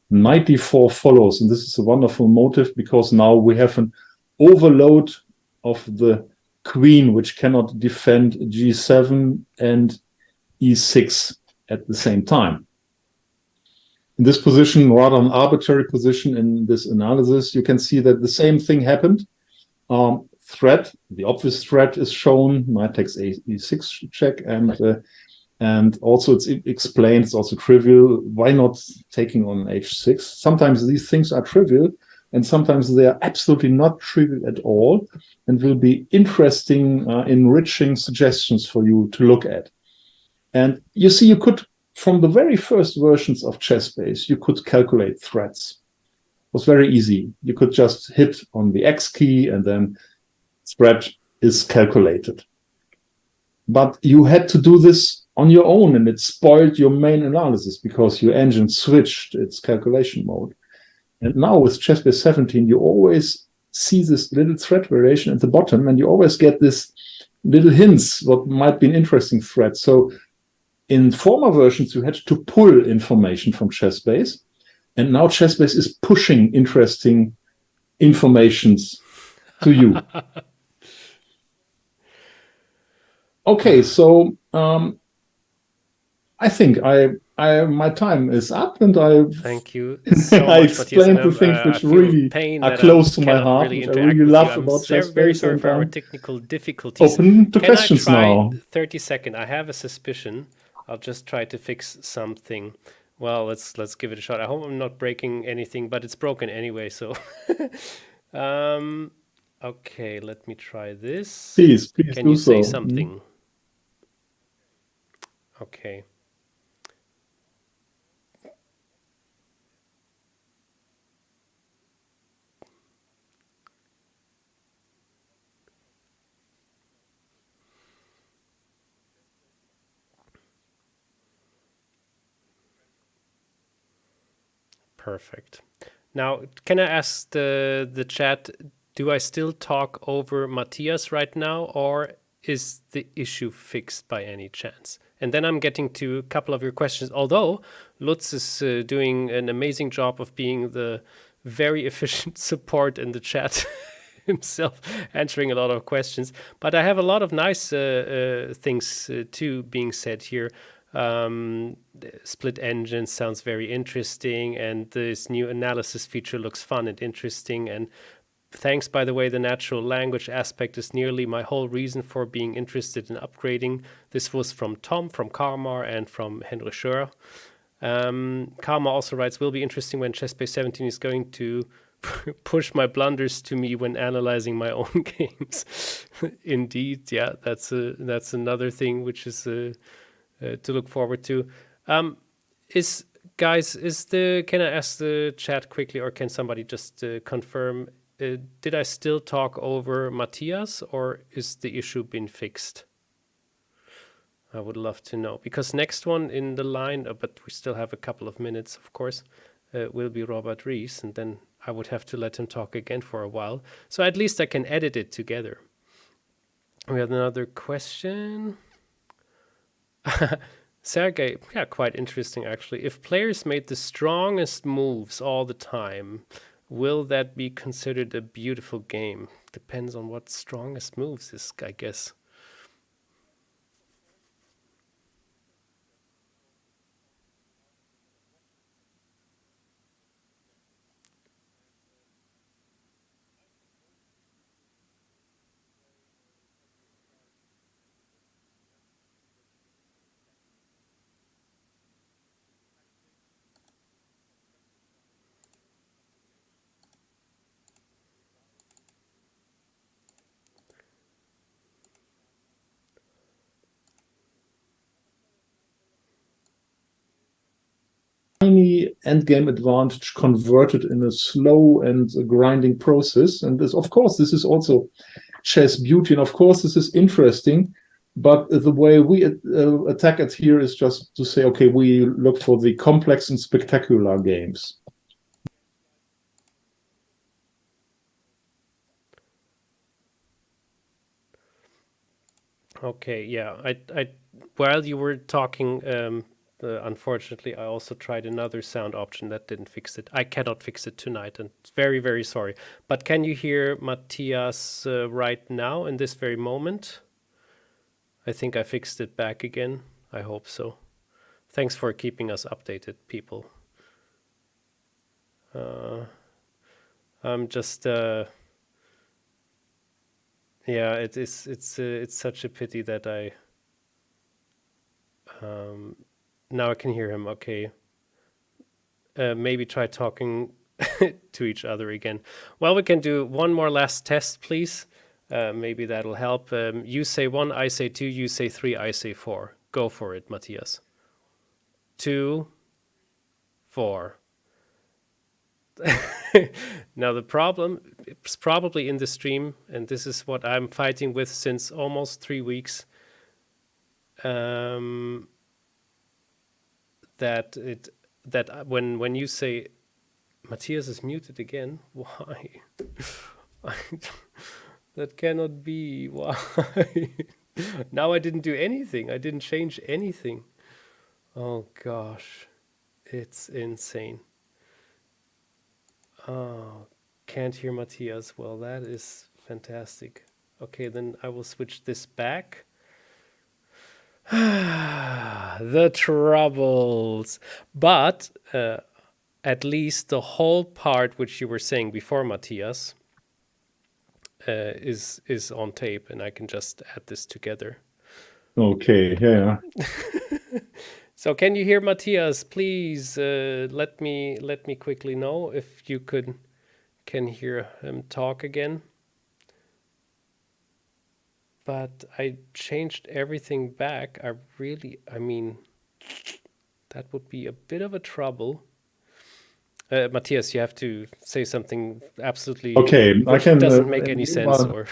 knight d4 follows. And this is a wonderful motive because now we have an overload of the queen, which cannot defend g7 and e6 at the same time. In this position, rather an arbitrary position in this analysis, you can see that the same thing happened. Threat, the obvious threat is shown, knight takes e6 check, and also it's explained, it's also trivial. Why not taking on h6? Sometimes these things are trivial, and sometimes they are absolutely not trivial at all, and will be interesting, enriching suggestions for you to look at. And you see, you could, from the very first versions of ChessBase, you could calculate threats. It was very easy. You could just hit on the X key, and then threat is calculated. But you had to do this on your own, and it spoiled your main analysis because your engine switched its calculation mode. And now with ChessBase 17, you always see this little threat variation at the bottom, and you always get this little hints what might be an interesting threat. So in former versions, you had to pull information from ChessBase, and now ChessBase is pushing interesting informations to you. Okay, so I think my time is up, and thank you so I much, explained the things which really are close to my heart, really which I really love about ChessBase. Very sorry for our technical difficulties. Open to questions now. 30 seconds. I have a suspicion. I'll just try to fix something. Well, let's give it a shot. I hope I'm not breaking anything, but it's broken anyway. So, okay, let me try this. Please Can you say something? Okay. Perfect. Now, can I ask the chat, do I still talk over Matthias right now, or is the issue fixed by any chance? And then I'm getting to a couple of your questions, although Lutz is doing an amazing job of being the very efficient support in the chat himself, answering a lot of questions. But I have a lot of nice things too being said here. Split engine sounds very interesting, and this new analysis feature looks fun and interesting. And thanks, by the way, the natural language aspect is nearly my whole reason for being interested in upgrading. This was from Tom, from Karma, and from Henry Schör. Karma also writes, will be interesting when ChessBase 17 is going to push my blunders to me when analyzing my own games. Indeed, yeah, that's another thing which is to look forward to. Can I ask the chat quickly, or can somebody just confirm? Did I still talk over Matthias, or is the issue been fixed? I would love to know, because next one in the line, but we still have a couple of minutes, of course, will be Robert Ris, and then I would have to let him talk again for a while. So at least I can edit it together. We have another question. Sergey, yeah, quite interesting actually. If players made the strongest moves all the time, will that be considered a beautiful game? Depends on what strongest moves is, I guess. Tiny endgame advantage converted in a slow and grinding process. And this, of course, this is also chess beauty. And of course, this is interesting. But the way we attack it here is just to say, okay, we look for the complex and spectacular games. Okay, yeah. I while you were talking, unfortunately, I also tried another sound option that didn't fix it. I cannot fix it tonight, and very, very sorry. But can you hear Matthias right now in this very moment? I think I fixed it back again. I hope so. Thanks for keeping us updated, people. I'm just yeah, it's such a pity that I now I can hear him. Okay. Maybe try talking to each other again. Well, we can do one more last test, please. Maybe that'll help. You say 1, I say 2, you say 3, I say 4. Go for it, Matthias. 2, 4. Now the problem is probably in the stream, and this is what I'm fighting with since almost 3 weeks. That when you say Matthias is muted again, why? That cannot be. Why? Now I didn't do anything. I didn't change anything. Oh gosh, it's insane. Oh, can't hear Matthias. Well, that is fantastic. Okay, then I will switch this back. The troubles. But at least the whole part which you were saying before, Matthias, is on tape, and I can just add this together. Okay, yeah. So can you hear Matthias? Please let me quickly know if you can hear him talk again. But I changed everything back. I mean, that would be a bit of a trouble. Matthias, you have to say something absolutely doesn't make any sense. Or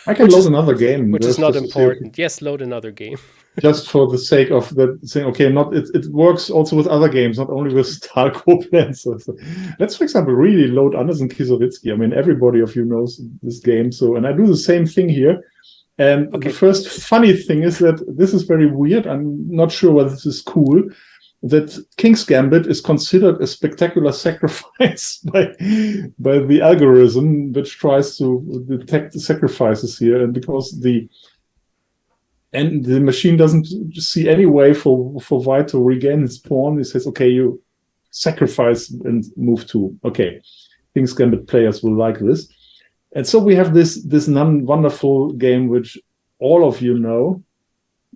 I can load another game. Which is not important. Yes, load another game. Just for the sake of the saying, okay, it works also with other games, not only with Stalco plans. So let's, for example, really load Anderson Kieseritzky. I mean, everybody of you knows this game. So, and I do the same thing here. And the first funny thing is that this is very weird. I'm not sure whether this is cool. That King's Gambit is considered a spectacular sacrifice by the algorithm, which tries to detect the sacrifices here. And because the and the machine doesn't see any way for white to regain its pawn. It says, okay, you sacrifice and move to, okay. King's Gambit players will like this. And so we have this wonderful game which all of you know,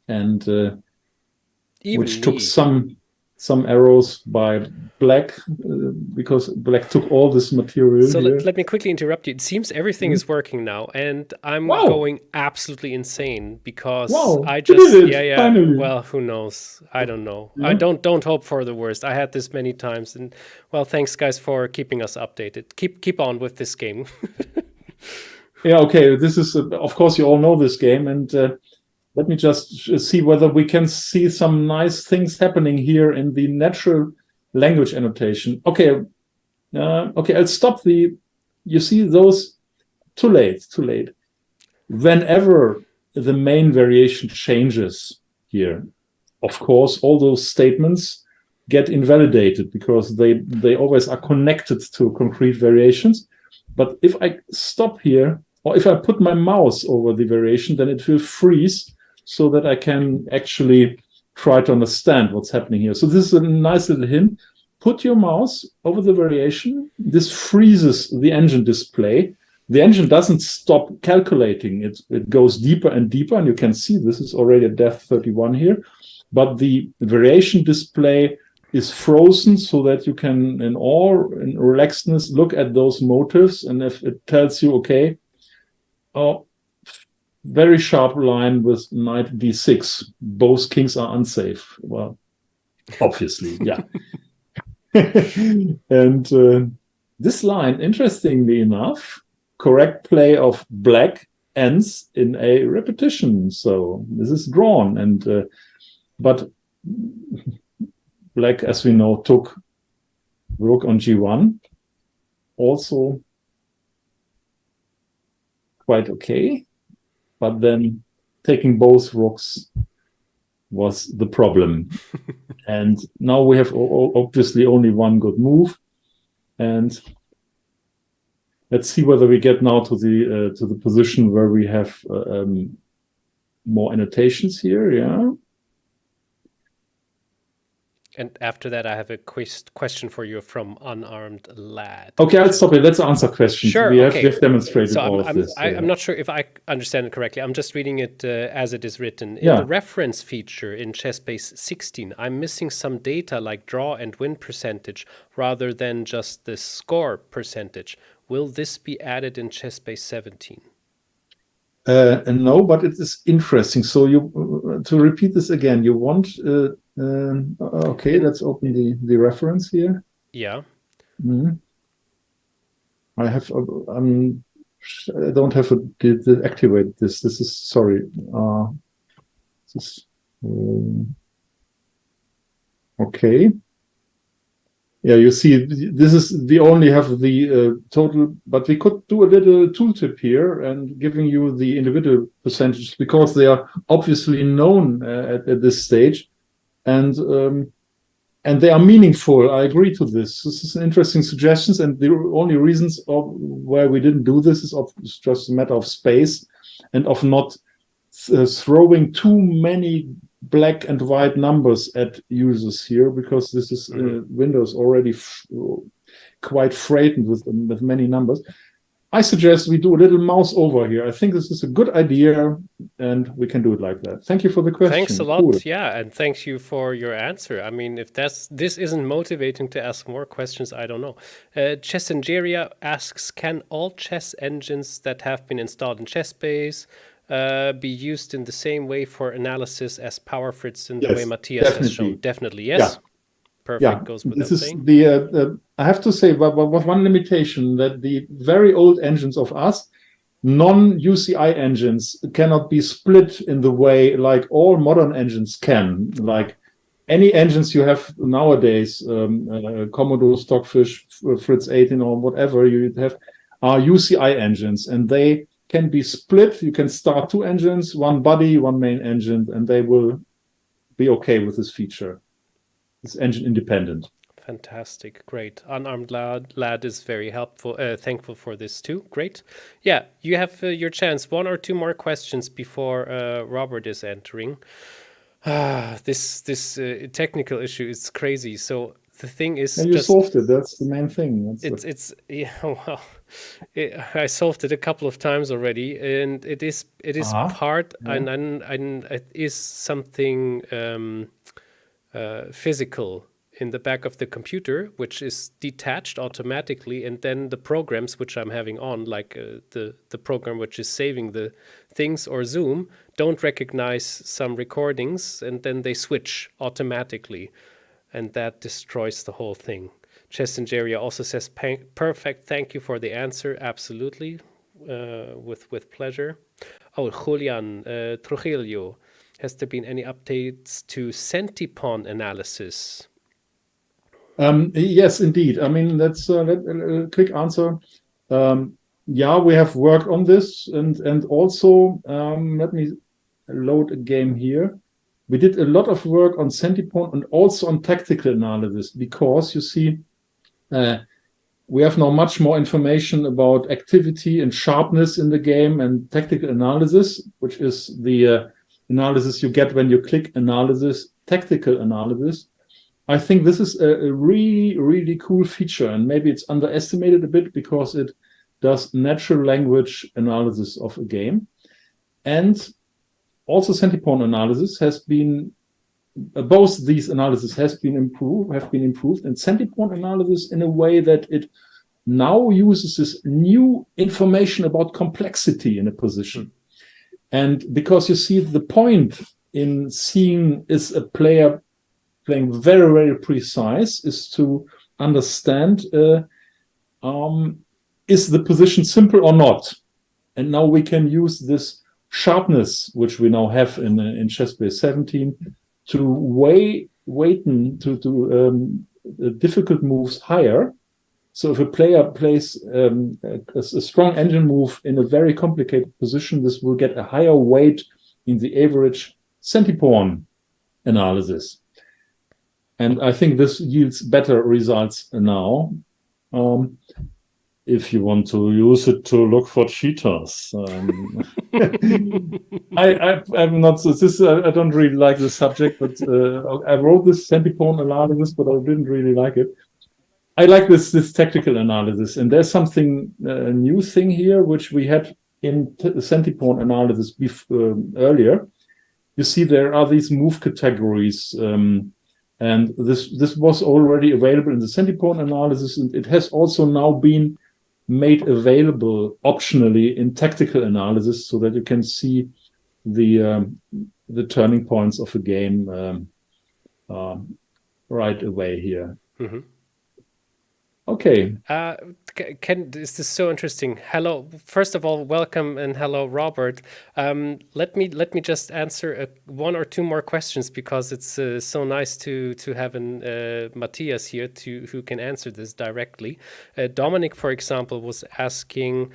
and which took some arrows by Black, because Black took all this material. So let me quickly interrupt you. It seems everything is working now, and I'm going absolutely insane because I just finally. Well, who knows? I don't know. I don't hope for the worst. I had this many times, and well, thanks guys for keeping us updated. Keep on with this game. Yeah, okay. This is of course you all know this game, and let me just see whether we can see some nice things happening here in the natural language annotation. Okay, okay. I'll stop the. You see those? Too late. Whenever the main variation changes here, of course, all those statements get invalidated because they always are connected to concrete variations. But if I stop here, or if I put my mouse over the variation, then it will freeze so that I can actually try to understand what's happening here. So this is a nice little hint. Put your mouse over the variation. This freezes the engine display. The engine doesn't stop calculating. It goes deeper and deeper, and you can see this is already at depth 31 here. But the variation display is frozen so that you can, in relaxedness, look at those motifs. And if it tells you, okay, very sharp line with knight d6. Both kings are unsafe. Well, obviously, yeah. And this line, interestingly enough, correct play of Black ends in a repetition. So this is drawn, and but Black, as we know, took rook on g1. Also quite okay. But then taking both rooks was the problem. And now we have obviously only one good move. And let's see whether we get now to the position where we have more annotations here. Yeah. And after that, I have a question for you from Unarmed Lad. Okay, I'll stop it. Let's answer questions. Sure, we have demonstrated so all of this. I'm not sure if I understand it correctly. I'm just reading it as it is written. In the reference feature in ChessBase 16, I'm missing some data like draw and win percentage rather than just the score percentage. Will this be added in ChessBase 17? No, but it is interesting. So to repeat this again, you want... okay, let's open the reference here. Yeah. Mm-hmm. I don't have to activate this. This is sorry. Okay. Yeah, you see, this is we only have the total, but we could do a little tooltip here and giving you the individual percentages because they are obviously known at this stage. And they are meaningful. I agree to this. This is an interesting suggestions, and the only reasons of why we didn't do this is just a matter of space and of not throwing too many black and white numbers at users here, because this is Windows already quite frightened with many numbers. I suggest we do a little mouse over here. I think this is a good idea, and we can do it like that. Thank you for the question. Thanks a lot. Cool. Yeah, and thank you for your answer. I mean, if this isn't motivating to ask more questions, I don't know. Chessengeria asks, can all chess engines that have been installed in ChessBase be used in the same way for analysis as PowerFritz in the way Matthias has shown? Definitely, yes. Yeah. Perfect, goes without saying. I have to say, but one limitation, that the very old engines of us, non-UCI engines, cannot be split in the way like all modern engines can. Like any engines you have nowadays, Commodore, Stockfish, Fritz 18 or whatever you have, are UCI engines, and they can be split. You can start two engines, one body, one main engine, and they will be okay with this feature. It's engine independent. Fantastic, great. Unarmed lad is very helpful. Thankful for this too. Great. Yeah, you have your chance. 1 or 2 more questions before Robert is entering. This technical issue is crazy. So the thing is, and you solved it. That's the main thing. I solved it a couple of times already, and it is part and it is something physical in the back of the computer, which is detached automatically, and then the programs which I'm having on, like the program which is saving the things or Zoom, don't recognize some recordings, and then they switch automatically, and that destroys the whole thing. Chess and Jerry also says, perfect, thank you for the answer, absolutely, with pleasure. Oh, Julian Trujillo, has there been any updates to Centipawn analysis? Yes, indeed. I mean, that's a quick answer. Yeah, we have worked on this, and also let me load a game here. We did a lot of work on Centipawn and also on tactical analysis, because you see, we have now much more information about activity and sharpness in the game, and tactical analysis, which is the analysis you get when you click analysis, tactical analysis. I think this is a really, really cool feature, and maybe it's underestimated a bit because it does natural language analysis of a game. And also Centipawn analysis has been, both these analyses have been improved, and Centipawn analysis in a way that it now uses this new information about complexity in a position. And because you see, the point in seeing is a player playing very, very precise is to understand, is the position simple or not? And now we can use this sharpness, which we now have in ChessBase 17, to weighten to difficult moves higher. So if a player plays a strong engine move in a very complicated position, this will get a higher weight in the average Centipawn analysis. And I think this yields better results now. If you want to use it to look for cheaters, I'm not. I don't really like this subject, but I wrote this Centipawn analysis, but I didn't really like it. I like this tactical analysis, and there's something a new thing here which we had in the Centipawn analysis earlier. You see, there are these move categories. And this was already available in the Centipawn analysis, and it has also now been made available optionally in tactical analysis, so that you can see the turning points of a game right away here. Mm-hmm. Okay. This is so interesting. Hello, first of all, welcome, and hello, Robert. Let me just answer 1 or 2 more questions, because it's so nice to have Matthias here who can answer this directly. Dominic, for example, was asking,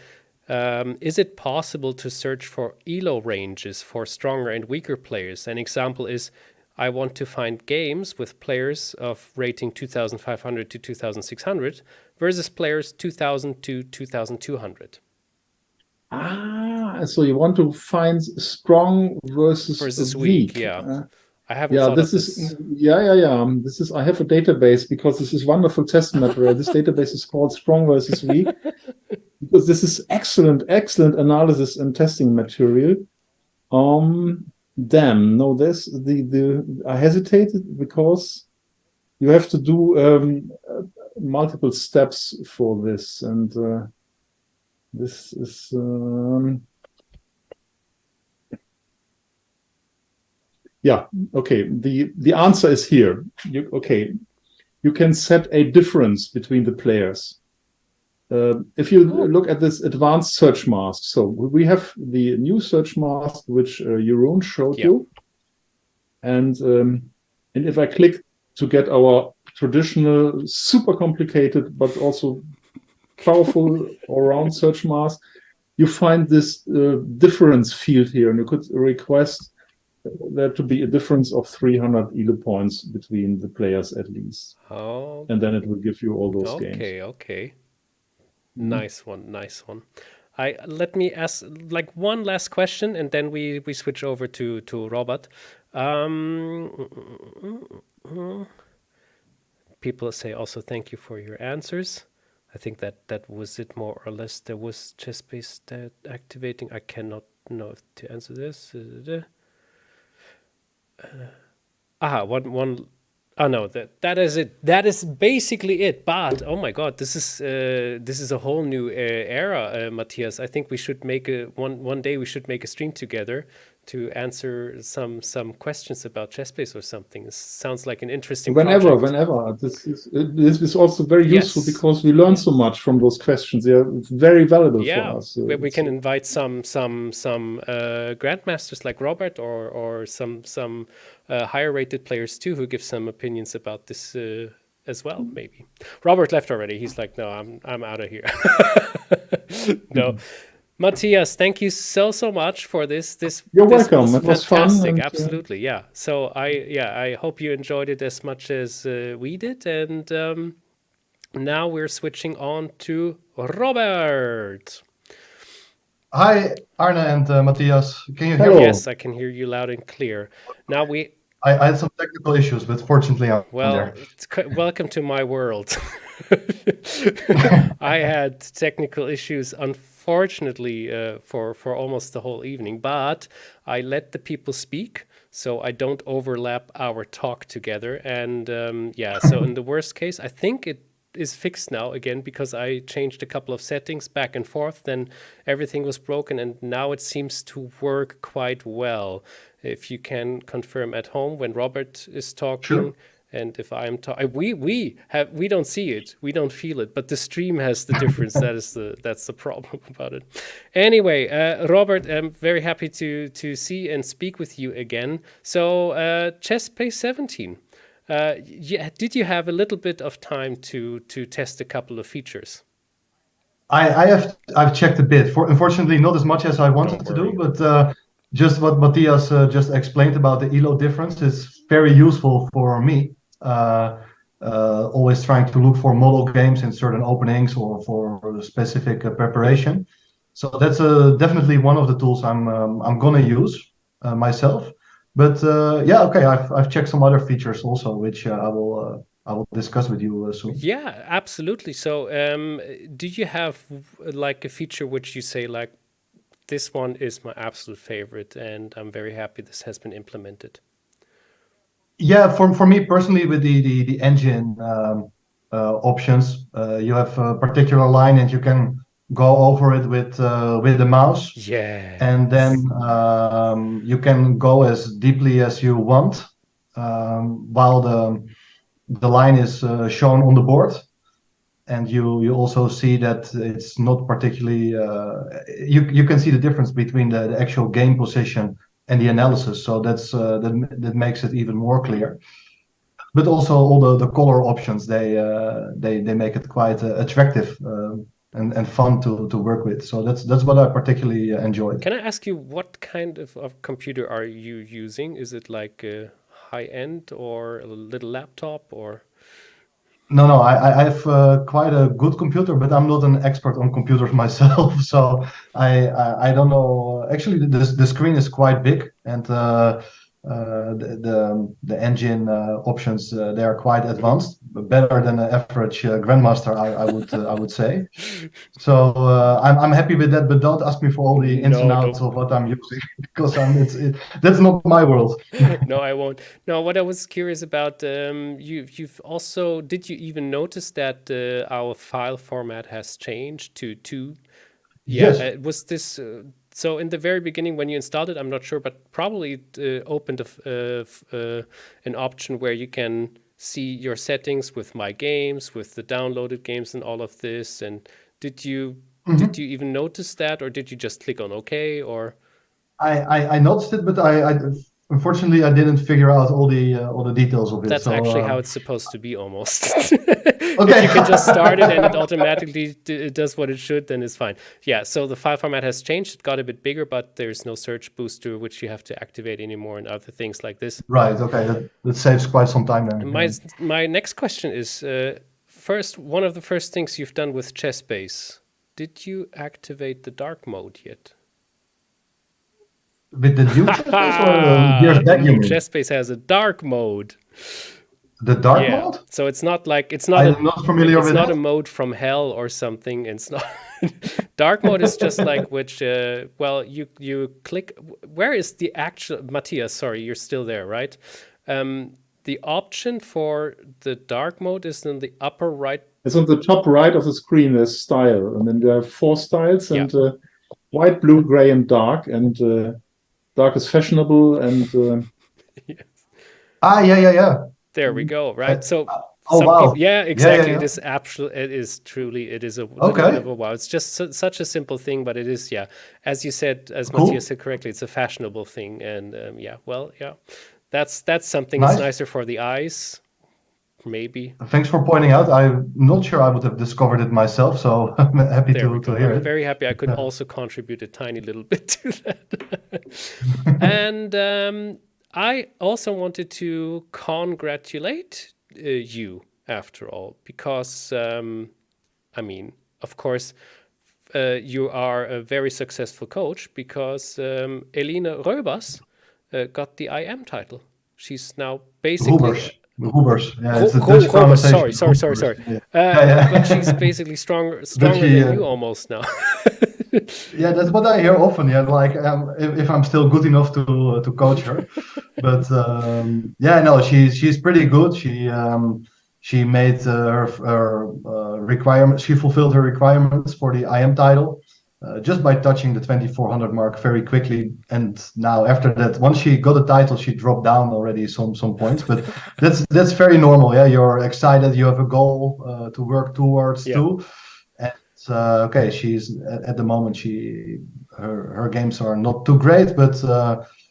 is it possible to search for ELO ranges for stronger and weaker players? An example is, I want to find games with players of rating 2,500 to 2,600 versus players 2,000 to 2,200. So you want to find strong versus weak. Yeah. I haven't thought of this. This is, I have a database, because this is wonderful test material. This database is called Strong versus Weak, because this is excellent analysis and testing material. I hesitated because you have to do multiple steps for this, and this is okay. The answer is here. You can set a difference between the players. If you look at this advanced search mask, so we have the new search mask which Jeroen showed you, and if I click to get our traditional, super complicated but also powerful all-round search mask, you find this difference field here, and you could request there to be a difference of 300 ELO points between the players at least. Oh, And then it will give you all those games. okay. Nice one. Let me ask like one last question, and then we switch over to Robert. People say also thank you for your answers. I think that was it more or less. There was ChessBase activating. I cannot know if to answer this. One. Oh no, that is it. That is basically it. But oh my God, this is a whole new era, Matthias. I think we should make one day we should make a stream together to answer some questions about ChessBase or something. This sounds like an interesting Whenever. project. This is also very useful because we learn so much from those questions. They are very valuable for us. Where we can invite some grandmasters like Robert or some higher rated players too who give some opinions about this as well. Maybe Robert left already. He's like, no, I'm out of here. No. Matthias, thank you so much for this. You're welcome. It was fantastic. fun. Absolutely, yeah. So I hope you enjoyed it as much as we did. And now we're switching on to Robert. Hi, Arne and Matthias. Can you hear Hello. me? Yes, I can hear you loud and clear. Now I had some technical issues, but fortunately I'm there. Welcome to my world. I had technical issues, unfortunately, for almost the whole evening, but I let the people speak, so I don't overlap our talk together. And so in the worst case, I think it is fixed now again because I changed a couple of settings back and forth. Then everything was broken, and now it seems to work quite well. If you can confirm at home when Robert is talking. Sure. And if I'm talking, we don't see it, we don't feel it, but the stream has the difference. That's the problem about it. Anyway, Robert, I'm very happy to see and speak with you again. So, ChessBase 17. Did you have a little bit of time to test a couple of features? I've checked a bit. Unfortunately, not as much as I wanted to do, but just what Matthias just explained about the ELO difference is very useful for me. Always trying to look for model games in certain openings or for specific preparation. So that's definitely one of the tools I'm gonna use myself. But I've checked some other features also, which I will discuss with you soon. Yeah, absolutely. So, do you have like a feature which you say like, this one is my absolute favorite, and I'm very happy this has been implemented? Yeah, for me personally, with the engine options, you have a particular line, and you can go over it with the mouse. Yeah. And then you can go as deeply as you want while the line is shown on the board. And you also see that it's not particularly. You can see the difference between the actual game position and the analysis. So that makes it even more clear. But also all the color options, they make it quite attractive and fun to work with. So that's what I particularly enjoyed. Can I ask you, what kind of computer are you using? Is it like a high end or a little laptop or? No, I have quite a good computer, but I'm not an expert on computers myself, so I don't know. Actually, the screen is quite big, and the engine options they are quite advanced, better than an average grandmaster, I would say. So I'm happy with that, but don't ask me for all the ins and outs of what I'm using, because that's not my world. No, I won't. No, what I was curious about, you've also, did you even notice that our file format has changed to 2? Yes. Was this so in the very beginning when you installed it? I'm not sure, but probably it opened an option where you can see your settings with my games, with the downloaded games, and all of this. And did you even notice that, or did you just click on OK? Or I noticed it, but unfortunately, I didn't figure out all the details of it. That's so, actually how it's supposed to be, almost. If you can just start it and it automatically does what it should, then it's fine. Yeah, so the file format has changed. It got a bit bigger, but there's no search booster, which you have to activate anymore, and other things like this. Right, okay, that saves quite some time then. My next question is, one of the first things you've done with ChessBase, did you activate the dark mode yet? With the new ChessBase or years back? ChessBase has a dark mode. The dark mode? So it's not like I'm not familiar with it. It's not a mode from hell or something. It's not. Dark mode is just like you click. Where is the actual Matthias? Sorry, you're still there, right? The option for the dark mode is in the upper right. It's on the top right of the screen. There's style, and then there are 4 styles, and white, blue, gray, and dark. And dark is fashionable, and Yes. Yeah. There we go. Right. So. Wow. Yeah, exactly. Yeah. It is absolutely. It is truly. It is a little bit of a wow. It's just such a simple thing, but it is. Yeah, as you said, as Matthias said correctly, it's a fashionable thing, and that's something that's nicer for the eyes. Maybe. Thanks for pointing out. I'm not sure I would have discovered it myself, so I'm happy to hear it. I'm very happy I could also contribute a tiny little bit to that. And I also wanted to congratulate you, after all, because of course, you are a very successful coach, because Eline Roebers got the IM title. She's now basically Roebers. Yeah, it's a Dutch pronunciation. Sorry. But she's basically stronger than you almost now. Yeah, that's what I hear often. Yeah, like if I'm still good enough to coach her, but she's pretty good. She made her requirements. She fulfilled her requirements for the IM title just by touching the 2400 mark very quickly. And now after that, once she got the title, she dropped down already some points. But that's very normal. Yeah, you're excited. You have a goal to work towards too. She's at the moment. Her games are not too great, but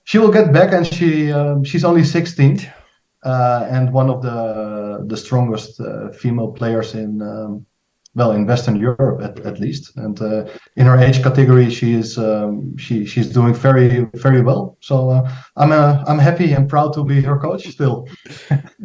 she will get back, and she's only 16, and one of the strongest female players in Western Europe at least. And in her age category, she's doing very, very well. So I'm happy and proud to be her coach still,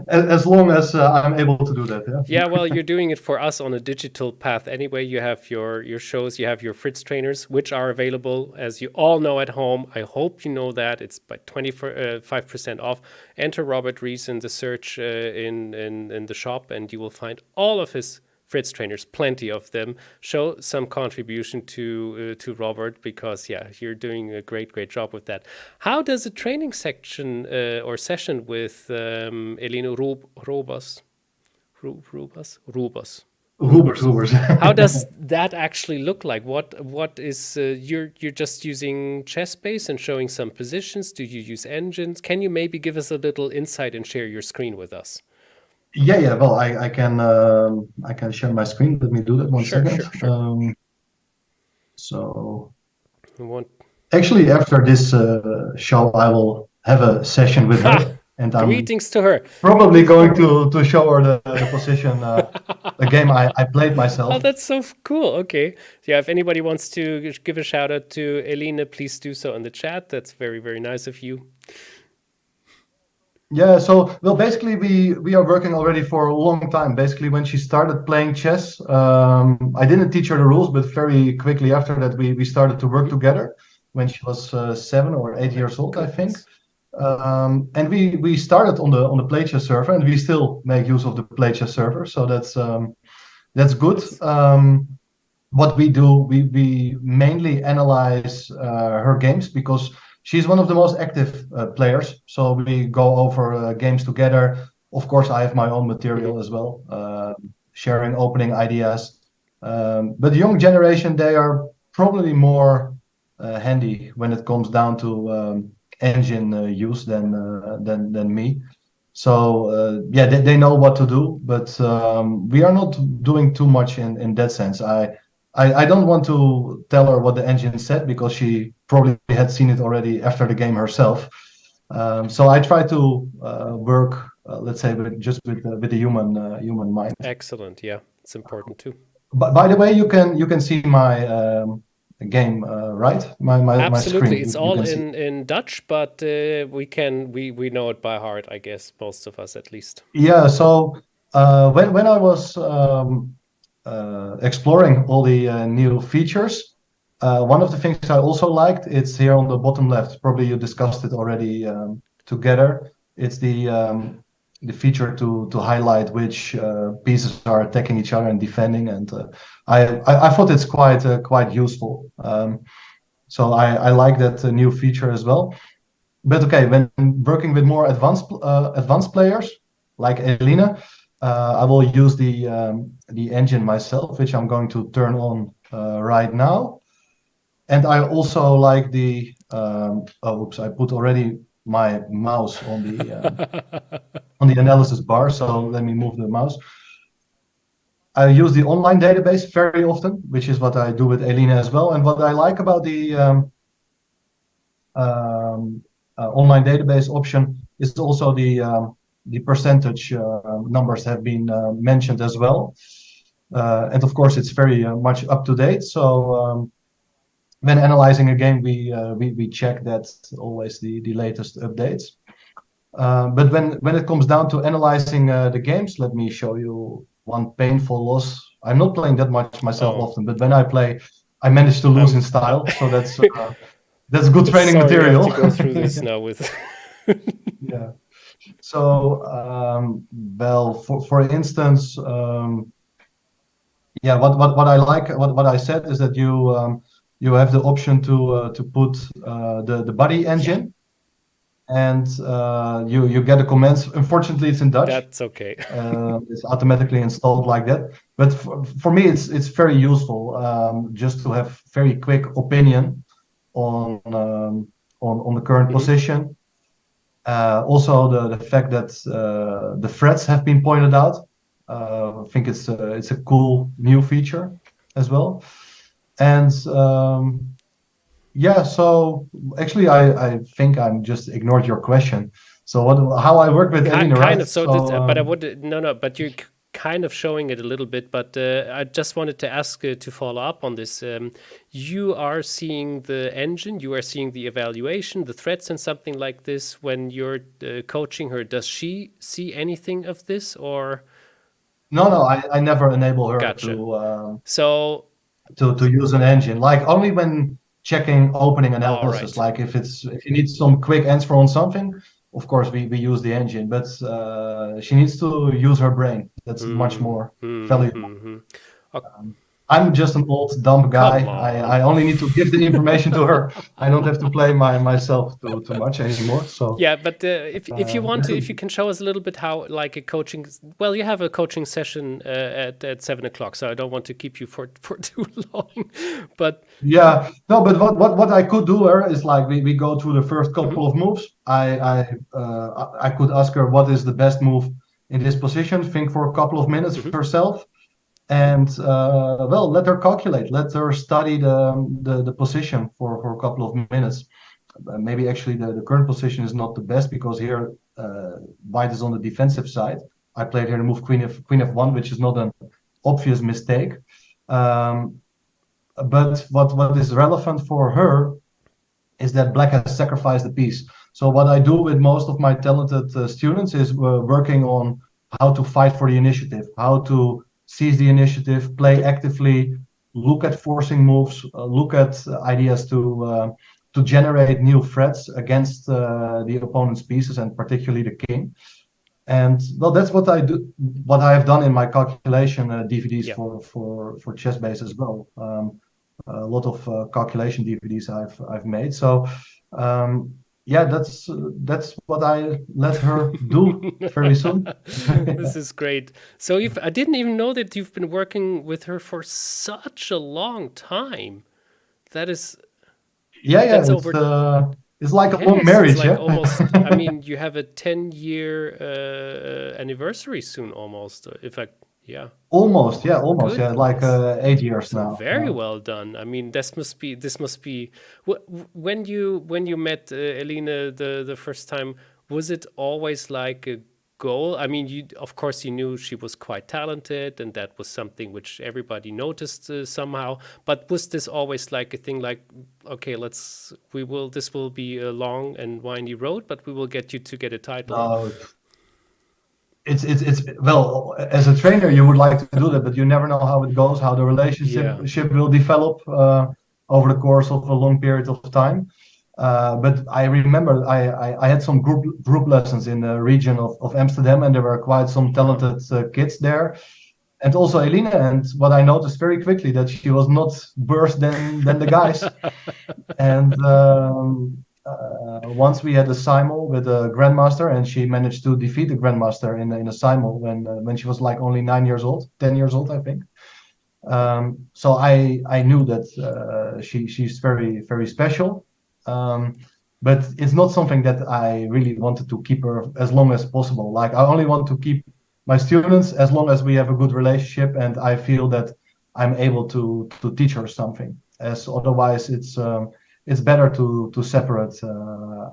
as long as I'm able to do that. Yeah, well, you're doing it for us on a digital path anyway. You have your shows, you have your Fritztrainers, which are available, as you all know, at home. I hope you know that. It's by 25% off. Enter Robert Ris in the search in the shop, and you will find all of his Fritztrainers, plenty of them. Show some contribution to Robert, because you're doing a great job with that. How does a training section or session with Eline Roebers? How does that actually look like? What is you're just using ChessBase and showing some positions? Do you use engines? Can you maybe give us a little insight and share your screen with us? Yeah. Well, I can share my screen. Let me do that one second. Sure. So, actually, after this show, I will have a session with her, and I'm greetings to her. Probably going to show her the position, a game I played myself. Oh, that's so cool. Okay, yeah. If anybody wants to give a shout out to Eline, please do so in the chat. That's very, very nice of you. Yeah, so basically we are working already for a long time. Basically, when she started playing chess, I didn't teach her the rules, but very quickly after that we started to work together when she was 7 or 8 years old, I think. And we started on the Play Chess server, and we still make use of the Play Chess server. So that's good. What we do, we mainly analyze her games, because she's one of the most active players, so we go over games together. Of course, I have my own material as well, sharing opening ideas. But the young generation, they are probably more handy when it comes down to engine use than me. So they know what to do, but we are not doing too much in that sense. I don't want to tell her what the engine said, because she probably had seen it already after the game herself. So I try to work, let's say, with the human mind. Excellent. Yeah, it's important too. But by the way, you can see my game, right? My Absolutely, screen. it's You all can see. in Dutch, but we know it by heart, I guess, most of us at least. Yeah. So when I was exploring all the new features, one of the things I also liked, it's here on the bottom left. Probably you discussed it already together. It's the feature to highlight which pieces are attacking each other and defending, and I thought it's quite useful. So I like that new feature as well. But okay, when working with more advanced players like Eline, I will use the engine myself, which I'm going to turn on right now. And I also like the I put already my mouse on the analysis bar. So let me move the mouse. I use the online database very often, which is what I do with Eline as well. And what I like about the online database option is also the percentage numbers have been mentioned as well. And of course, it's very much up to date. So when analyzing a game, we check that always the latest updates. But when it comes down to analyzing the games, let me show you one painful loss. I'm not playing that much myself often, but when I play, I manage to lose in style. So that's good training material. You have to go through this now with. Yeah. So well, for instance, yeah, what I like, what I said is that you have the option to put the body engine, and you get the commands. Unfortunately, it's in Dutch. That's okay. It's automatically installed like that. But for me, it's very useful just to have very quick opinion on the current position. Also, the fact that the threats have been pointed out. I think it's a cool new feature as well. And yeah, so actually, I think I'm just ignored your question. So how I work with Eline, right? Kind of. But I would no. But you're kind of showing it a little bit. But I just wanted to ask to follow up on this. You are seeing the engine. You are seeing the evaluation, the threats, and something like this. When you're coaching her, does she see anything of this or? No, I never enable her to use an engine. Like only when checking opening analysis. Like if you need some quick answer on something, of course we use the engine. But she needs to use her brain. That's much more valuable. I'm just an old dumb guy. I only need to give the information to her. I don't have to play myself too much anymore. So yeah, but if you want to, if you can show us a little bit how like a coaching. Well, you have a coaching session at 7:00, so I don't want to keep you for too long. But yeah, no. But what I could do her is like we go through the first couple of moves. I could ask her what is the best move in this position. Think for a couple of minutes herself. And well, let her calculate. Let her study the position for a couple of minutes. Maybe actually the current position is not the best because here white is on the defensive side. I played here the move queen f1, which is not an obvious mistake. But what is relevant for her is that black has sacrificed the piece. So what I do with most of my talented students is working on how to fight for the initiative, how to seize the initiative, play actively, look at forcing moves, look at ideas to generate new threats against the opponent's pieces and particularly the king. And well, that's what I do. What I have done in my calculation DVDs for ChessBase as well. A lot of calculation DVDs I've made. So yeah, that's what I let her do very soon. This is great. So I didn't even know that you've been working with her for such a long time. That is. Yeah. It's like a long marriage. It's like almost. I mean, you have a 10-year anniversary soon, almost. Yeah. Almost, Good. yeah, like 8 years So now. very well done. I mean, this must be when you met Eline the first time, was it always like a goal? I mean, you of course you knew she was quite talented, and that was something which everybody noticed somehow. But was this always like a thing, like, okay, this will be a long and windy road, but we will get you to get a title? No, it's well, as a trainer you would like to do that, but you never know how it goes, how the relationship will develop over the course of a long period of time. But I remember I had some group lessons in the region of Amsterdam, and there were quite some talented kids there, and also Eline. And what I noticed very quickly, that she was not worse than the guys. And once we had a simul with a grandmaster, and she managed to defeat the grandmaster in a simul when she was like only 10 years old, I think. So I knew that she's very, very special. But it's not something that I really wanted to keep her as long as possible. Like, I only want to keep my students as long as we have a good relationship, and I feel that I'm able to teach her something. As otherwise, it's better to separate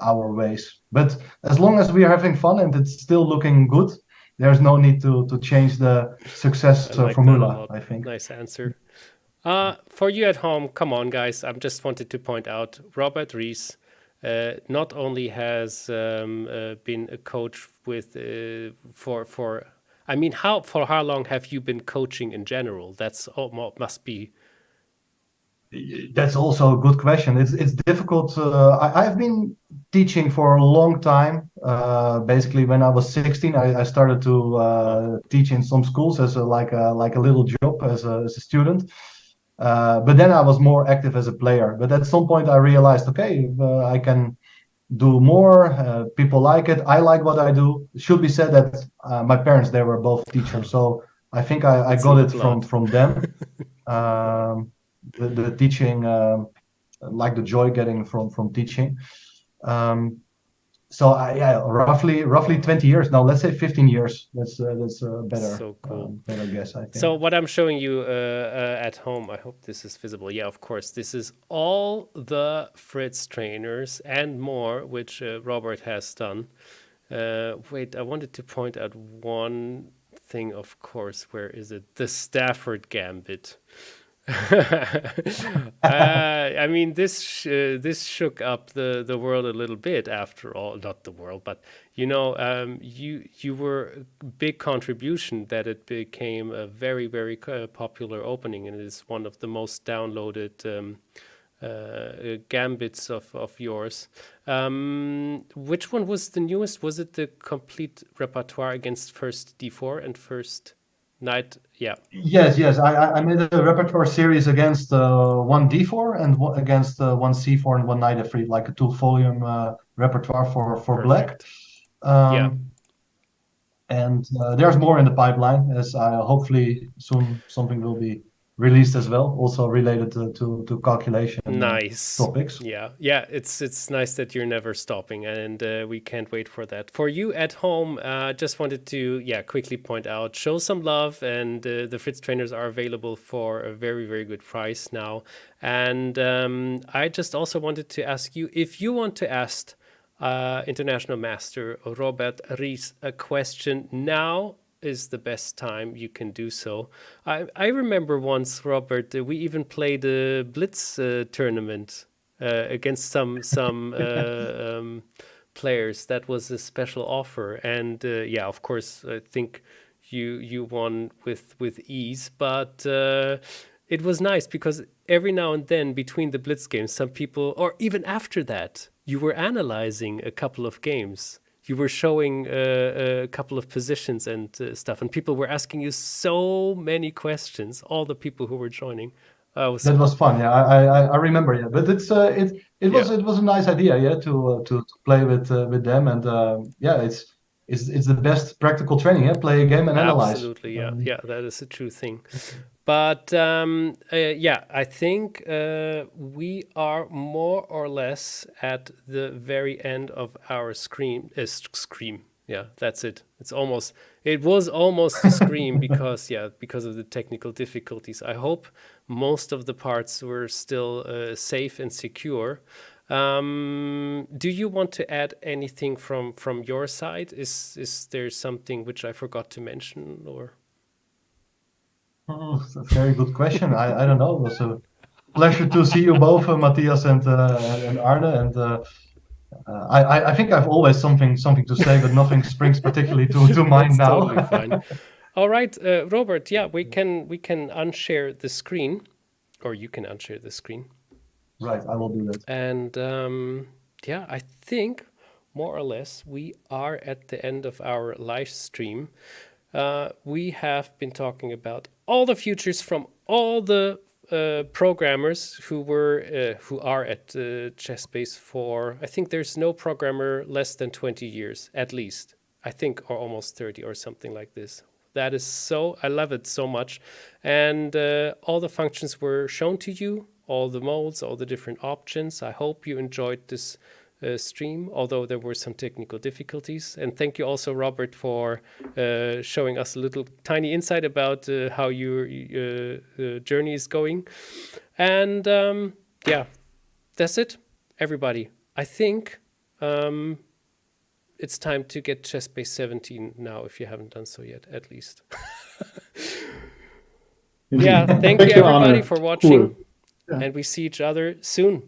our ways. But as long as we are having fun and it's still looking good, there's no need to change the success formula, I think. Nice answer. For you at home, come on, guys. I just wanted to point out Robert Ris not only has been a coach with for I mean, for how long have you been coaching in general? Must be. That's also a good question. It's difficult. I've been teaching for a long time. Basically, when I was 16, I started to teach in some schools as a little job as a student. But then I was more active as a player. But at some point, I realized, okay, I can do more. People like it. I like what I do. It should be said that my parents, they were both teachers, so I think I got it from them. The teaching, like the joy getting from teaching. So roughly 20 years now. Let's say 15 years. That's better. So cool. Better guess, I think. So what I'm showing you at home, I hope this is visible. Yeah, of course. This is all the Fritztrainers and more, which Robert has done. Wait, I wanted to point out one thing, of course. Where is it? The Stafford Gambit. I mean, this shook up the world a little bit. After all, not the world, but you were a big contribution that it became a very, very popular opening, and it is one of the most downloaded gambits of yours. Which one was the newest? Was it the complete repertoire against first d4 and first knight? Yeah. Yes. I made a repertoire series against one d4 and against one c4 and one knight f3, like a 2-volume repertoire for black. Yeah. And there's more in the pipeline, as hopefully soon something will be released as well, also related to calculation topics. Yeah, it's nice that you're never stopping, and we can't wait for that. For you at home, just wanted to quickly point out, show some love, and the Fritztrainers are available for a very, very good price now. And I just also wanted to ask you, if you want to ask International Master Robert Ris a question now, is the best time you can do so. I remember once, Robert, we even played a Blitz tournament against some players. That was a special offer, and of course, I think you won with ease. But it was nice because every now and then between the Blitz games, some people, or even after that, you were analyzing a couple of games. You were showing a couple of positions and stuff, and people were asking you so many questions. All the people who were joining, that was fun. Yeah, I remember. Yeah, but it was a nice idea. To play with them, and it's the best practical training. Yeah, play a game and analyze. Absolutely. Yeah, that is a true thing. But I think we are more or less at the very end of our Yeah, that's it. It was almost a scream because of the technical difficulties. I hope most of the parts were still safe and secure. Do you want to add anything from your side? Is there something which I forgot to mention, or? Oh, that's a very good question. I don't know. It was a pleasure to see you both, Matthias and Arne. And I think I've always something to say, but nothing springs particularly to mind now. Totally fine. All right, Robert. Yeah, we can unshare the screen, or you can unshare the screen. Right, I will do that. And I think more or less we are at the end of our live stream. We have been talking about all the futures from all the programmers who are at ChessBase for, I think there's no programmer less than 20 years at least, I think, or almost 30 or something like this. That is I love it so much. And all the functions were shown to you, all the modes, all the different options. I hope you enjoyed this stream, although there were some technical difficulties. And thank you also, Robert, for showing us a little tiny insight about how your journey is going. And that's it, everybody. I think it's time to get ChessBase 17 now, if you haven't done so yet, at least. Thank you, everybody, for watching. Cool. Yeah. And we see each other soon.